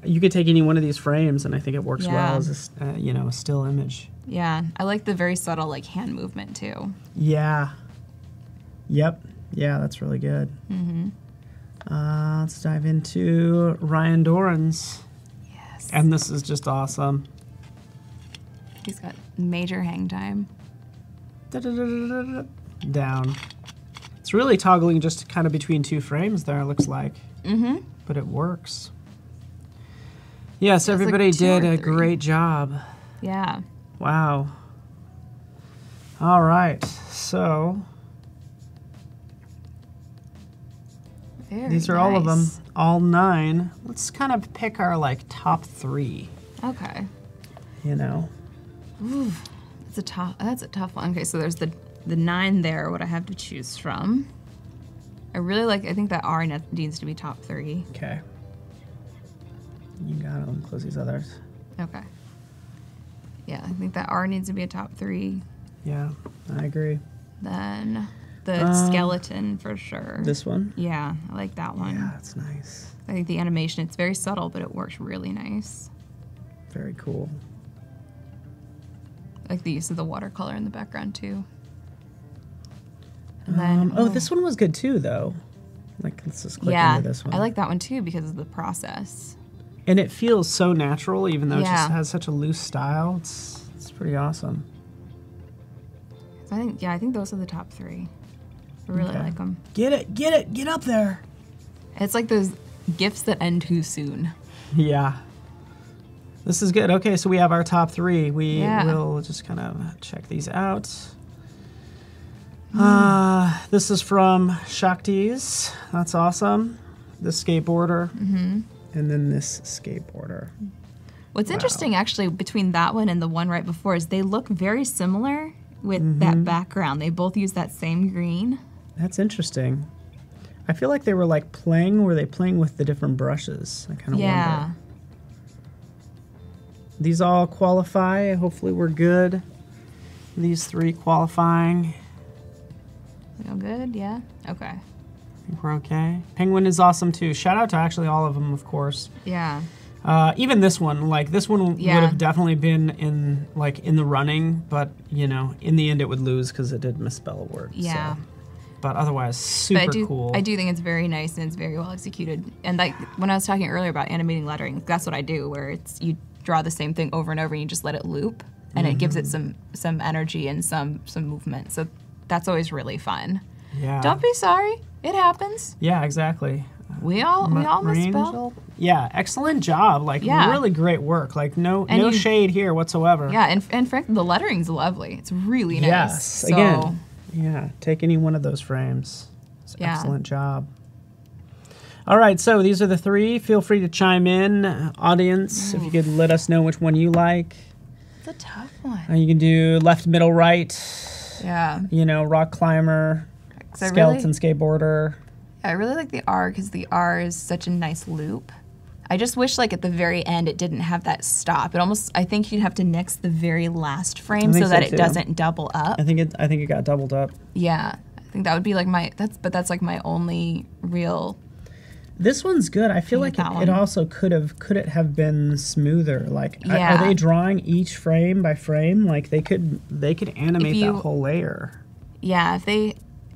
[SPEAKER 1] you could take any one of these frames, and I think it works well as a still image.
[SPEAKER 2] Yeah, I like the very subtle like hand movement too.
[SPEAKER 1] Yeah. Yep. Yeah, that's really good. Let's dive into Ryan Doran's.
[SPEAKER 2] Yes.
[SPEAKER 1] And this is just awesome.
[SPEAKER 2] He's got major hang time.
[SPEAKER 1] Down. It's really toggling just kind of between two frames there, it looks like. But it works. Yes, everybody did a great job.
[SPEAKER 2] Yeah.
[SPEAKER 1] Wow. All right, so these are all of them, all 9. Let's kind of pick our like top 3.
[SPEAKER 2] Okay.
[SPEAKER 1] Ooh,
[SPEAKER 2] that's a tough one. Okay, so there's the 9 there. What I have to choose from. I think that R needs to be top 3.
[SPEAKER 1] Okay. You got them. Close these others.
[SPEAKER 2] Okay. Yeah, I think that R needs to be a top 3.
[SPEAKER 1] Yeah, I agree.
[SPEAKER 2] Then the skeleton for sure.
[SPEAKER 1] This one?
[SPEAKER 2] Yeah, I like that one.
[SPEAKER 1] Yeah, it's nice.
[SPEAKER 2] I think the animation, it's very subtle, but it works really nice.
[SPEAKER 1] Very cool.
[SPEAKER 2] I like the use of the watercolor in the background too. And then,
[SPEAKER 1] this one was good too, though. Like, let's just click into this one.
[SPEAKER 2] I like that one too because of the process.
[SPEAKER 1] And it feels so natural, even though it just has such a loose style. It's pretty awesome.
[SPEAKER 2] So I think those are the top 3. I really like them.
[SPEAKER 1] Get up there.
[SPEAKER 2] It's like those gifts that end too soon.
[SPEAKER 1] Yeah. This is good. Okay, so we have our top 3. We will just kind of check these out. This is from Shakti's. That's awesome. The skateboarder. And then this skateboarder.
[SPEAKER 2] What's interesting, actually, between that one and the one right before is they look very similar with that background. They both use that same green.
[SPEAKER 1] That's interesting. I feel like they were like playing. Were they playing with the different brushes? I kind of wonder. These all qualify. Hopefully we're good. These 3 qualifying.
[SPEAKER 2] We all good? Yeah? Okay.
[SPEAKER 1] I think we're okay. Penguin is awesome too. Shout out to actually all of them, of course.
[SPEAKER 2] Yeah.
[SPEAKER 1] Even this one, would have definitely been in the running, but in the end it would lose because it did misspell a word.
[SPEAKER 2] Yeah.
[SPEAKER 1] So. But otherwise, super cool.
[SPEAKER 2] I do think it's very nice and it's very well executed. And like when I was talking earlier about animating lettering, that's what I do, where it's you draw the same thing over and over and you just let it loop, and it gives it some energy and some movement. So that's always really fun.
[SPEAKER 1] Yeah.
[SPEAKER 2] Don't be sorry. It happens.
[SPEAKER 1] Yeah, exactly.
[SPEAKER 2] We all misspell.
[SPEAKER 1] Yeah, excellent job. Really great work. No shade here whatsoever.
[SPEAKER 2] Yeah, and frankly, the lettering's lovely. It's really nice.
[SPEAKER 1] Yes, again. Yeah, take any one of those frames. So excellent job. All right, so these are the three. Feel free to chime in, audience, if you could let us know which one you like.
[SPEAKER 2] It's a tough one.
[SPEAKER 1] You can do left, middle, right.
[SPEAKER 2] Yeah.
[SPEAKER 1] You know, rock climber, skeleton skateboarder.
[SPEAKER 2] I really like the R because the R is such a nice loop. I just wish, like, at the very end it didn't have that stop. It almost, I think you'd have to nix the very last frame so that it doesn't double up.
[SPEAKER 1] I think it got doubled up.
[SPEAKER 2] Yeah, I think that would be like that's like my only real.
[SPEAKER 1] This one's good. I feel like it also could it have been smoother? Like, are they drawing each frame by frame? Like they could animate that whole layer.
[SPEAKER 2] Yeah,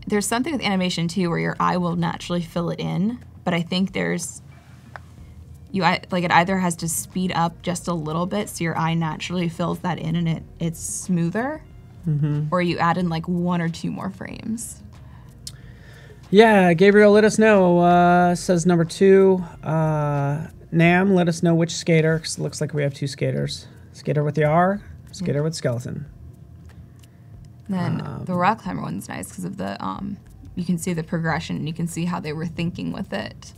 [SPEAKER 2] there's something with animation too where your eye will naturally fill it in, but I think it either has to speed up just a little bit so your eye naturally fills that in and it's smoother, or you add in like 1 or 2 more frames.
[SPEAKER 1] Yeah, Gabriel, let us know. Says number 2. Nam, let us know which skater. 'Cause it looks like we have 2 skaters. Skater with the R, skater with skeleton.
[SPEAKER 2] Then the rock climber one's nice because of the you can see the progression and you can see how they were thinking with it.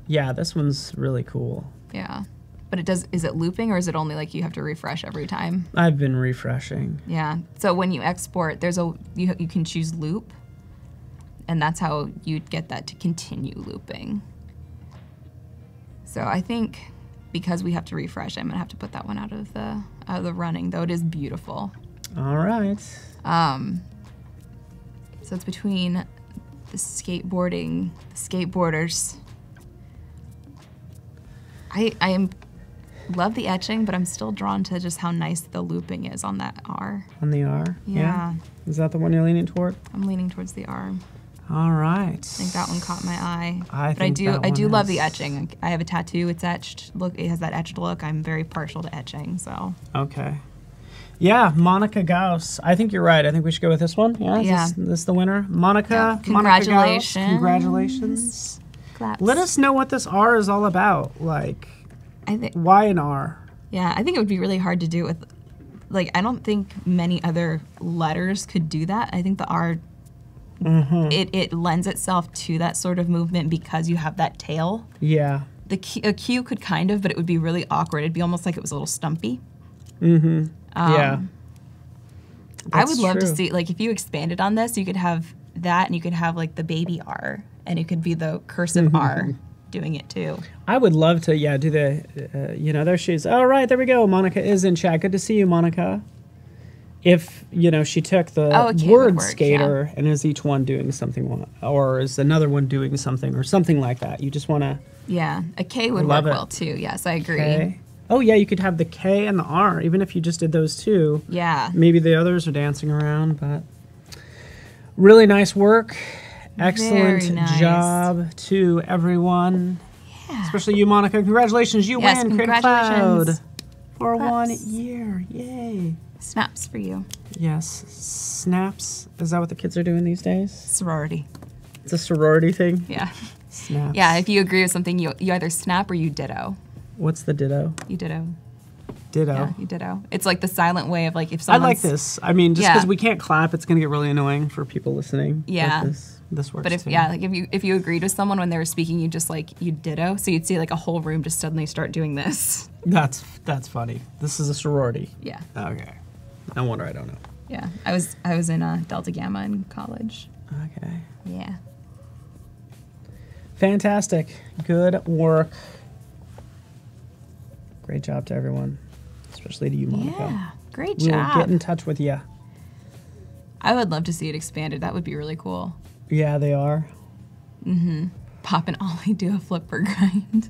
[SPEAKER 1] Yeah, this one's really cool.
[SPEAKER 2] Yeah, but is it looping or is it only like you have to refresh every time?
[SPEAKER 1] I've been refreshing.
[SPEAKER 2] Yeah. So when you export, you can choose loop. And that's how you'd get that to continue looping. So I think because we have to refresh, I'm gonna have to put that one out of the running, though it is beautiful.
[SPEAKER 1] All right.
[SPEAKER 2] So it's between the skateboarders. I love the etching, but I'm still drawn to just how nice the looping is on that R.
[SPEAKER 1] On the R?
[SPEAKER 2] Yeah.
[SPEAKER 1] Is that the one you're leaning toward?
[SPEAKER 2] I'm leaning towards the R.
[SPEAKER 1] All right.
[SPEAKER 2] I think that one caught my eye.
[SPEAKER 1] I do
[SPEAKER 2] love the etching. I have a tattoo. It's etched. Look, it has that etched look. I'm very partial to etching. So.
[SPEAKER 1] Okay. Yeah, Monica Gauss. I think you're right. I think we should go with this one. Yeah. Is this the winner? Monica.
[SPEAKER 2] Yeah. Congratulations.
[SPEAKER 1] Monica Gauss, congratulations.
[SPEAKER 2] Claps.
[SPEAKER 1] Let us know what this R is all about. Like, why an R?
[SPEAKER 2] Yeah, I think it would be really hard to do with. Like, I don't think many other letters could do that. I think the R. It lends itself to that sort of movement because you have that tail.
[SPEAKER 1] Yeah.
[SPEAKER 2] A Q could kind of, but it would be really awkward. It'd be almost like it was a little stumpy.
[SPEAKER 1] Yeah.
[SPEAKER 2] I would love to see, like, if you expanded on this, you could have that and you could have, like, the baby R, and it could be the cursive R doing it, too.
[SPEAKER 1] I would love to, do the, there she is. All right, there we go. Monica is in chat. Good to see you, Monica. If, she took the word skater and is each one doing something, or is another one doing something, or something like that. You just want to...
[SPEAKER 2] Yeah, a K would work well, too. Yes, I agree.
[SPEAKER 1] K. Oh, yeah, you could have the K and the R, even if you just did those two.
[SPEAKER 2] Yeah.
[SPEAKER 1] Maybe the others are dancing around, but... Really nice work. Excellent job to everyone.
[SPEAKER 2] Yeah.
[SPEAKER 1] Especially you, Monica. Congratulations, you win Creative Cloud for
[SPEAKER 2] Claps.
[SPEAKER 1] 1 year. Yay.
[SPEAKER 2] Snaps for you.
[SPEAKER 1] Yes. Snaps. Is that what the kids are doing these days?
[SPEAKER 2] Sorority.
[SPEAKER 1] It's a sorority thing?
[SPEAKER 2] Yeah.
[SPEAKER 1] Snaps.
[SPEAKER 2] Yeah, if you agree with something, you either snap or you ditto.
[SPEAKER 1] What's the ditto?
[SPEAKER 2] You ditto.
[SPEAKER 1] Ditto.
[SPEAKER 2] Yeah, you ditto. It's like the silent way of like if someone's...
[SPEAKER 1] I like this. I mean, just because we can't clap, it's going to get really annoying for people listening.
[SPEAKER 2] Yeah.
[SPEAKER 1] But this works
[SPEAKER 2] But if
[SPEAKER 1] too.
[SPEAKER 2] like if you agreed with someone when they were speaking, you just like you ditto. So you'd see like a whole room just suddenly start doing this.
[SPEAKER 1] That's funny. This is a sorority.
[SPEAKER 2] Yeah.
[SPEAKER 1] Okay. No wonder I don't know.
[SPEAKER 2] Yeah. I was in Delta Gamma in college.
[SPEAKER 1] Okay.
[SPEAKER 2] Yeah.
[SPEAKER 1] Fantastic. Good work. Great job to everyone, especially to you, Monica.
[SPEAKER 2] Yeah. Great job.
[SPEAKER 1] We'll get in touch with you.
[SPEAKER 2] I would love to see it expanded. That would be really cool.
[SPEAKER 1] Yeah, they are.
[SPEAKER 2] Mm-hmm. Pop and Ollie do a flipper grind.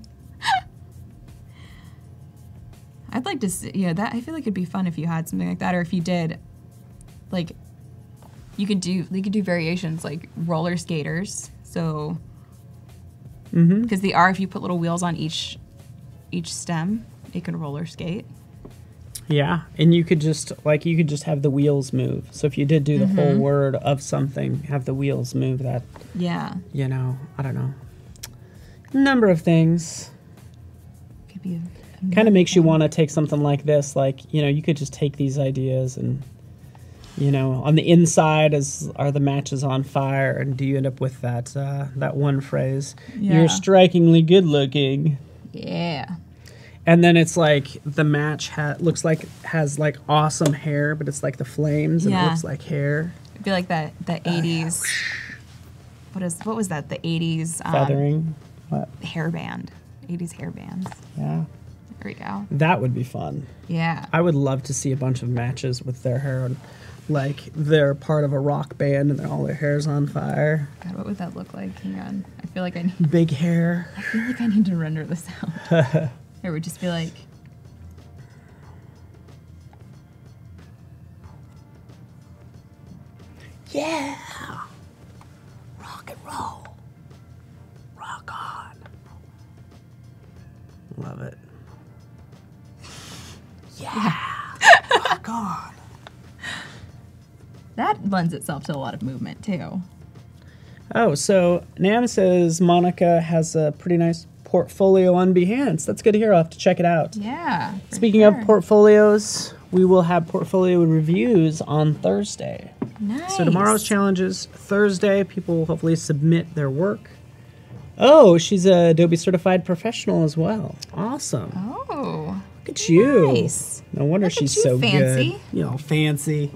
[SPEAKER 2] I'd like to see, that I feel like it'd be fun if you had something like that, or if you did, like, they could do variations like roller skaters. So, because the R, if you put little wheels on each stem, it can roller skate.
[SPEAKER 1] Yeah, and you could just have the wheels move. So if you did do the whole word of something, have the wheels move that.
[SPEAKER 2] Yeah.
[SPEAKER 1] I don't know. Number of things.
[SPEAKER 2] Could be
[SPEAKER 1] kind of makes you want to take something like this. Like, you could just take these ideas and You know, on the inside are the matches on fire, and do you end up with that one phrase?
[SPEAKER 2] Yeah.
[SPEAKER 1] You're strikingly good looking.
[SPEAKER 2] Yeah.
[SPEAKER 1] And then it's like the match looks like has like awesome hair, but it's like the flames and it looks like hair.
[SPEAKER 2] It'd be like the 80s. What was that? The 80s
[SPEAKER 1] feathering. What?
[SPEAKER 2] Hairband. 80s hairbands.
[SPEAKER 1] Yeah.
[SPEAKER 2] There we go.
[SPEAKER 1] That would be fun.
[SPEAKER 2] Yeah.
[SPEAKER 1] I would love to see a bunch of matches with their hair on, like they're part of a rock band and all their hair's on fire.
[SPEAKER 2] God, what would that look like? Hang on. I feel like I need
[SPEAKER 1] big hair.
[SPEAKER 2] I feel like I need to render this out. It would just be like
[SPEAKER 1] yeah. Rock and roll. Rock on. Love it. Yeah. Rock on.
[SPEAKER 2] that lends itself to a lot of movement too.
[SPEAKER 1] Oh, so Nam says Monica has a pretty nice portfolio on Behance. That's good to hear. I'll have to check it out.
[SPEAKER 2] Yeah.
[SPEAKER 1] Speaking of portfolios, we will have portfolio reviews on Thursday.
[SPEAKER 2] Nice.
[SPEAKER 1] So tomorrow's challenge is Thursday. People will hopefully submit their work. Oh, she's a Adobe certified professional as well. Awesome.
[SPEAKER 2] Oh.
[SPEAKER 1] Look at you.
[SPEAKER 2] Nice.
[SPEAKER 1] No wonder she's so
[SPEAKER 2] fancy.
[SPEAKER 1] good. You know, fancy.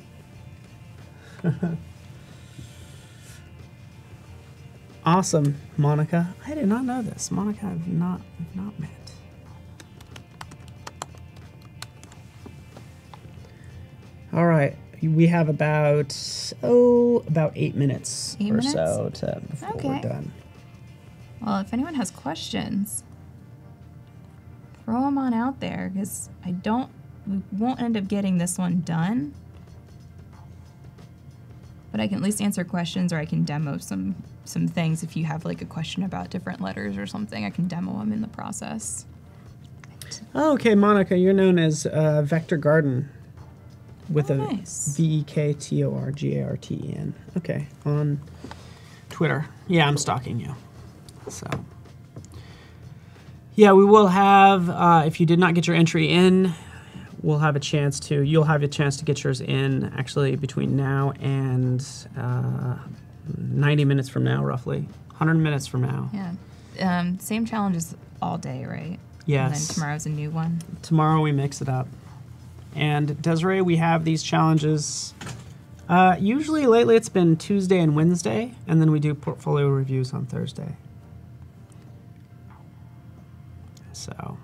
[SPEAKER 1] Awesome, Monica. I did not know this. Monica, I've not met. All right, we have about 8 minutes or so before we're done.
[SPEAKER 2] Well, if anyone has questions, throw them on out there because we won't end up getting this one done. But I can at least answer questions, or I can demo some things. If you have like a question about different letters or something, I can demo them in the process.
[SPEAKER 1] Oh, okay, Monica, you're known as Vector Garden with
[SPEAKER 2] nice.
[SPEAKER 1] VEKTORGARTEN. Okay, on Twitter. Yeah, I'm stalking you. So, yeah, we will have, if you did not get your entry in, you'll have a chance to get yours in actually between now and 90 minutes from now, roughly. 100 minutes from now.
[SPEAKER 2] Yeah. Same challenges all day, right?
[SPEAKER 1] Yes.
[SPEAKER 2] And then tomorrow's a new one.
[SPEAKER 1] Tomorrow we mix it up. And Desiree, we have these challenges. Usually lately it's been Tuesday and Wednesday, and then we do portfolio reviews on Thursday. So,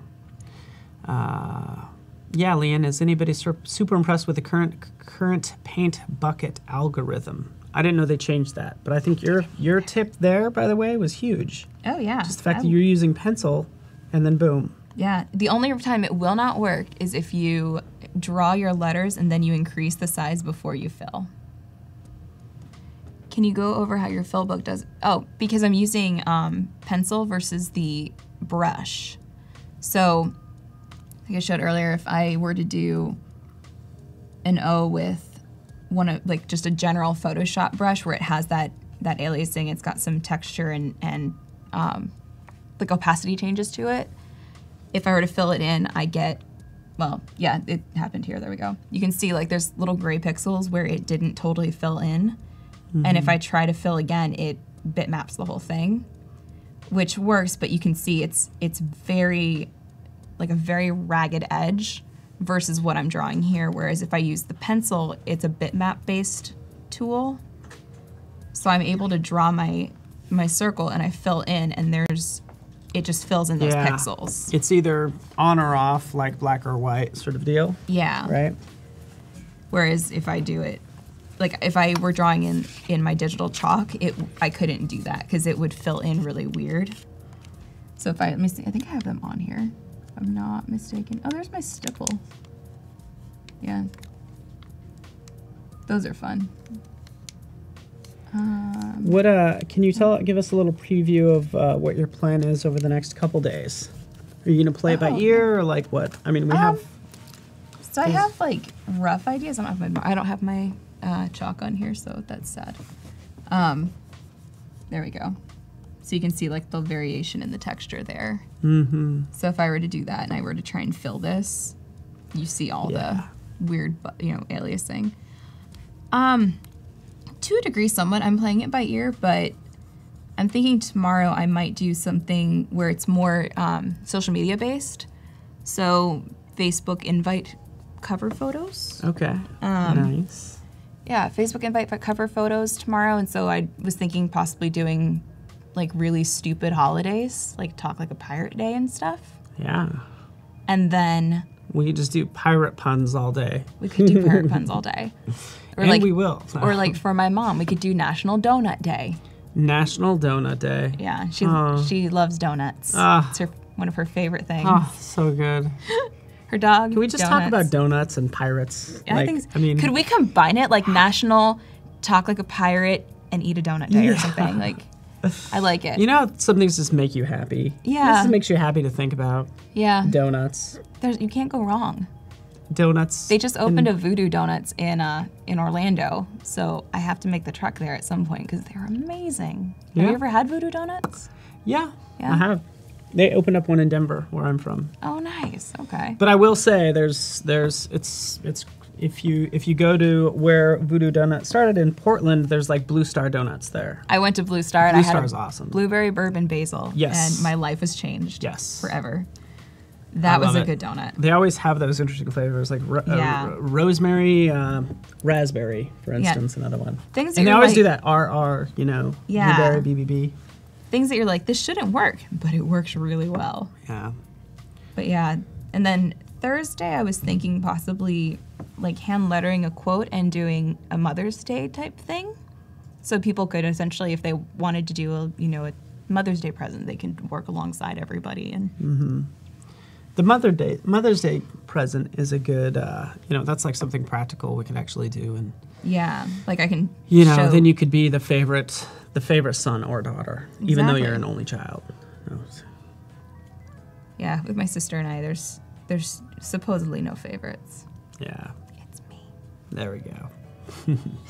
[SPEAKER 1] yeah, Leanne, is anybody super impressed with the current paint bucket algorithm? I didn't know they changed that, but I think your tip there, by the way, was huge.
[SPEAKER 2] Oh yeah.
[SPEAKER 1] Just the fact that you're using pencil, and then boom.
[SPEAKER 2] Yeah. The only time it will not work is if you draw your letters and then you increase the size before you fill. Can you go over how your fill book does? Oh, because I'm using pencil versus the brush. So, like I showed earlier, if I were to do an O with like just a general Photoshop brush where it has that aliasing, it's got some texture and like opacity changes to it. If I were to fill it in, I get, well, yeah, it happened here. There we go. You can see like there's little gray pixels where it didn't totally fill in. Mm-hmm. And if I try to fill again, it bitmaps the whole thing, which works, but you can see it's very, like a very ragged edge versus what I'm drawing here. Whereas if I use the pencil, it's a bitmap-based tool. So I'm able to draw my circle and I fill in, and it just fills in those pixels.
[SPEAKER 1] It's either on or off, like black or white sort of deal.
[SPEAKER 2] Yeah.
[SPEAKER 1] Right?
[SPEAKER 2] Whereas if I do it, like if I were drawing in my digital chalk, I couldn't do that because it would fill in really weird. So let me see, I think I have them on here. If I'm not mistaken. Oh, there's my stipple. Yeah. Those are fun.
[SPEAKER 1] Can you give us a little preview of what your plan is over the next couple days? Are you gonna play it by ear or like what? I mean, we have.
[SPEAKER 2] So I have like rough ideas. I don't have my chalk on here, so that's sad. There we go. So you can see like the variation in the texture there. Mm-hmm. So if I were to do that and I were to try and fill this, you see all the weird, aliasing. To a degree, somewhat. I'm playing it by ear, but I'm thinking tomorrow I might do something where it's more social media based. So Facebook invite cover photos.
[SPEAKER 1] Okay. Nice.
[SPEAKER 2] Yeah, Facebook invite cover photos tomorrow, and so I was thinking possibly doing like really stupid holidays, like Talk Like a Pirate Day and stuff.
[SPEAKER 1] Yeah.
[SPEAKER 2] And then
[SPEAKER 1] we just do pirate puns all day.
[SPEAKER 2] We could do pirate puns all day. Or
[SPEAKER 1] and
[SPEAKER 2] like,
[SPEAKER 1] we will.
[SPEAKER 2] Or like for my mom, we could do National Donut Day.
[SPEAKER 1] National Donut Day.
[SPEAKER 2] Yeah, she loves donuts. It's one of her favorite things.
[SPEAKER 1] Oh, so good.
[SPEAKER 2] Her dog.
[SPEAKER 1] Can we just talk about donuts and pirates?
[SPEAKER 2] Yeah, I mean, could we combine it like National Talk Like a Pirate and Eat a Donut Day or something? Like, I like it.
[SPEAKER 1] You know, some things just make you happy.
[SPEAKER 2] Yeah.
[SPEAKER 1] This makes you happy to think about.
[SPEAKER 2] Yeah.
[SPEAKER 1] Donuts.
[SPEAKER 2] You can't go wrong.
[SPEAKER 1] Donuts.
[SPEAKER 2] They just opened a Voodoo Donuts in Orlando, so I have to make the trek there at some point because they're amazing.
[SPEAKER 1] Yeah.
[SPEAKER 2] Have you ever had Voodoo Donuts?
[SPEAKER 1] Yeah, I have. They opened up one in Denver, where I'm from.
[SPEAKER 2] Oh, nice. Okay.
[SPEAKER 1] But I will say, it's if you go to where Voodoo Donut started in Portland, there's like Blue Star Donuts there.
[SPEAKER 2] I went to Blue Star and
[SPEAKER 1] Blue
[SPEAKER 2] I had
[SPEAKER 1] Star's awesome.
[SPEAKER 2] Blueberry bourbon basil.
[SPEAKER 1] Yes.
[SPEAKER 2] And my life was changed.
[SPEAKER 1] Yes.
[SPEAKER 2] Forever. That was a good donut.
[SPEAKER 1] They always have those interesting flavors, like rosemary, raspberry, for instance, another one.
[SPEAKER 2] Things that
[SPEAKER 1] and they always do that RR, blueberry, BBB.
[SPEAKER 2] Things that you're like, this shouldn't work, but it works really well.
[SPEAKER 1] Yeah.
[SPEAKER 2] But yeah, and then Thursday I was thinking possibly like hand lettering a quote and doing a Mother's Day type thing. So people could essentially, if they wanted to do a Mother's Day present, they can work alongside everybody. And
[SPEAKER 1] the Mother's Day present is a good, that's like something practical we could actually do. And
[SPEAKER 2] yeah, like I can
[SPEAKER 1] then you could be the favorite son or daughter, even though you're an only child.
[SPEAKER 2] Yeah, with my sister and I, there's supposedly no favorites.
[SPEAKER 1] Yeah.
[SPEAKER 2] It's me.
[SPEAKER 1] There we go.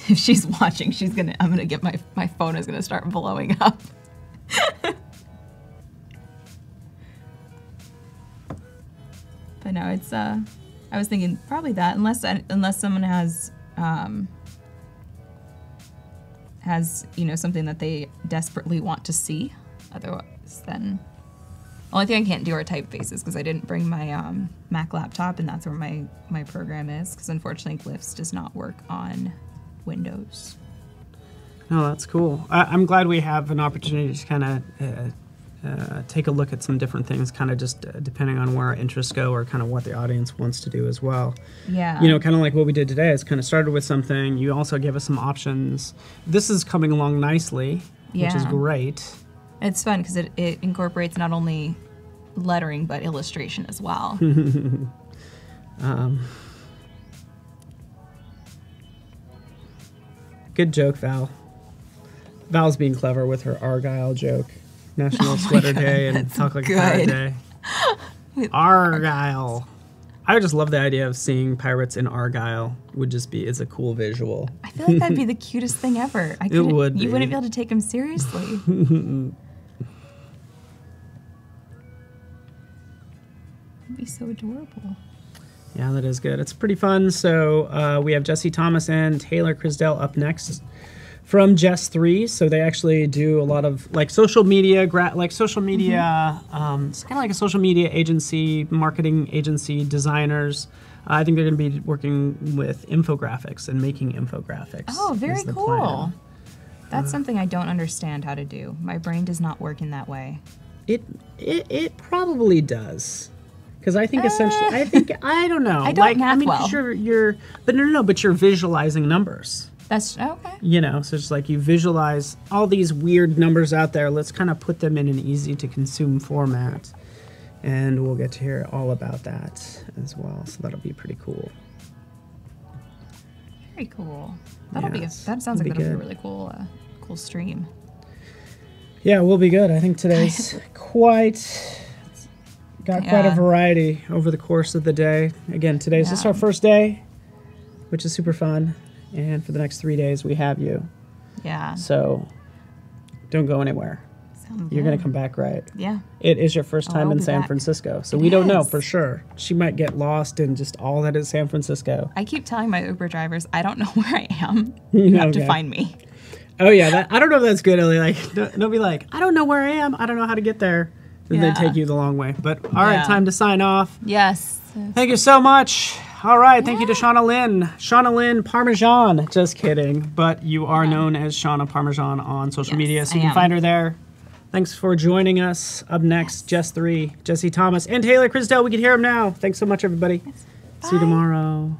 [SPEAKER 2] If she's watching, I'm gonna get my phone is gonna start blowing up. But no, it's I was thinking probably that unless someone has something that they desperately want to see. Otherwise, then only thing I can't do are typefaces because I didn't bring my Mac laptop, and that's where my program is. Because unfortunately, Glyphs does not work on Windows.
[SPEAKER 1] No, that's cool. I'm glad we have an opportunity to kind of take a look at some different things, kind of just depending on where our interests go or kind of what the audience wants to do as well.
[SPEAKER 2] Yeah.
[SPEAKER 1] Kind of like what we did today. It's kind of started with something. You also gave us some options. This is coming along nicely, which is great.
[SPEAKER 2] It's fun because it incorporates not only lettering but illustration as well.
[SPEAKER 1] Good joke, Val. Val's being clever with her Argyle joke. National Sweater Day and Talk Like a Pirate Day. Argyle. I just love the idea of seeing pirates in Argyle. Is a cool visual.
[SPEAKER 2] I feel like that'd be the cutest thing ever.
[SPEAKER 1] It would be.
[SPEAKER 2] You wouldn't be able to take them seriously. It'd be so adorable.
[SPEAKER 1] Yeah, that is good. It's pretty fun. So we have Jesse Thomas and Taylor Crisdell up next from Jess 3. So they actually do a lot of like social media. It's kind of like a social media agency, marketing agency, designers. I think they're going to be working with infographics and making infographics.
[SPEAKER 2] Oh, very cool. That's something I don't understand how to do. My brain does not work in that way.
[SPEAKER 1] It probably does. Because I think essentially, I don't know.
[SPEAKER 2] I don't math well.
[SPEAKER 1] But you're visualizing numbers.
[SPEAKER 2] That's okay.
[SPEAKER 1] So it's like you visualize all these weird numbers out there. Let's kind of put them in an easy to consume format. And we'll get to hear all about that as well. So that'll be pretty cool.
[SPEAKER 2] Very cool. That sounds like that'll be a really cool stream.
[SPEAKER 1] Yeah, we'll be good. I think today's quite a variety over the course of the day. Again, today's just our first day, which is super fun. And for the next 3 days, we have you.
[SPEAKER 2] Yeah.
[SPEAKER 1] So don't go anywhere. you're going to come back, right?
[SPEAKER 2] Yeah.
[SPEAKER 1] It is your first time in San Francisco, so we don't know for sure. She might get lost in just all that is San Francisco.
[SPEAKER 2] I keep telling my Uber drivers, I don't know where I am. You have to find me.
[SPEAKER 1] Oh, yeah. I don't know if that's good, Ellie. Like, they'll be like, I don't know where I am. I don't know how to get there. And they take you the long way. But, all right, time to sign off.
[SPEAKER 2] Yes.
[SPEAKER 1] Thank you so much. All right, thank you to Shauna Lynn. Shauna Lynn Parmesan. Just kidding. But you are known as Shauna Parmesan on social media, so you can find her there. Thanks for joining us. Up next, Jesse Thomas and Taylor Crisdell. We can hear him now. Thanks so much, everybody. See you tomorrow.